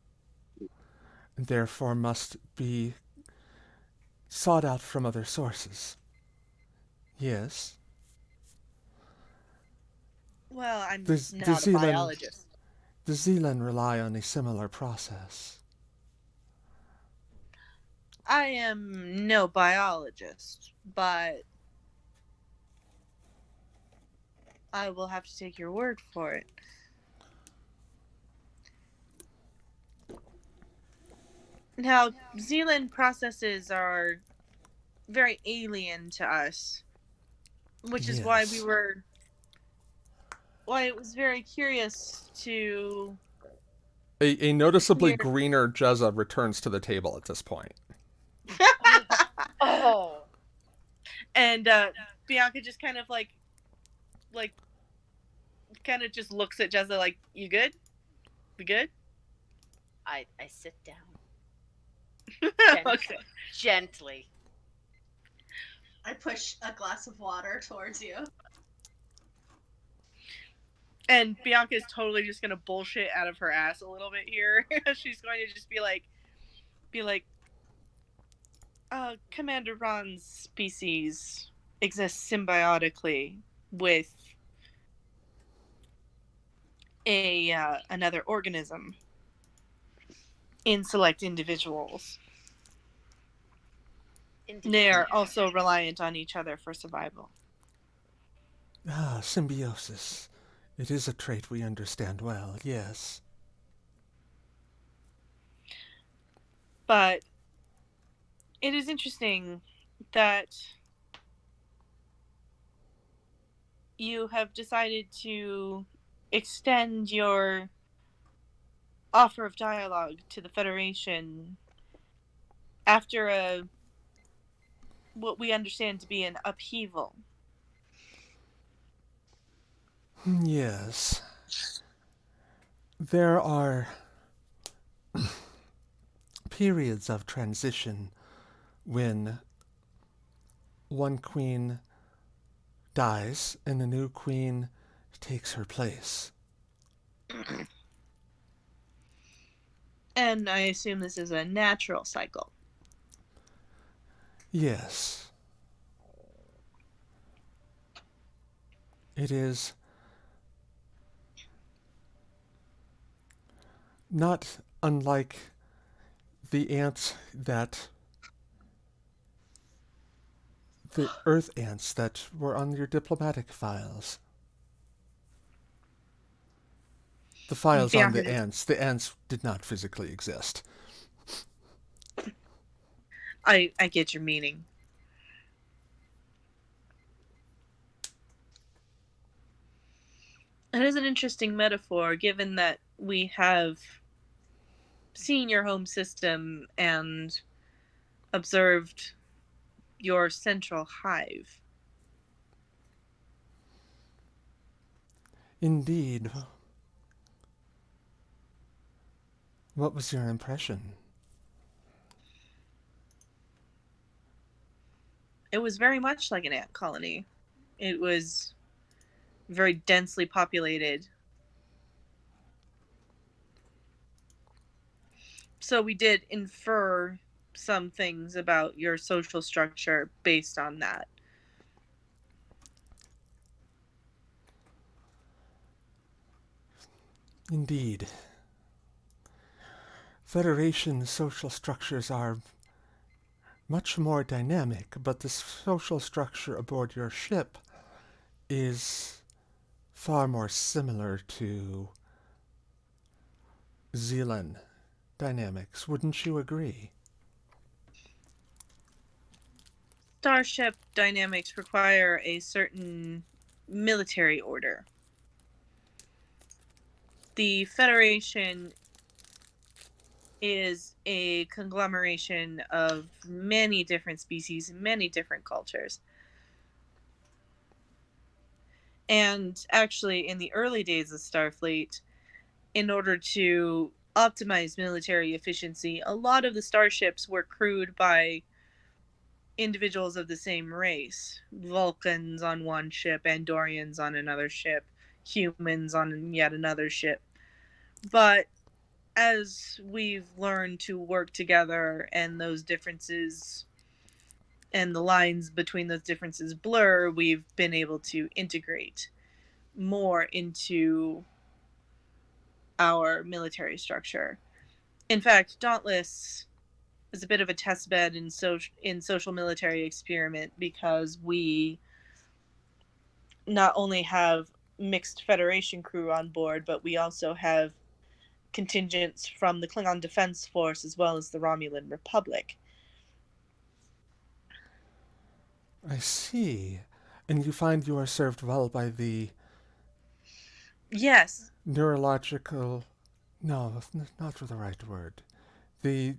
and therefore must be sought out from other sources. Yes. Well, I'm The not a Zealand- biologist. The Zealand rely on a similar process. I am no biologist, but I will have to take your word for it. Now, Zealand processes are very alien to us, which is why Yes. why it was very curious to A noticeably hear. greener Jezza returns to the table at this point. Oh, And Bianca just kind of like kind of just looks at Jezza like, "You good? We good?" I sit down Okay. gently. I push a glass of water towards you. And Bianca is totally just gonna bullshit out of her ass a little bit here. She's going to just be like, Commander Ron's species exists symbiotically with a another organism in select individuals. Indeed. They are also reliant on each other for survival. Ah, symbiosis. It is a trait we understand well, yes. But it is interesting that you have decided to extend your offer of dialogue to the Federation after what we understand to be an upheaval. Yes. There are periods of transition when one queen dies and a new queen takes her place. And I assume this is a natural cycle. Yes. It is not unlike the ants that the earth ants that were on your diplomatic files. The files on Bianca, the ants did not physically exist. I get your meaning. It is an interesting metaphor given that we have seen your home system and observed your central hive. Indeed. What was your impression? It was very much like an ant colony. It was very densely populated. So we did infer some things about your social structure based on that. Indeed. Federation social structures are much more dynamic, but the social structure aboard your ship is far more similar to Zealand dynamics. Wouldn't you agree? Starship dynamics require a certain military order. The Federation is a conglomeration of many different species, many different cultures. And actually, in the early days of Starfleet, in order to optimize military efficiency, a lot of the starships were crewed by individuals of the same race. Vulcans on one ship, Andorians on another ship, humans on yet another ship. But as we've learned to work together and those differences and the lines between those differences blur, we've been able to integrate more into our military structure. In fact, Dauntless is a bit of a test bed in social military experiment because we not only have mixed Federation crew on board, but we also have contingents from the Klingon Defense Force as well as the Romulan Republic. I see. And you find you are served well by the Yes. neurological... No, not the right word. The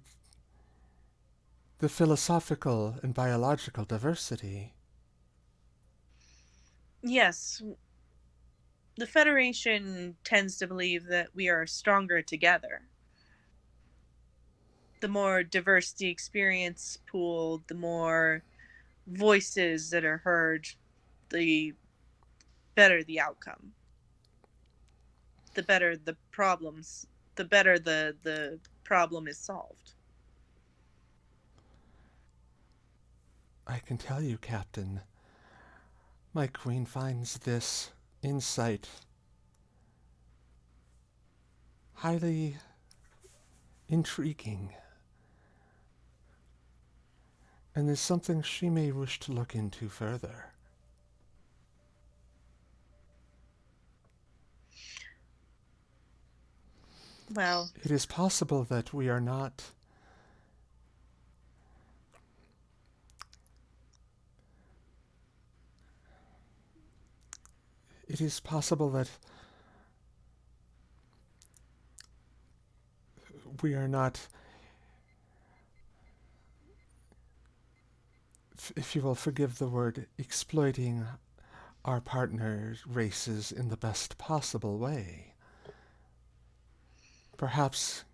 philosophical and biological diversity. Yes. The Federation tends to believe that we are stronger together. The more diverse the experience pool, the more voices that are heard, the better the outcome. The better the problems, the better the problem is solved. I can tell you, Captain, my queen finds this insight highly intriguing, and is something she may wish to look into further. Well, It is possible that we are not... It is possible that we are not, if you will forgive the word, exploiting our partner races in the best possible way. Perhaps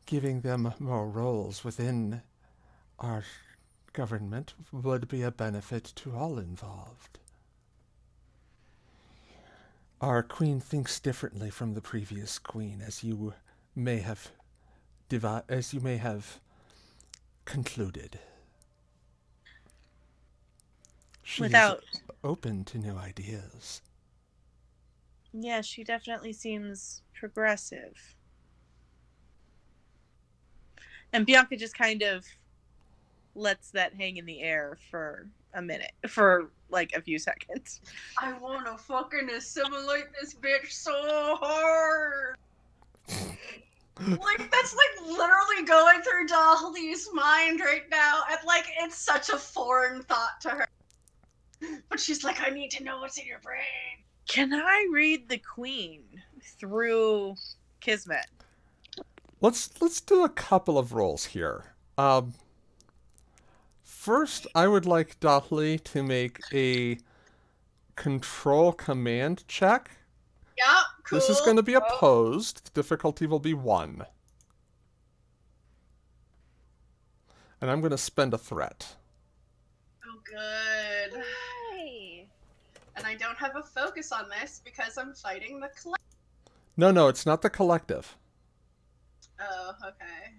giving them more roles within our government would be a benefit to all involved. Our queen thinks differently from the previous queen, as you may have concluded. She without... is open to new ideas. Yeah, she definitely seems progressive. And Bianca just kind of lets that hang in the air for a minute, for like a few seconds. I wanna fucking assimilate this bitch so hard. Like, that's like literally going through Dolly's mind right now, and like it's such a foreign thought to her. But she's like, I need to know what's in your brain. Can I read the queen through Kismet? Let's do a couple of rolls here. First, I would like Dauntless to make a control command check. Yeah, cool. This is going to be opposed. Difficulty will be 1. And I'm going to spend a threat. Oh, good. Hey. And I don't have a focus on this because I'm fighting the collective. No, it's not the collective. Oh, okay.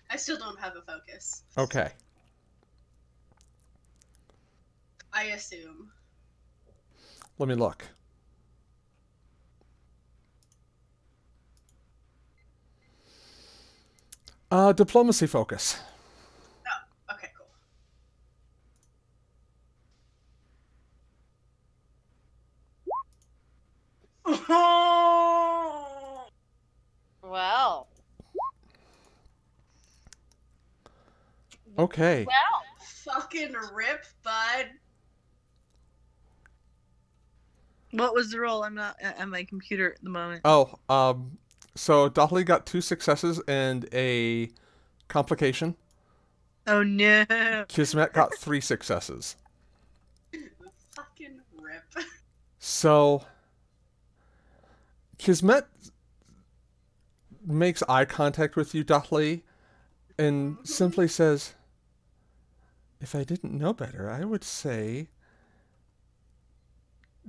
I still don't have a focus. Okay. I assume. Let me look. Diplomacy focus. Oh, okay, cool. Well. Okay. Well. Fucking rip, bud. What was the roll? I'm not at my computer at the moment. Oh, so Dauntless got 2 successes and a complication. Oh no. Kismet got 3 successes. Fucking rip. So Kismet makes eye contact with you, Dauntless, and simply says, if I didn't know better, I would say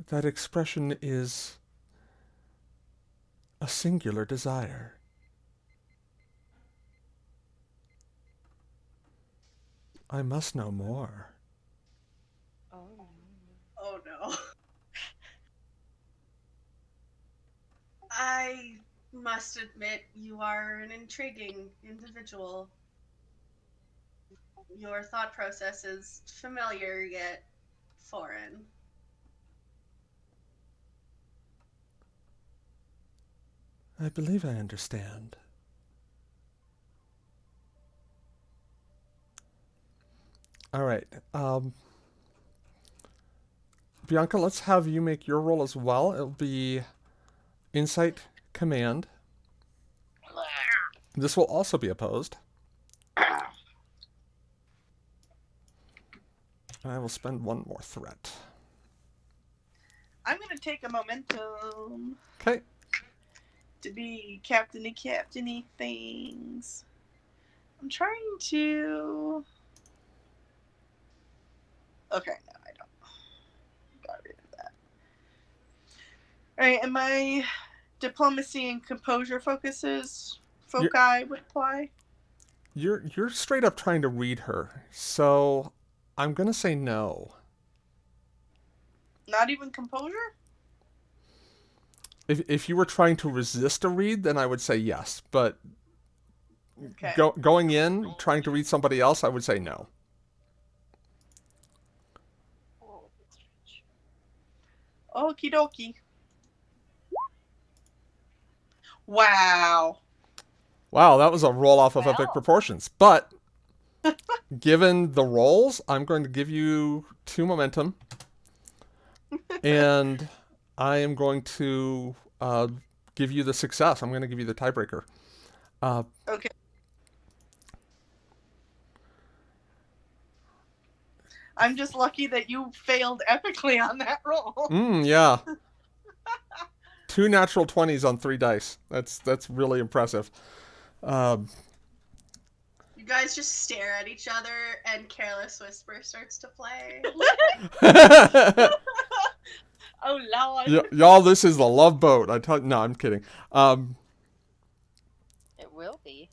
that expression is a singular desire. I must know more. Oh no. I must admit, you are an intriguing individual. Your thought process is familiar yet foreign. I believe I understand. All right. Bianca, let's have you make your roll as well. It'll be Insight Command. This will also be opposed. And I will spend one more threat. I'm gonna take a momentum Okay. to be captainy things. I'm trying to. Okay, no, I don't. Got rid of that. Alright, and my diplomacy and composure foci would apply. You're straight up trying to read her. So I'm gonna say no. Not even composure? If you were trying to resist a read, then I would say yes. But Okay. going in, trying to read somebody else, I would say no. Okie dokie. Wow. Wow, that was a roll off of epic Well. proportions. But given the rolls, I'm going to give you 2 momentum. And I am going to give you the success. I'm going to give you the tiebreaker. Okay. I'm just lucky that you failed epically on that roll. Yeah. 2 natural 20s on 3 dice. That's really impressive. You guys just stare at each other, and Careless Whisper starts to play. Oh Lord. Y'all, this is the Love Boat. No, I'm kidding. It will be.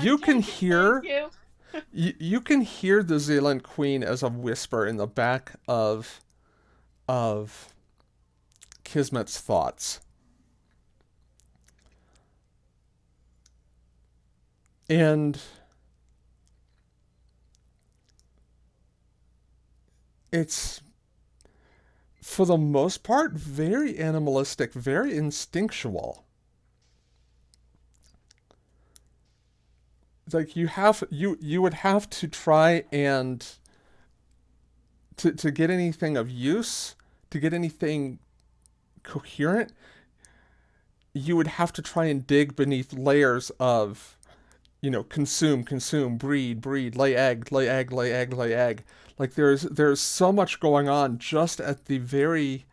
You can hear Thank you. you can hear the Zealand Queen as a whisper in the back of Kismet's thoughts. And it's, for the most part, very animalistic, very instinctual. Like you would have to try and to get anything of use, to get anything coherent, you would have to try and dig beneath layers of, consume, breed, lay egg, lay egg, lay egg, lay egg. Like there's so much going on just at the very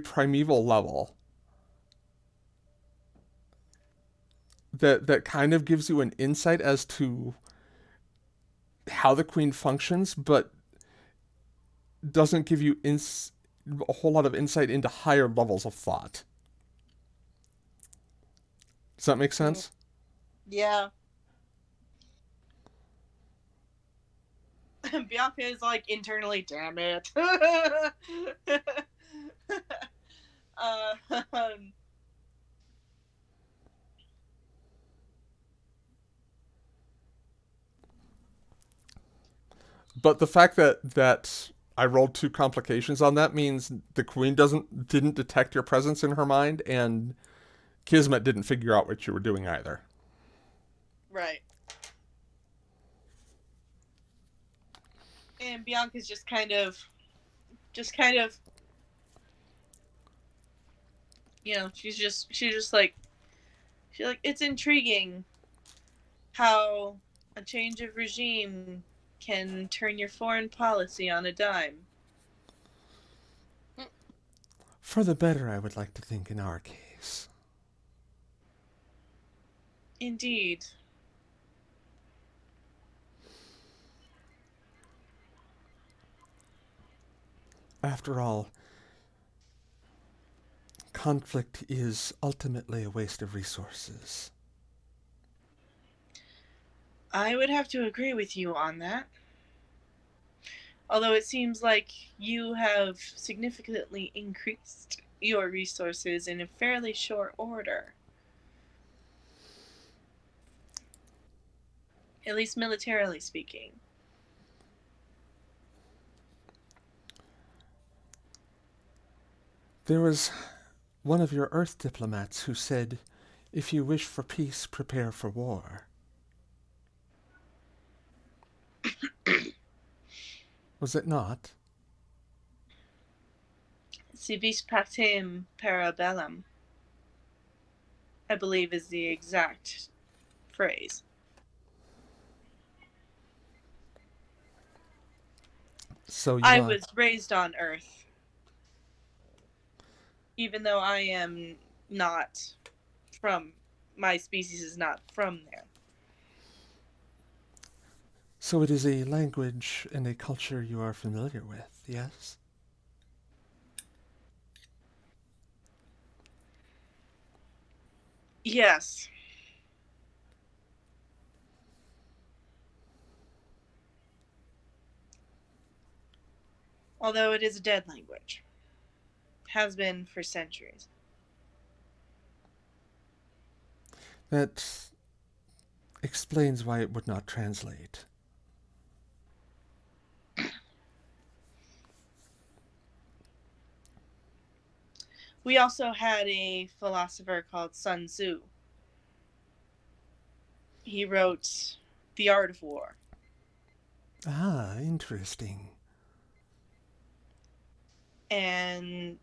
primeval level that kind of gives you an insight as to how the queen functions, but doesn't give you a whole lot of insight into higher levels of thought. Does that make sense? Yeah. Bianca is like internally, damn it. um, But the fact that I rolled 2 complications on that means the queen didn't detect your presence in her mind, and Kismet didn't figure out what you were doing either. right. And Bianca's just kind of, she's like, it's intriguing how a change of regime can turn your foreign policy on a dime. For the better, I would like to think, in our case. Indeed. After all, conflict is ultimately a waste of resources. I would have to agree with you on that. Although it seems like you have significantly increased your resources in a fairly short order. At least militarily speaking. There was one of your Earth diplomats who said, if you wish for peace, prepare for war. Was it not? Si vis pacem para bellum, I believe is the exact phrase. So you I are... was raised on Earth, even though I am not from, my species is not from there. So it is a language and a culture you are familiar with, yes? Yes. Although it is a dead language. Has been for centuries. That explains why it would not translate. We also had a philosopher called Sun Tzu. He wrote The Art of War. Ah, interesting. And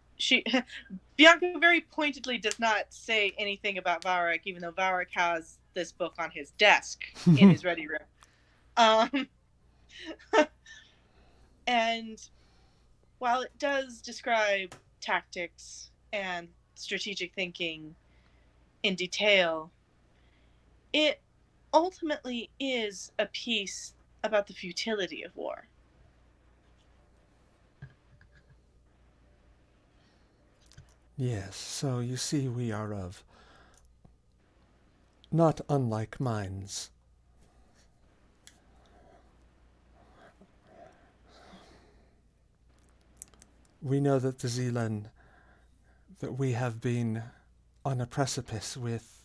Bianca very pointedly does not say anything about Varric, even though Varric has this book on his desk in his ready room. And while it does describe tactics and strategic thinking in detail, it ultimately is a piece about the futility of war. Yes, so you see we are of not unlike minds. We know that the Zealand, that we have been on a precipice with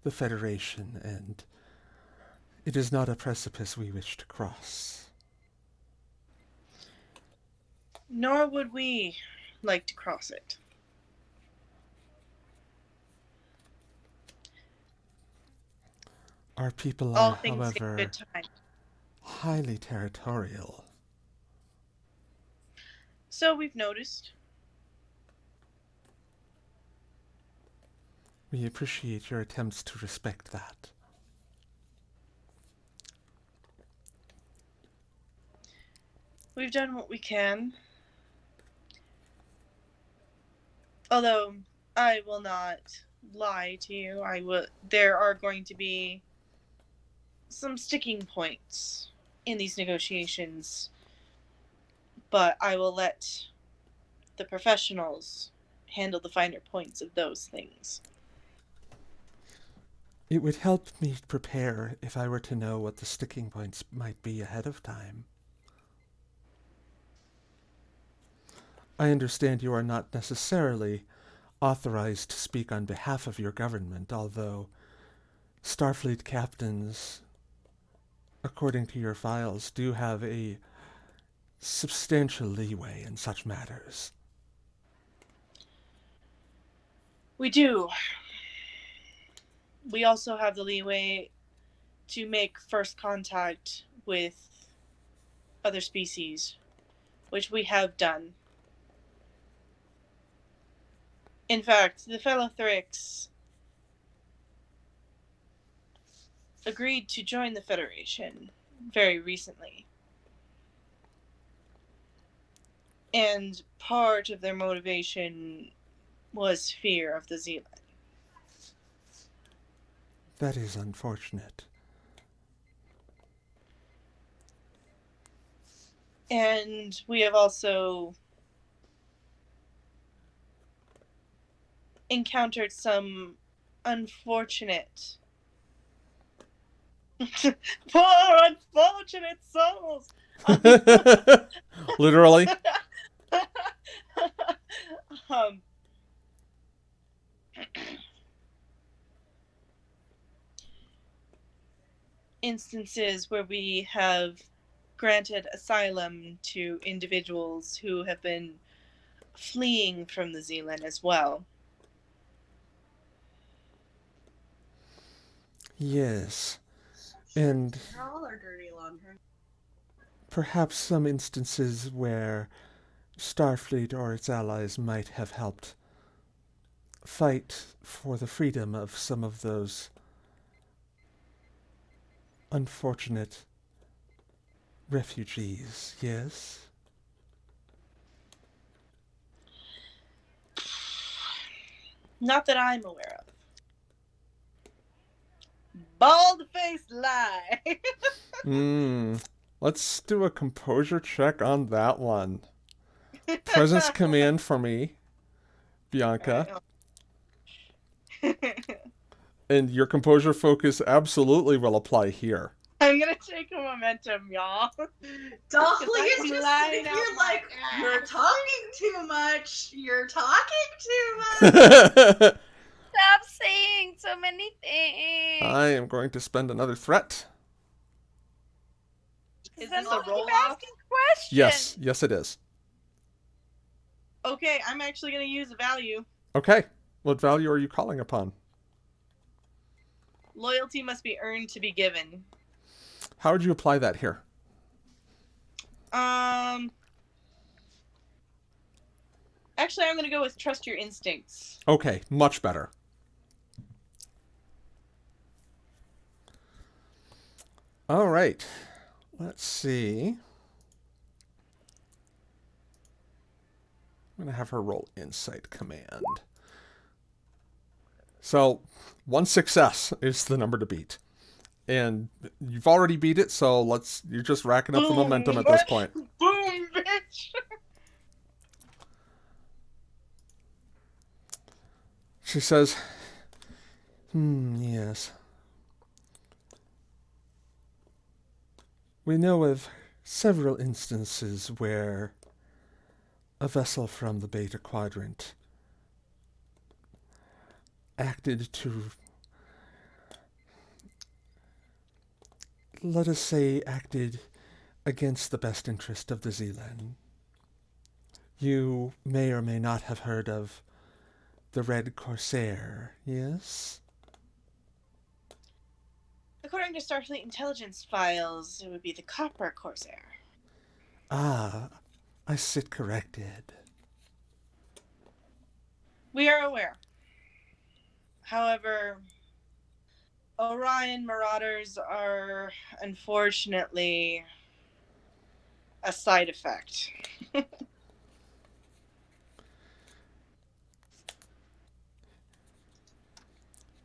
the Federation, and it is not a precipice we wish to cross. Nor would we like to cross it. Our people All are, things in however, good time. highly territorial. So we've noticed. We appreciate your attempts to respect that. We've done what we can. Although I will not lie to you, there are going to be some sticking points in these negotiations, but I will let the professionals handle the finer points of those things. It would help me prepare if I were to know what the sticking points might be ahead of time. I understand you are not necessarily authorized to speak on behalf of your government, although Starfleet captains, according to your files, do have a substantial leeway in such matters. We do. We also have the leeway to make first contact with other species, which we have done. In fact, the fellow Thrix agreed to join the Federation very recently. And part of their motivation was fear of the Zealand. That is unfortunate. And we have also encountered some unfortunate poor unfortunate souls. Literally. um, instances where we have granted asylum to individuals who have been fleeing from the Zealand as well. Yes. And All are dirty laundry. perhaps some instances where Starfleet or its allies might have helped fight for the freedom of some of those unfortunate refugees, yes? Not that I'm aware of. Bald-faced lie. Let's do a composure check on that one. Presence command for me, Bianca. And your composure focus absolutely will apply here. I'm gonna take a momentum, y'all. Dolly I is am just lying sitting out here my like, ass. you're talking too much. You're talking too much. Stop saying so many things. I am going to spend another threat. Is Then this we'll a keep roll off? asking questions. Yes it is. Okay, I'm actually gonna use a value. Okay, what value are you calling upon? Loyalty must be earned to be given. How would you apply that here? Actually, I'm gonna go with trust your instincts. Okay, much better. All right, let's see. I'm going to have her roll Insight Command. So, 1 success is the number to beat. And you've already beat it, so you're just racking up the momentum at this point. Boom, bitch! She says, yes. We know of several instances where a vessel from the Beta Quadrant acted to, let us say, acted against the best interest of the Zealand. You may or may not have heard of the Red Corsair, yes? According to Starfleet intelligence files, it would be the Copper Corsair. Ah, I sit corrected. We are aware. However, Orion Marauders are unfortunately a side effect.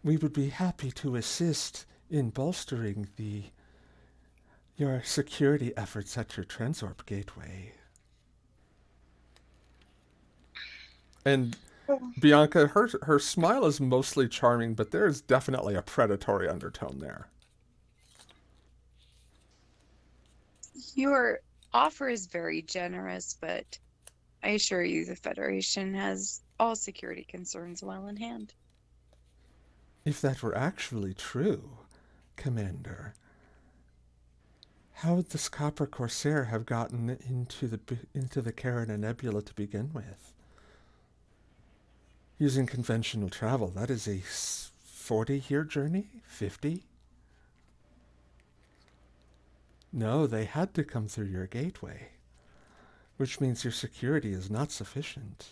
We would be happy to assist in bolstering your security efforts at your Transorb gateway. And Bianca, her smile is mostly charming, but there is definitely a predatory undertone there. Your offer is very generous, but I assure you the Federation has all security concerns well in hand. If that were actually true, Commander, how would this Copper Corsair have gotten into the Carina Nebula to begin with? Using conventional travel, that is a 40-year journey? 50? No, they had to come through your gateway, which means your security is not sufficient.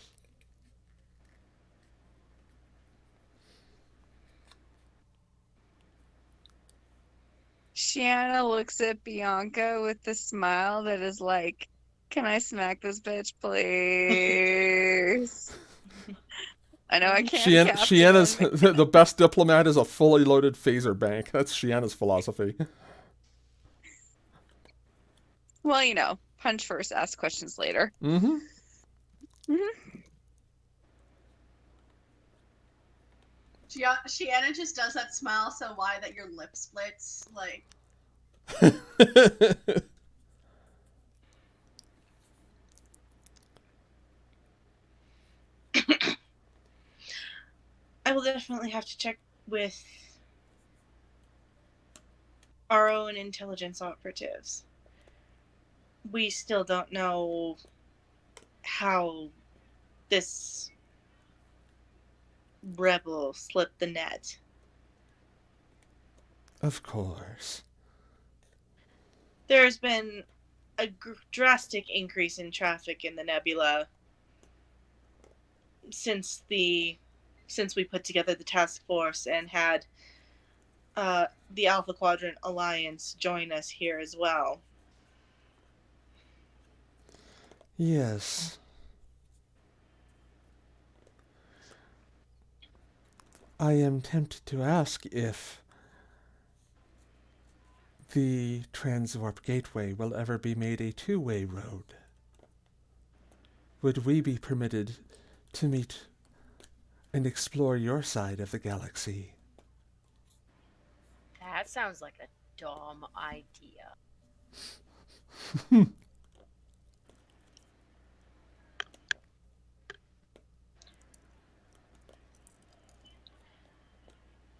Shiana looks at Bianca with the smile that is like, can I smack this bitch, please? I know I can't. Shiana's the best diplomat is a fully loaded phaser bank. That's Shiana's philosophy. Well, you know, punch first, ask questions later. Mm-hmm. Shiana just does that smile so wide that your lip splits. Like, I will definitely have to check with our own intelligence operatives. We still don't know how this rebel slipped the net. Of course. There's been a drastic increase in traffic in the nebula since we put together the task force and had the Alpha Quadrant Alliance join us here as well. Yes. I am tempted to ask if the Transwarp Gateway will ever be made a two-way road. Would we be permitted to meet and explore your side of the galaxy? That sounds like a dumb idea.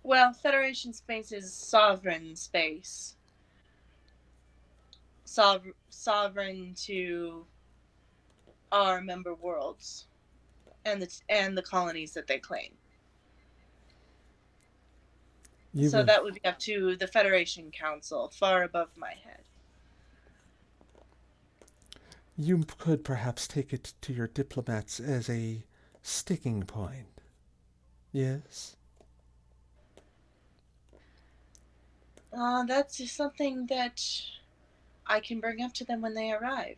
Well, Federation space is sovereign space. Sovereign to our member worlds and the colonies that they claim. So that would be up to the Federation Council, far above my head. You could perhaps take it to your diplomats as a sticking point. Yes? That's just something that I can bring up to them when they arrive.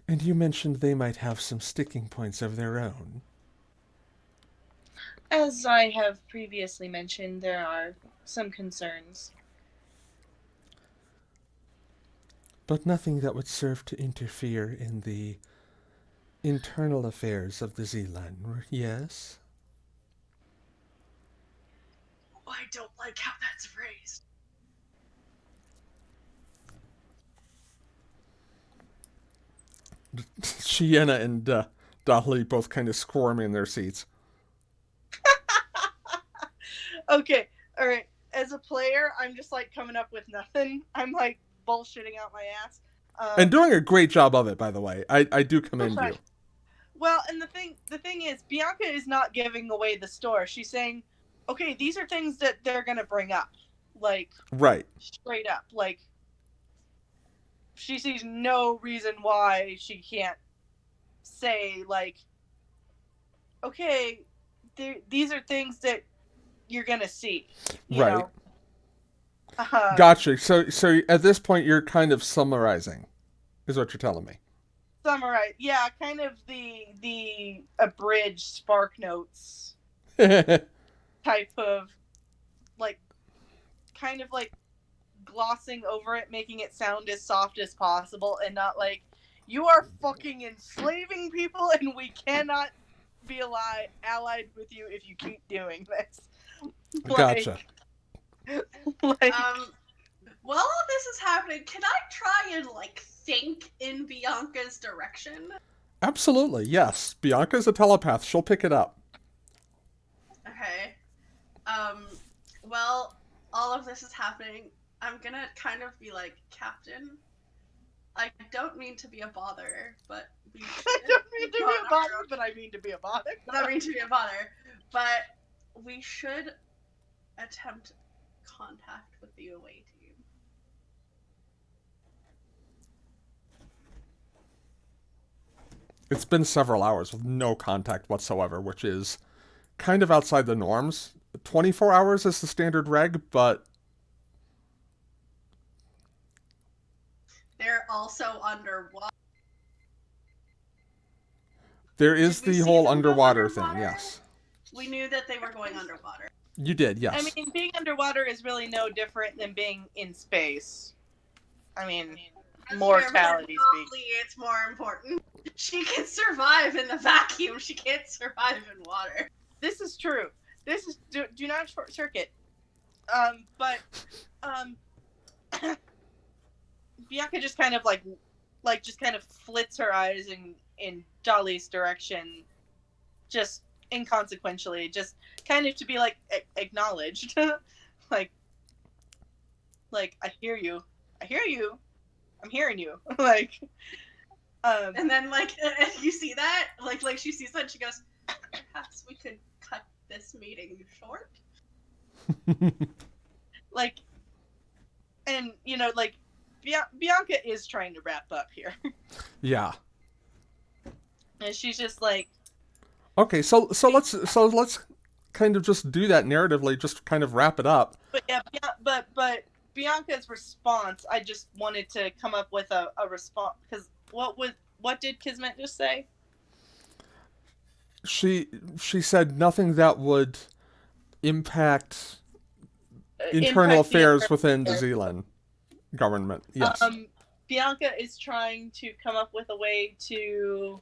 And you mentioned they might have some sticking points of their own. As I have previously mentioned, there are some concerns. But nothing that would serve to interfere in the internal affairs of the Zealand, yes? Oh, I don't like how that's phrased. Shienna and Dolly both kind of squirm in their seats. Okay, alright. As a player, I'm just like coming up with nothing. I'm like bullshitting out my ass. And doing a great job of it, by the way. I do commend you. Well, and the thing is, Bianca is not giving away the store. She's saying, okay, these are things that they're gonna bring up. Like, right. Straight up. Like, she sees no reason why she can't say, like, okay, these are things that you're gonna see. You right. know? Gotcha. So at this point, you're kind of summarizing, is what you're telling me. Summarize. Yeah, kind of the abridged Spark Notes type of, like, kind of like glossing over it, making it sound as soft as possible, and not like, you are fucking enslaving people and we cannot be allied with you if you keep doing this. Gotcha. Like, while all this is happening, can I try and, like, think in Bianca's direction? Absolutely, yes. Bianca's a telepath. She'll pick it up. Okay. Well, all of this is happening. I'm gonna kind of be like, Captain, I don't mean to be a bother, but we I don't mean to be a bother, but I mean to be a bother. But we should attempt contact with the away team. It's been several hours with no contact whatsoever, which is kind of outside the norms. 24 hours is the standard reg, but they're also underwater. There is the whole underwater thing, yes. We knew that they were going underwater. You did, yes. I mean, being underwater is really no different than being in space. I mean, mortality speak. It's more important. She can survive in the vacuum. She can't survive in water. This is true. This is do not short circuit. But Bianca just kind of like just kind of flits her eyes in Dolly's direction, just inconsequentially, just kind of to be like acknowledged. like I hear you, I'm hearing you. Like, And then and you see that, like she sees that, and she goes, "Perhaps we could cut this meeting short." like, and like Bianca is trying to wrap up here, Yeah. and she's just like, Okay, so let's kind of just do that narratively, just kind of wrap it up. but yeah, but Bianca's response, I just wanted to come up with a response, because what did Kismet just say? She said nothing that would impact internal Impact the affairs within the Zealand government. Yes. Bianca is trying to come up with a way to,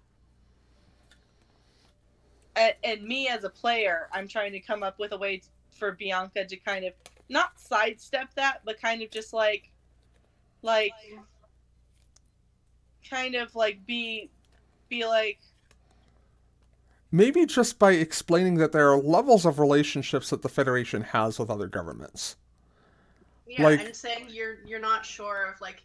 and me as a player, I'm trying to come up with a way for Bianca to kind of not sidestep that, but kind of just kind of like be like, Maybe just by explaining that there are levels of relationships that the Federation has with other governments. Yeah, Like- and saying you're not sure of like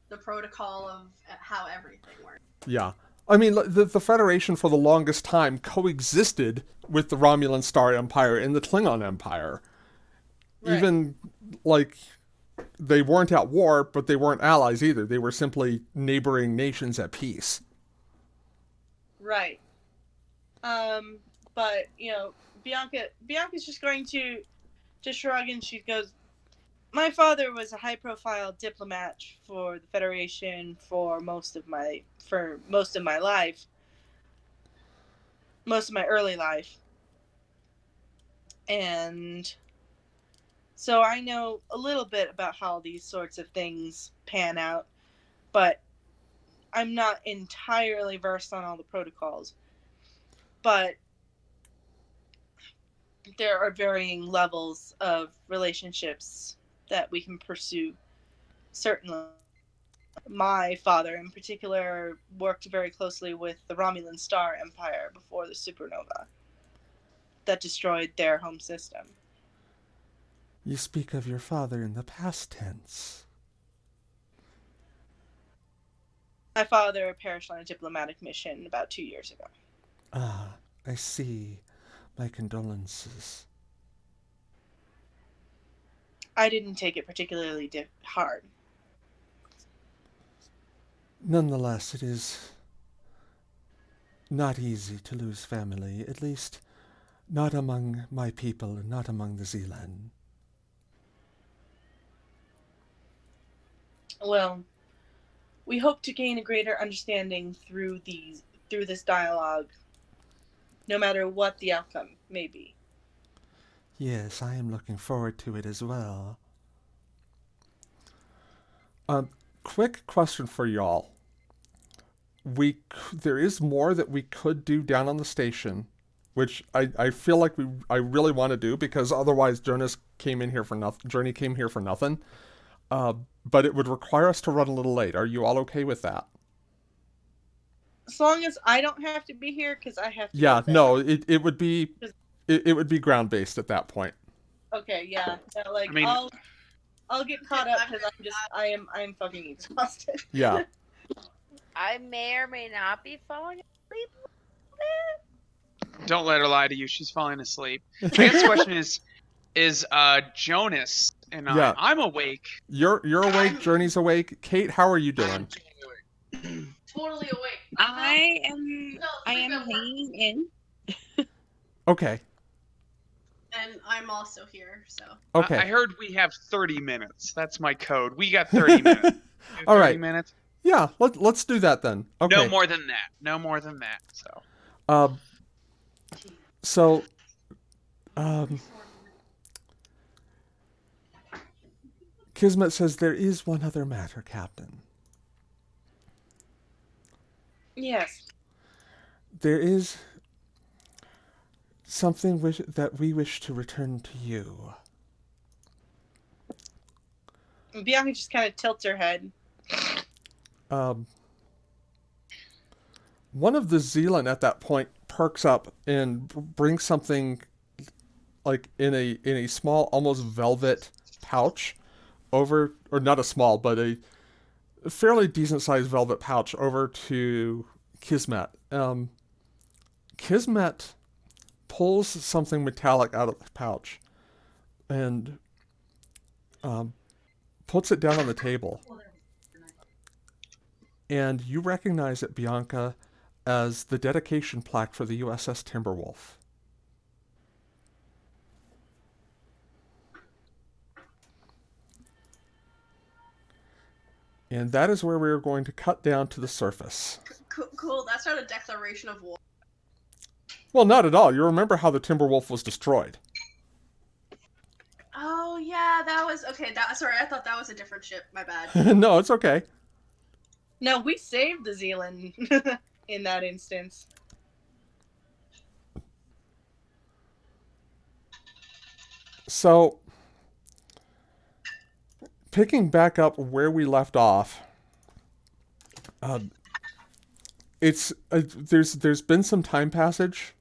the protocol of how everything works. Yeah. I mean, the Federation for the longest time coexisted with the Romulan Star Empire and the Klingon Empire. Right. Even, like, they weren't at war, but they weren't allies either. They were simply neighboring nations at peace. right. But Bianca's just going to shrug, and she goes, "My father was a high-profile diplomat for the Federation for most of my life, most of my early life, and so I know a little bit about how these sorts of things pan out, but I'm not entirely versed on all the protocols. But there are varying levels of relationships that we can pursue. Certainly, my father in particular worked very closely with the Romulan Star Empire before the supernova that destroyed their home system." You speak of your father in the past tense. My father perished on a diplomatic mission about 2 years ago. Ah, I see. My condolences. I didn't take it particularly hard. Nonetheless, it is not easy to lose family, at least not among my people and not among the Zealand. Well, we hope to gain a greater understanding through this dialogue, no matter what the outcome may be. Yes, I am looking forward to it as well. Quick question for y'all. There is more that we could do down on the station, which I feel like I really want to do, because otherwise Journey came here for nothing. But it would require us to run a little late. Are you all okay with that? As long as I don't have to be here, because I have to. Yeah, go to bed. no, it would be ground based at that point. Okay, yeah. So, like, I mean- I'll get caught up, because I'm fucking exhausted. Yeah. I may or may not be falling asleep. Don't let her lie to you. She's falling asleep. I guess the question is Jonas and Yeah. I'm awake. You're awake, Journey's awake. Kate, how are you doing? Totally awake. I am No, I sleep am at work. hanging in. Okay. And I'm also here, so. Okay. I heard we have 30 minutes. That's my code. We got 30 minutes. All 30 right. minutes. Yeah, let's do that then. Okay. No more than that. No more than that. So. So um Kismet says there is one other matter, Captain. Yes. There is something that we wish to return to you. And Bianca just kind of tilts her head. One of the Zealand at that point perks up and brings something like in a small, almost velvet pouch over, or not a small, but fairly decent sized velvet pouch over to Kismet. Kismet pulls something metallic out of the pouch and puts it down on the table. And you recognize it, Bianca, as the dedication plaque for the USS Timberwolf. And that is where we are going to cut down to the surface. Cool. That's not a declaration of war. Well, not at all. You remember how the Timberwolf was destroyed. Oh yeah, that was okay. Sorry, I thought that was a different ship. My bad. No, it's okay. No, we saved the Zealand in that instance. So, picking back up where we left off, there's been some time passage,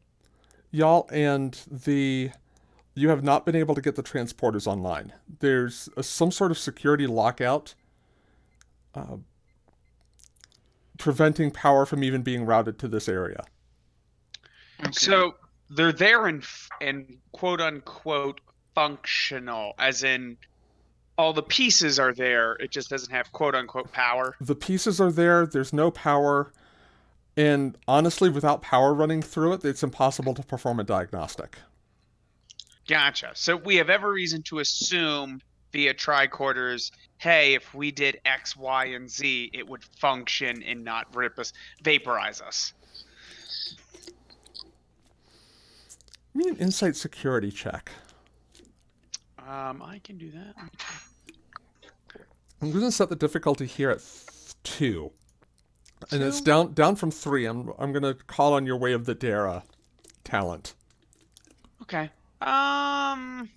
y'all, and you have not been able to get the transporters online. There's some sort of security lockout preventing power from even being routed to this area. Okay. So they're there and quote unquote functional, as in all the pieces are there. It just doesn't have quote unquote power. The pieces are there. There's no power. And honestly, without power running through it, it's impossible to perform a diagnostic. Gotcha. So we have every reason to assume via tricorders, hey, if we did X, Y, and Z, it would function and not vaporize us. Give me an insight security check. I can do that. I'm going to set the difficulty here at 2. And it's down from 3. I'm going to call on your Way of the Dara talent. Okay. I'm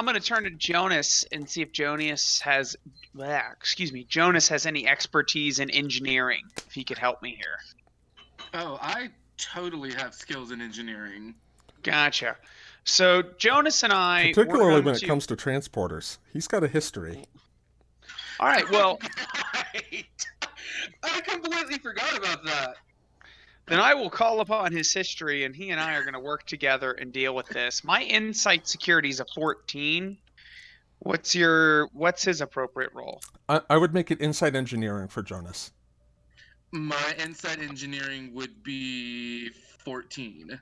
gonna turn to Jonas and see if Jonas has any expertise in engineering. If he could help me here. Oh, I totally have skills in engineering. Gotcha. So Jonas and I, particularly when it comes to transporters, he's got a history. All right. Well, Right. I completely forgot about that. then I will call upon his history, and he and I are going to work together and deal with this. My insight security is a 14. What's his appropriate role? I would make it insight engineering for Jonas. My insight engineering would be 14.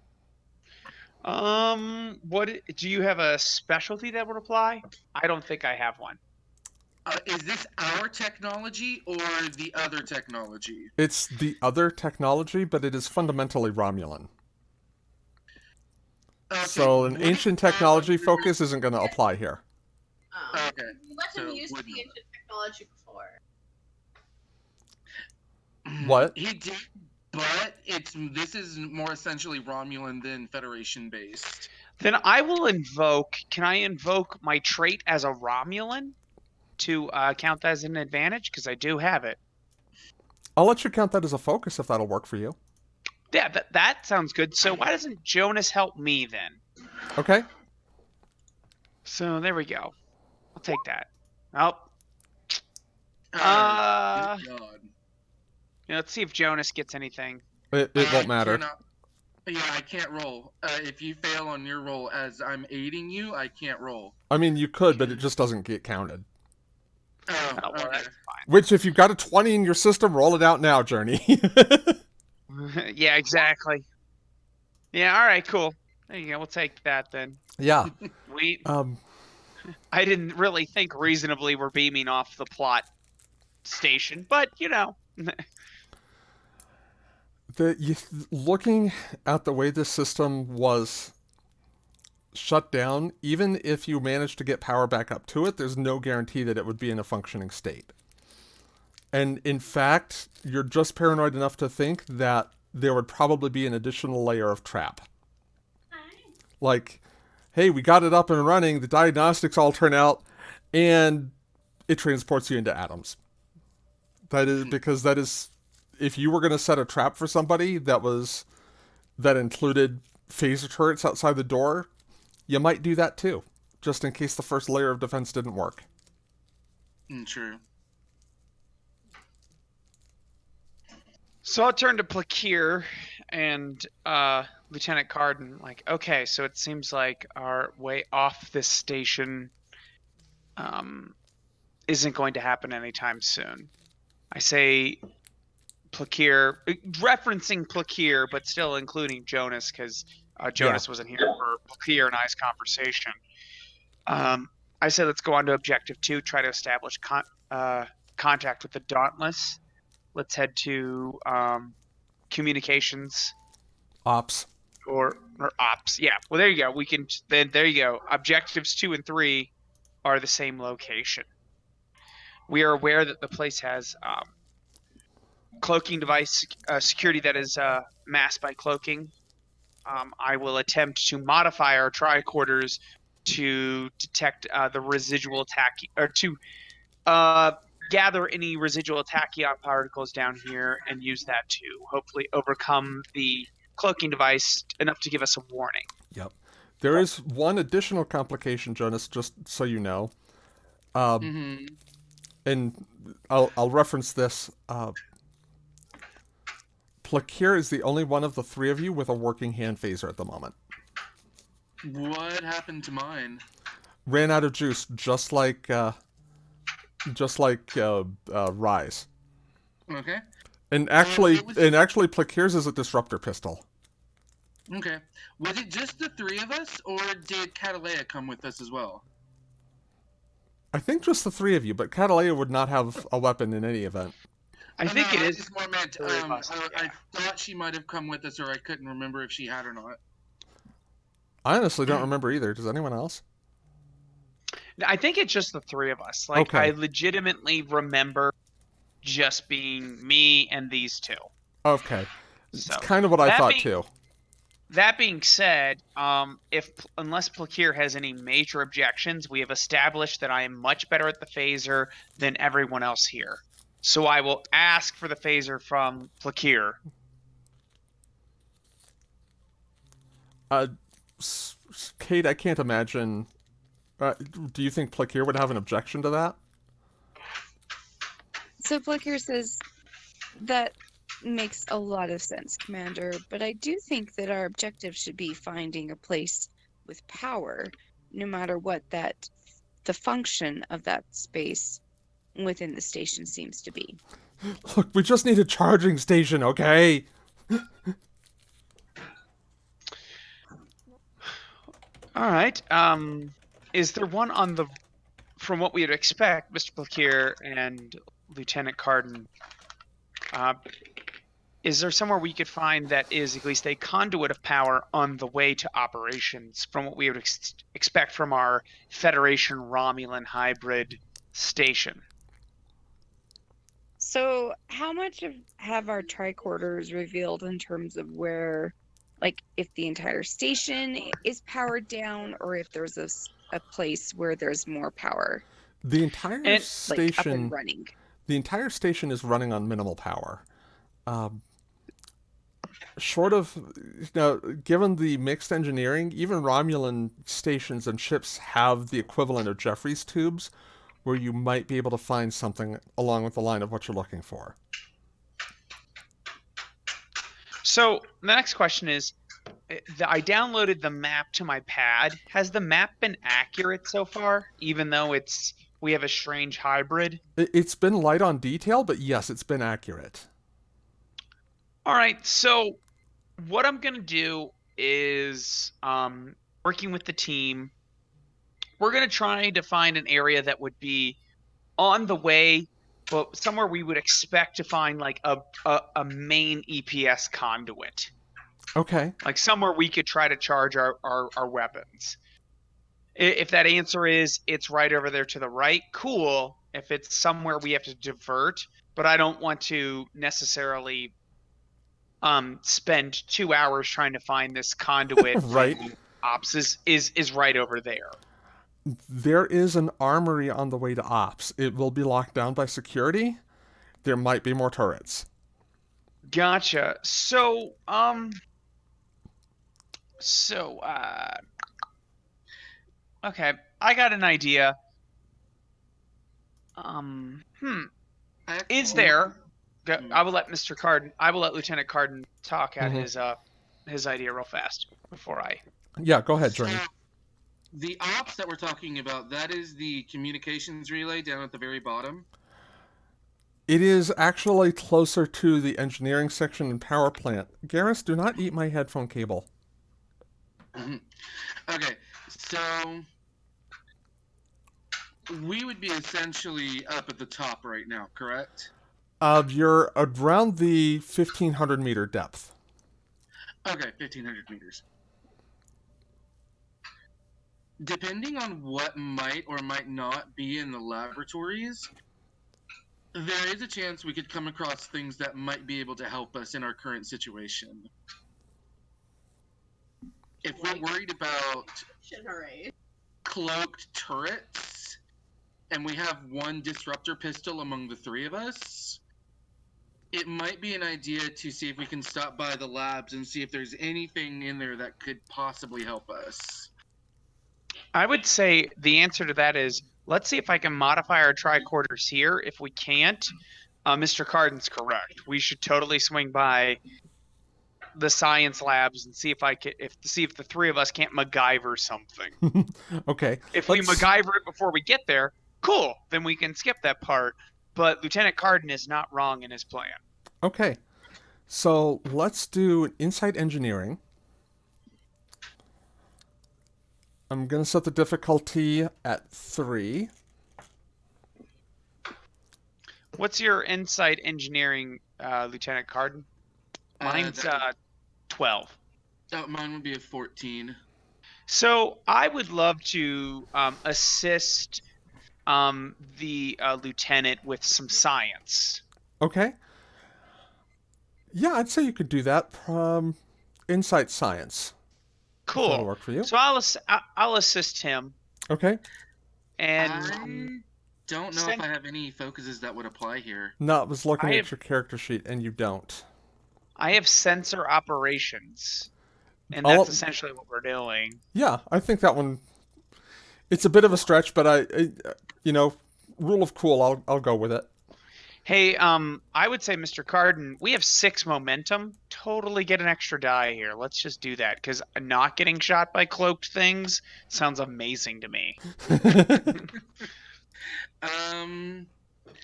What do you have a specialty that would apply? I don't think I have one. Is this our technology or the other technology? It's the other technology, but it is fundamentally Romulan. Okay. So an ancient technology focus isn't going to apply here. Okay. You let him So use the wouldn't. ancient technology before. What? He did, but this is more essentially Romulan than Federation based. Then I will invoke. Can I invoke my trait as a Romulan to count that as an advantage? Because I do have it. I'll let you count that as a focus if that'll work for you. Yeah, that sounds good. So why doesn't Jonas help me then? Okay. So there we go. I'll take that. Oh. Good God. Yeah, let's see if Jonas gets anything. It won't matter. Yeah, I can't roll. If you fail on your roll as I'm aiding you, I can't roll. I mean, you could, but it just doesn't get counted. Oh, Oh, well, okay. that's Which, if you've got a 20 in your system, roll it out now, Journey. fine. Yeah, exactly. Yeah, all right, cool. There you go. We'll take that then. Yeah. I didn't really think reasonably we're beaming off the plot station, but you know. Looking at the way this system was shut down, even if you managed to get power back up to it, there's no guarantee that it would be in a functioning state. And in fact, you're just paranoid enough to think that there would probably be an additional layer of trap. Like, hey, we got it up and running, the diagnostics all turn out, and it transports you into atoms. That is, if you were going to set a trap for somebody that included phaser turrets outside the door, you might do that too, just in case the first layer of defense didn't work. True. So I'll turn to Plakir and Lieutenant Carden. Like, okay, so it seems like our way off this station isn't going to happen anytime soon. I say Plakir, referencing Plakir, but still including Jonas, because Jonas wasn't here for Plakir and I's conversation. I say let's go on to Objective 2, try to establish contact with the Dauntless. Let's head to communications. Ops. Or ops. Yeah. Well, there you go. We can then. There you go. Objectives 2 and 3 are the same location. We are aware that the place has cloaking device security that is masked by cloaking. I will attempt to modify our tricorders to detect the residual or to gather any residual tachyon particles down here and use that to hopefully overcome the cloaking device enough to give us a warning. Yep. There is one additional complication, Jonas, just so you know. And I'll reference this. Plakir is the only one of the three of you with a working hand phaser at the moment. What happened to mine? Ran out of juice, just like Rise. Okay. And actually, Plakir's is a disruptor pistol. Okay. Was it just the three of us, or did Catalea come with us as well? I think just the three of you, but Catalea would not have a weapon in any event. I think it is. Just more meant, I thought she might have come with us, or I couldn't remember if she had or not. I honestly don't remember either. Does anyone else? I think it's just the three of us. Like, okay. I legitimately remember just being me and these two. Okay. So, it's kind of what I thought too. That being said, unless Plakir has any major objections, we have established that I am much better at the phaser than everyone else here. So I will ask for the phaser from Plakir. Kate, I can't imagine. Do you think Plakir would have an objection to that? So Plakir says that makes a lot of sense, Commander, but I do think that our objective should be finding a place with power, no matter what the function of that space within the station seems to be. Look, we just need a charging station, okay? All right. Is there one on the, from what we would expect, Mr. Plakir and Lieutenant Carden, is there somewhere we could find that is at least a conduit of power on the way to operations from what we would expect from our Federation Romulan hybrid station? So how much have our tricorders revealed in terms of where, like, if the entire station is powered down or if there's a place where there's more power? The entire station, like, up and running. The entire station is running on minimal power. Short of, given the mixed engineering, even Romulan stations and ships have the equivalent of Jeffries tubes, where you might be able to find something along with the line of what you're looking for. So the next question is, I downloaded the map to my pad. Has the map been accurate so far, even though we have a strange hybrid? It's been light on detail, but yes, it's been accurate. All right, so what I'm going to do is, working with the team, we're going to try to find an area that would be on the way, but somewhere we would expect to find like a main EPS conduit. Okay. Like somewhere we could try to charge our weapons. If that answer is it's right over there to the right, cool. If it's somewhere we have to divert, but I don't want to necessarily spend 2 hours trying to find this conduit. Right. Ops is right over there. There is an armory on the way to Ops. It will be locked down by security. There might be more turrets. Gotcha. So, okay, I got an idea. Is there? Hmm. I will let Mr. Carden. I will let Lieutenant Carden talk out Mhm. his idea real fast before I. Yeah, go ahead, Drain. So, the ops that we're talking about, that is the communications relay down at the very bottom. It is actually closer to the engineering section and power plant. Garrus, do not eat my headphone cable. Okay, so we would be essentially up at the top right now, correct? You're around the 1,500 meter depth. Okay, 1,500 meters. Depending on what might or might not be in the laboratories, there is a chance we could come across things that might be able to help us in our current situation. If we're worried about cloaked turrets, and we have one disruptor pistol among the three of us, it might be an idea to see if we can stop by the labs and see if there's anything in there that could possibly help us. I would say the answer to that is let's see if I can modify our tricorders here. If we can't, Mr. Carden's correct. We should totally swing by the science labs and see if the three of us can't MacGyver something. Okay. If we MacGyver it before we get there, cool. Then we can skip that part. But Lieutenant Carden is not wrong in his plan. Okay. So let's do insight engineering. I'm going to set the difficulty at 3. What's your insight engineering, Lieutenant Carden? Mine's 12. Oh, mine would be a 14. So I would love to assist the lieutenant with some science. Okay. Yeah, I'd say you could do that. Insight science. Cool. That'll work for you. So I'll assist him. Okay. And I don't know if I have any focuses that would apply here. No, I was looking at your character sheet, and you don't. I have sensor operations, and that's essentially what we're doing. Yeah, I think that one. It's a bit of a stretch, but rule of cool. I'll go with it. Hey, I would say, Mr. Carden, we have 6 momentum. Totally get an extra die here. Let's just do that, because not getting shot by cloaked things sounds amazing to me.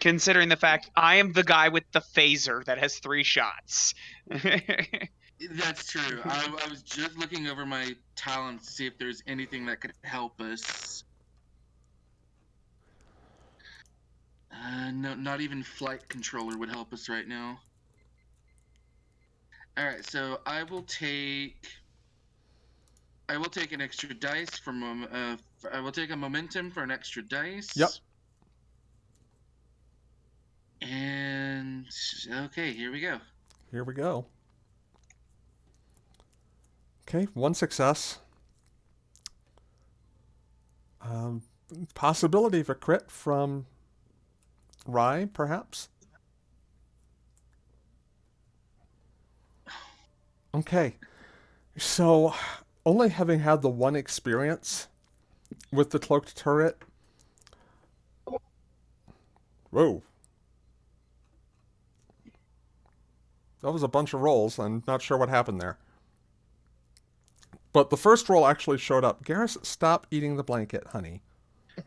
Considering the fact I am the guy with the phaser that has 3 shots. That's true. I was just looking over my talents to see if there's anything that could help us. No, not even flight controller would help us right now. All right, so I will take an extra dice from I will take a momentum for an extra dice. Yep. And okay, here we go. Here we go. Okay, 1 success. Possibility of a crit from Rye, perhaps? Okay. So, only having had the one experience with the cloaked turret. Whoa. That was a bunch of rolls. I'm not sure what happened there. But the first roll actually showed up. Garrus, stop eating the blanket, honey.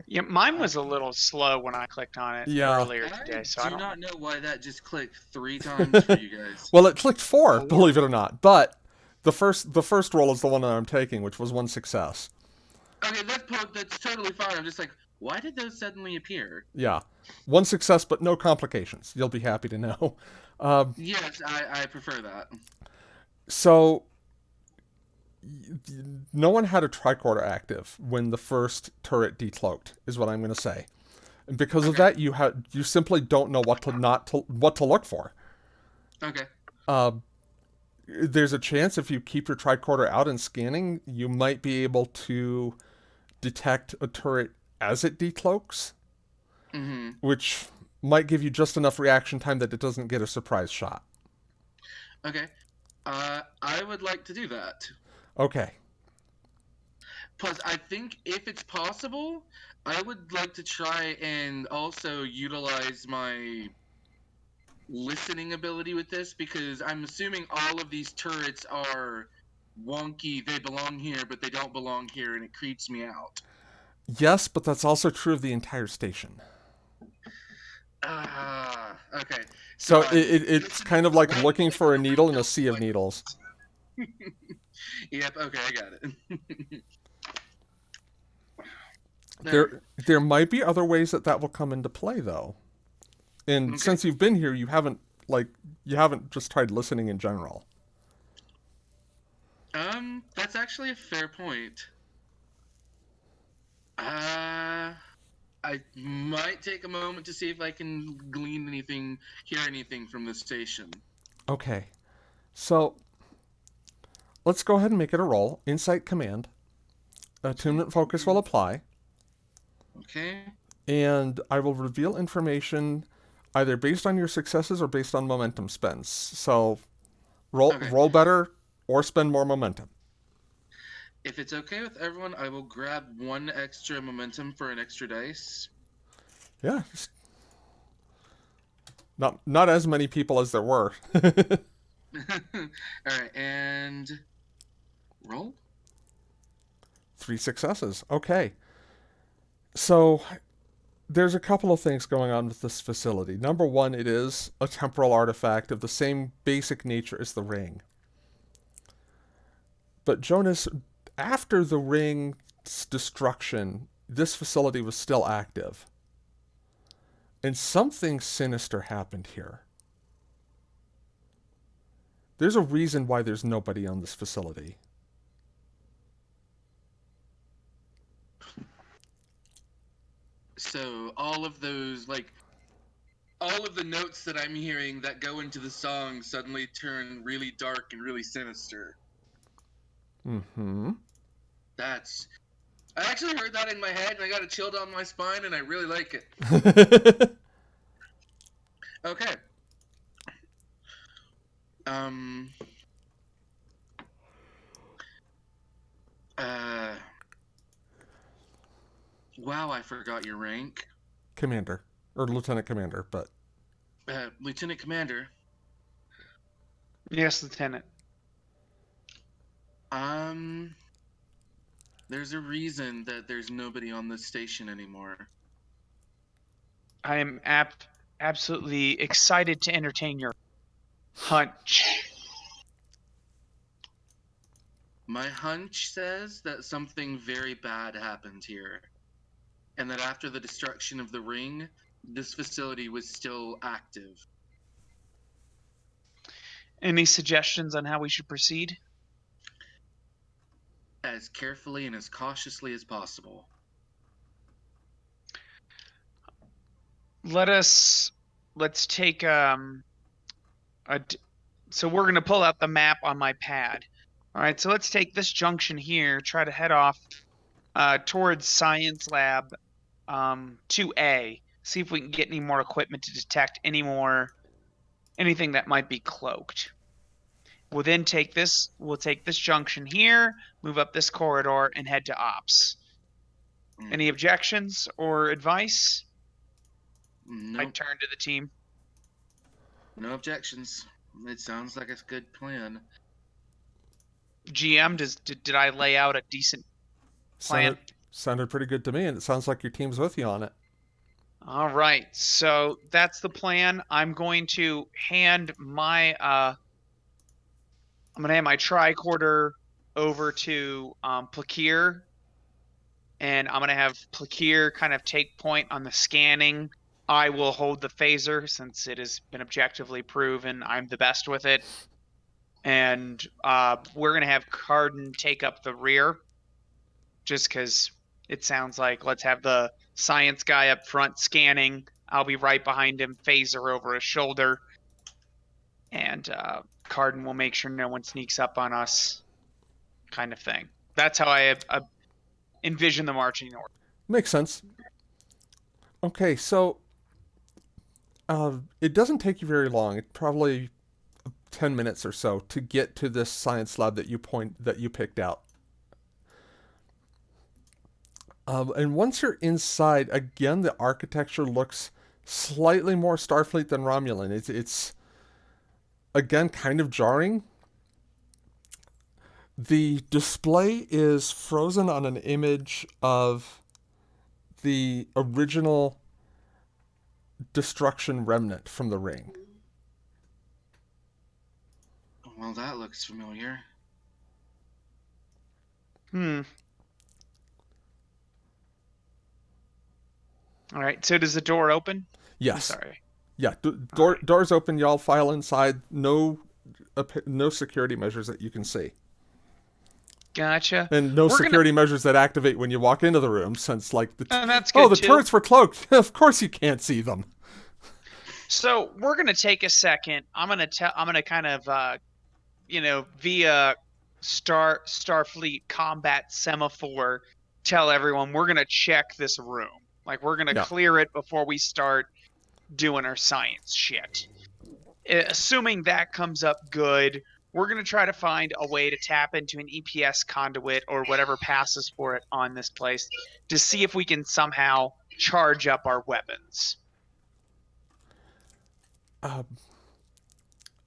Yeah, mine was a little slow when I clicked on it earlier today. So I do don't not know why that just clicked 3 times for you guys. Well, it clicked 4, believe it or not. But the first roll is the one that I'm taking, which was 1 success. Okay, that's totally fine. I'm just like, why did those suddenly appear? Yeah. 1 success, but no complications. You'll be happy to know. Yes, I prefer that. So, no one had a tricorder active when the first turret decloaked, is what I'm going to say. And because of that, you simply don't know what to look for. Okay. There's a chance if you keep your tricorder out and scanning, you might be able to detect a turret as it decloaks, which might give you just enough reaction time that it doesn't get a surprise shot. Okay. I would like to do that. Okay. Plus, I think if it's possible, I would like to try and also utilize my listening ability with this, because I'm assuming all of these turrets are wonky. They belong here, but they don't belong here, and it creeps me out. Yes, but that's also true of the entire station. Ah, okay. So I'm it's listening kind of for like one looking place for a to needle in a tell sea of what- needles. Yep. Okay, I got it. There might be other ways that will come into play, though. And Okay. since you've been here, you haven't just tried listening in general. That's actually a fair point. I might take a moment to see if I can glean anything, hear anything from the station. Okay. So let's go ahead and make it a roll. Insight command. Attunement focus will apply. Okay. And I will reveal information either based on your successes or based on momentum spends. So Okay. roll better or spend more momentum. If it's okay with everyone, I will grab one extra momentum for an extra dice. Yeah. Not as many people as there were. Alright, and roll. 3 successes. Okay. So there's a couple of things going on with this facility. Number one, it is a temporal artifact of the same basic nature as the ring. But Jonas, after the ring's destruction, this facility was still active. And something sinister happened here. There's a reason why there's nobody on this facility. So all of those, all of the notes that I'm hearing that go into the song suddenly turn really dark and really sinister. Mm-hmm. I actually heard that in my head, and I got a chill down my spine, and I really like it. Okay. Wow, I forgot your rank. Commander. Or Lieutenant Commander, but... Lieutenant Commander. Yes, Lieutenant. There's a reason that there's nobody on this station anymore. I am absolutely excited to entertain your hunch. My hunch says that something very bad happened here, and that after the destruction of the ring, this facility was still active. Any suggestions on how we should proceed? As carefully and as cautiously as possible. Let's take so we're going to pull out the map on my pad. All right, so let's take this junction here, try to head off towards Science Lab 2A. See if we can get any more equipment to detect anything that might be cloaked. We'll then take this junction here, move up this corridor, and head to Ops. Any objections or advice? Nope. I turn to the team. No objections. It sounds like a good plan. GM, did I lay out a decent plan? Sounded pretty good to me, and it sounds like your team's with you on it. All right, so that's the plan. I'm going to hand my tricorder over to Plakir, and I'm gonna have Plakir kind of take point on the scanning. I will hold the phaser since it has been objectively proven I'm the best with it, and we're gonna have Carden take up the rear, just because it sounds like let's have the science guy up front scanning. I'll be right behind him, phaser over his shoulder, and Carden will make sure no one sneaks up on us, kind of thing. That's how I envision the marching order. Makes sense. Okay, so it doesn't take you very long. It probably 10 minutes or so to get to this science lab that you picked out. And once you're inside, again, the architecture looks slightly more Starfleet than Romulan. It's again kind of jarring. The display is frozen on an image of the original destruction remnant from the ring. Well, that looks familiar. All right. So does the door open? Yes. I'm sorry. Yeah. Alright. Doors open. Y'all file inside. No security measures that you can see, Gotcha. and no We're security measures that activate when you walk into the room. Since like that's good the too. turrets were cloaked. Of course you can't see them. So we're gonna take a second. I'm gonna kind of via Starfleet combat semaphore tell everyone we're gonna check this room. Like we're gonna clear it before we start doing our science shit. Assuming that comes up good, we're gonna try to find a way to tap into an EPS conduit or whatever passes for it on this place to see if we can somehow charge up our weapons. All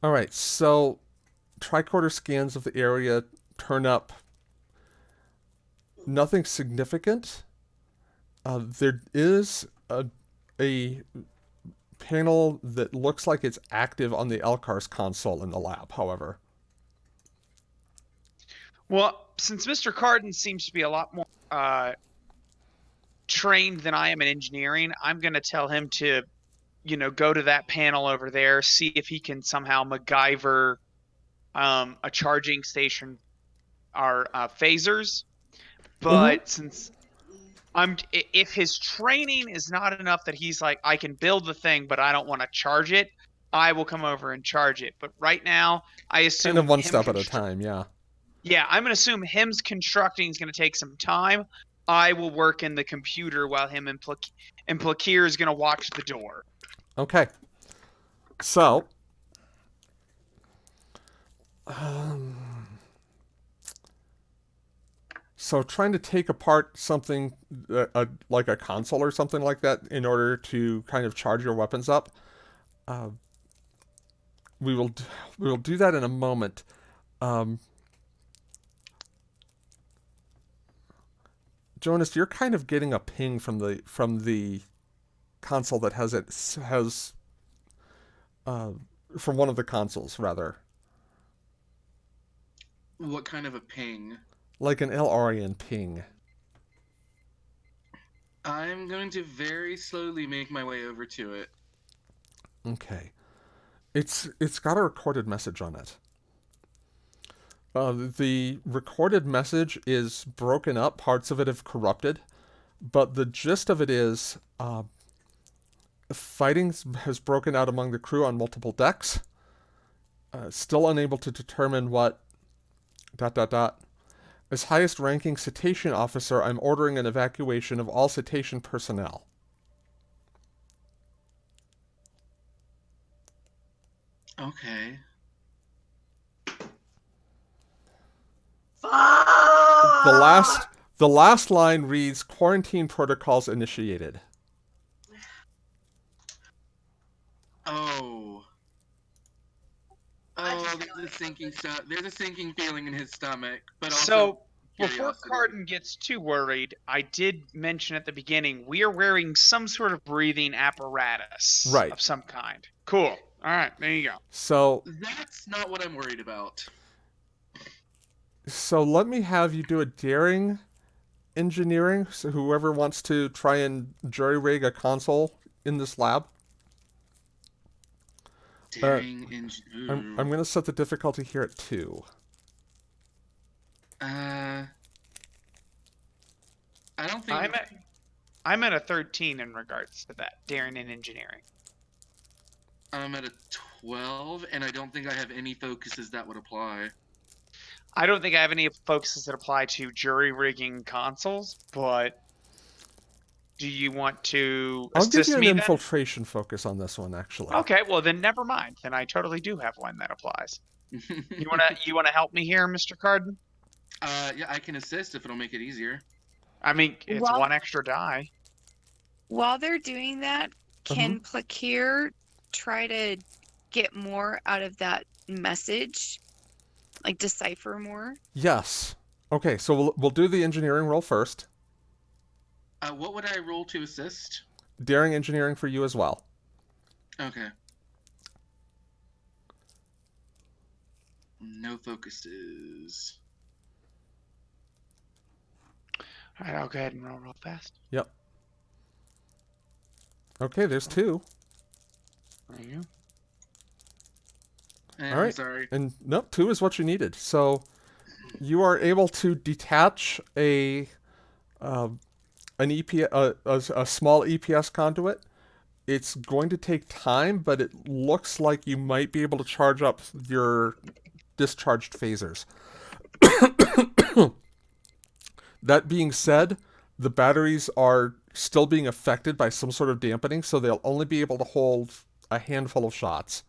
right, so tricorder scans of the area turn up nothing significant. There is a panel that looks like it's active on the LCARS console in the lab, however. Well, since Mr. Carden seems to be a lot more trained than I am in engineering, I'm going to tell him to, go to that panel over there, see if he can somehow MacGyver a charging station, our phasers. But since if his training is not enough that he's like, I can build the thing, but I don't want to charge it, I will come over and charge it. But right now, I assume kind of one step at a time, yeah. Yeah, I'm going to assume him's constructing is going to take some time. I will work in the computer while him and Plakir is going to watch the door. Okay. So, trying to take apart something like a console or something like that in order to kind of charge your weapons up. We will do that in a moment. Jonas, you're kind of getting a ping from the console that has from one of the consoles rather. What kind of a ping? Like an LRian ping. I'm going to very slowly make my way over to it. Okay. It's got a recorded message on it. The recorded message is broken up. Parts of it have corrupted. But the gist of it is fighting has broken out among the crew on multiple decks. Still unable to determine what... ... As highest ranking cetacean officer, I'm ordering an evacuation of all cetacean personnel. Okay. The last line reads, quarantine protocols initiated. Oh, there's a sinking feeling in his stomach. But also so before curiosity. Carden gets too worried, I did mention at the beginning we are wearing some sort of breathing apparatus of some kind. Cool. All right, there you go. So that's not what I'm worried about. So let me have you do a daring engineering. So whoever wants to try and jury-rig a console in this lab. Daring I'm going to set the difficulty here at 2. I don't think I'm at a 13 in regards to that daring and engineering. I'm at a 12, and I don't think I have any focuses that would apply. I don't think I have any focuses that apply to jury rigging consoles, but do you want to I'll assist give me you an then? infiltration focus on this one, actually. Okay, well then never mind. Then I totally do have one that applies. You wanna help me here, Mr. Carden? Yeah, I can assist if it'll make it easier. I mean, it's Well- one extra die. While they're doing that, can Plakir try to get more out of that message? Like decipher more? Yes. Okay, so we'll do the engineering roll first. What would I roll to assist? Daring engineering for you as well. Okay. No focuses. All right, I'll go ahead and roll real fast. Yep. Okay, there's 2. There you go. And All right. I'm sorry. And nope, 2 is what you needed. So you are able to detach an a small EPS conduit. It's going to take time, but it looks like you might be able to charge up your discharged phasers. That being said, the batteries are still being affected by some sort of dampening, so they'll only be able to hold a handful of shots.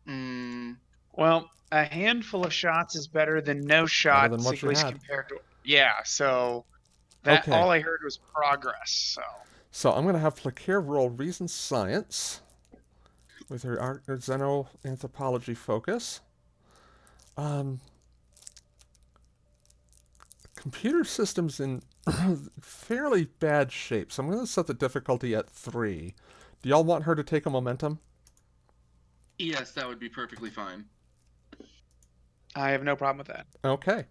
Well, a handful of shots is better than no Better shots, than what you at least had. compared to so that Okay. all I heard was progress. So I'm going to have Plakir roll Reason Science with her xenoanthropology focus. Computer system's in fairly bad shape, so I'm going to set the difficulty at 3. Do y'all want her to take a momentum? Yes, that would be perfectly fine. I have no problem with that. Okay.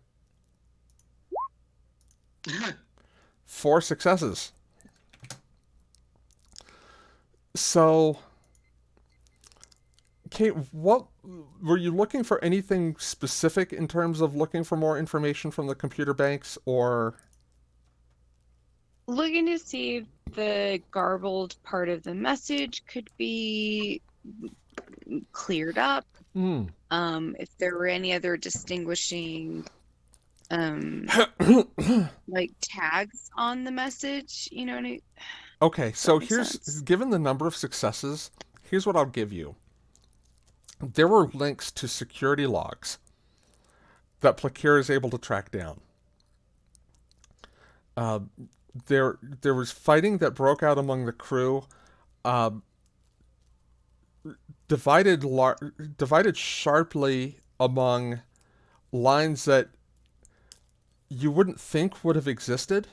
4 successes. So, Kate, what were you looking for? Anything specific in terms of looking for more information from the computer banks, or Looking to see if the garbled part of the message could be cleared up. If there were any other distinguishing like tags on the message, you know what I mean? Okay, so makes here's sense. given the number of successes, here's what I'll give you. There were links to security logs that Plakir is able to track down. There was fighting that broke out among the crew, divided sharply among lines that you wouldn't think would have existed,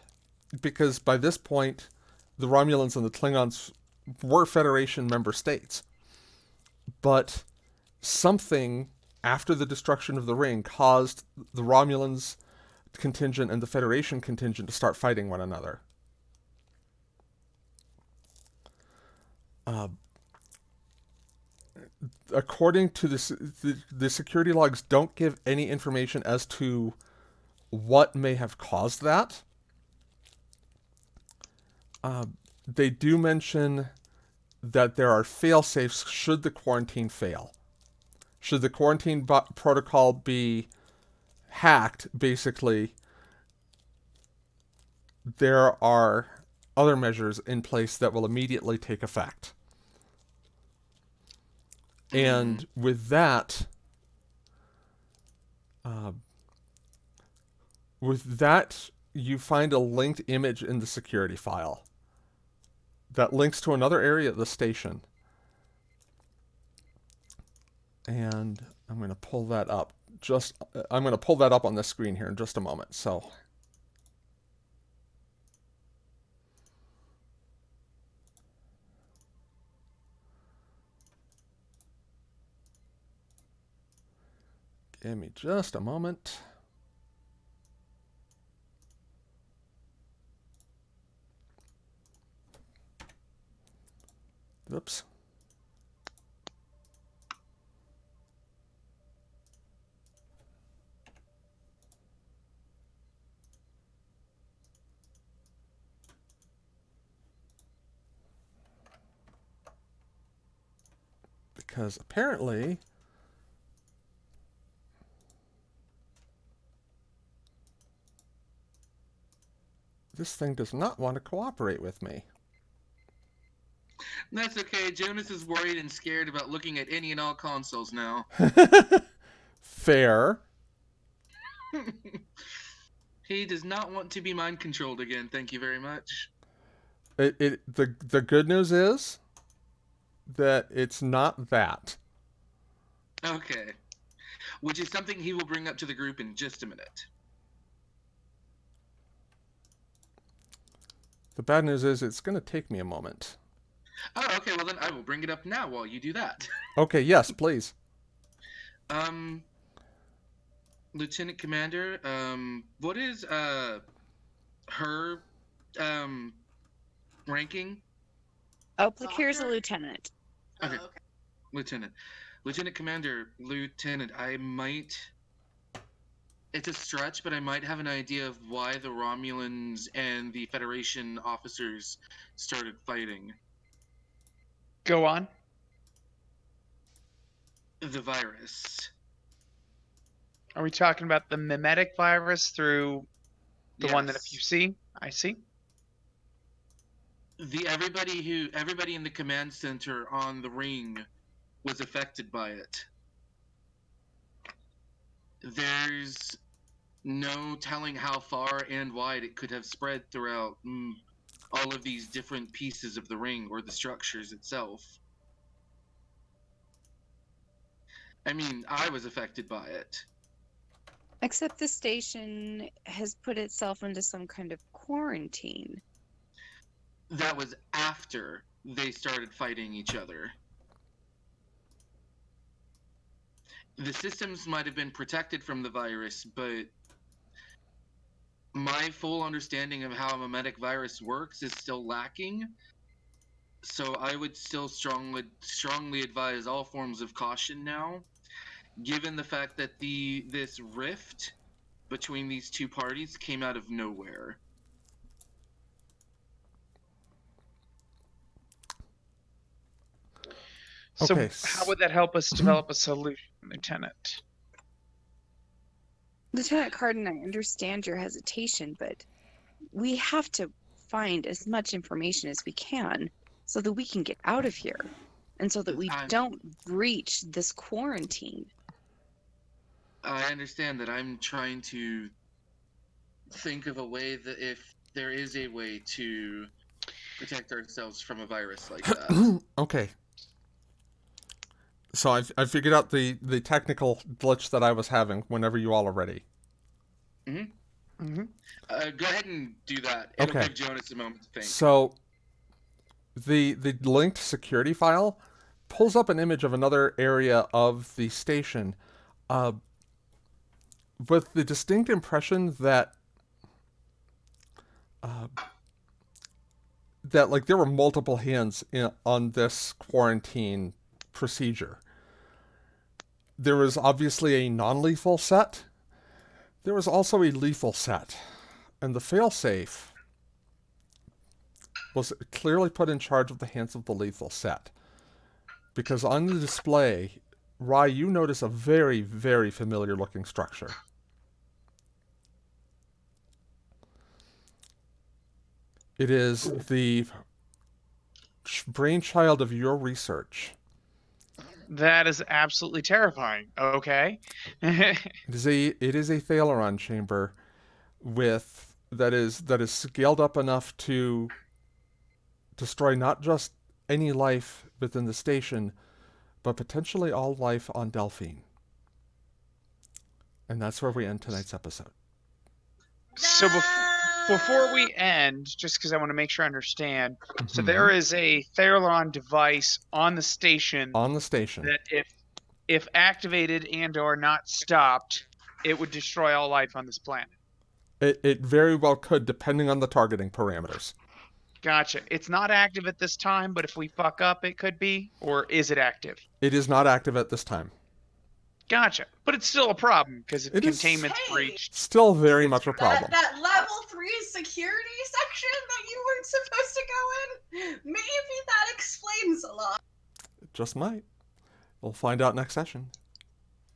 because by this point, the Romulans and the Klingons were Federation member states. But something after the destruction of the ring caused the Romulans contingent and the Federation contingent to start fighting one another. According to this, the security logs don't give any information as to what may have caused that. They do mention that there are fail-safes should the quarantine fail. Should the quarantine protocol be hacked, basically, there are other measures in place that will immediately take effect. And with that, you find a linked image in the security file that links to another area at the station. And I'm going to pull that up. I'm going to pull that up on the screen here in just a moment. So, give me just a moment. Oops. Because apparently this thing does not want to cooperate with me. That's okay. Jonas is worried and scared about looking at any and all consoles now. Fair. He does not want to be mind controlled again. Thank you very much. The good news is that it's not that. Okay. Which is something he will bring up to the group in just a minute. The bad news is it's going to take me a moment. Oh, okay. Well, then I will bring it up now while you do that. Okay, yes, please. Lieutenant Commander, what is her ranking? Oh, here's a lieutenant. Okay. Oh, okay. Lieutenant Commander, Lieutenant, I might. It's a stretch, but I might have an idea of why the Romulans and the Federation officers started fighting. Go on. The virus. Are we talking about the mimetic virus through the one that if Yes. you see, I see? Everybody in the command center on the ring was affected by it. There's no telling how far and wide it could have spread throughout all of these different pieces of the ring or the structures itself. I mean, I was affected by it. Except the station has put itself into some kind of quarantine. That was after they started fighting each other. The systems might have been protected from the virus, but my full understanding of how a mimetic virus works is still lacking. So I would still strongly advise all forms of caution now, given the fact that this rift between these two parties came out of nowhere. So Okay. how would that help us develop a solution, Lieutenant? Lieutenant Cardin, I understand your hesitation, but we have to find as much information as we can so that we can get out of here and so that we don't breach this quarantine. I understand that. I'm trying to think of a way that if there is a way to protect ourselves from a virus like that. Okay. So I figured out the technical glitch that I was having whenever you all are ready. Mm-hmm. Go ahead and do that. It'll Okay. give Jonas a moment to think. So the linked security file pulls up an image of another area of the station with the distinct impression that that like there were multiple hands on this quarantine procedure. There was obviously a non-lethal set. There was also a lethal set. And the failsafe was clearly put in charge of the hands of the lethal set. Because on the display, Rye, you notice a very, very familiar looking structure. It is the brainchild of your research. That is absolutely terrifying. Okay. It is a Thaleron chamber with that is scaled up enough to destroy not just any life within the station, but potentially all life on Delphine. And that's where we end tonight's episode. So before we end, just because I want to make sure I understand, so there is a Theralon device on the station. On the station. That if activated and or not stopped, it would destroy all life on this planet. It very well could, depending on the targeting parameters. Gotcha. It's not active at this time, but if we fuck up, it could be? Or is it active? It is not active at this time. Gotcha. But it's still a problem, because if containment's breached... Still very much a problem. That level 3 security section that you weren't supposed to go in? Maybe that explains a lot. It just might. We'll find out next session.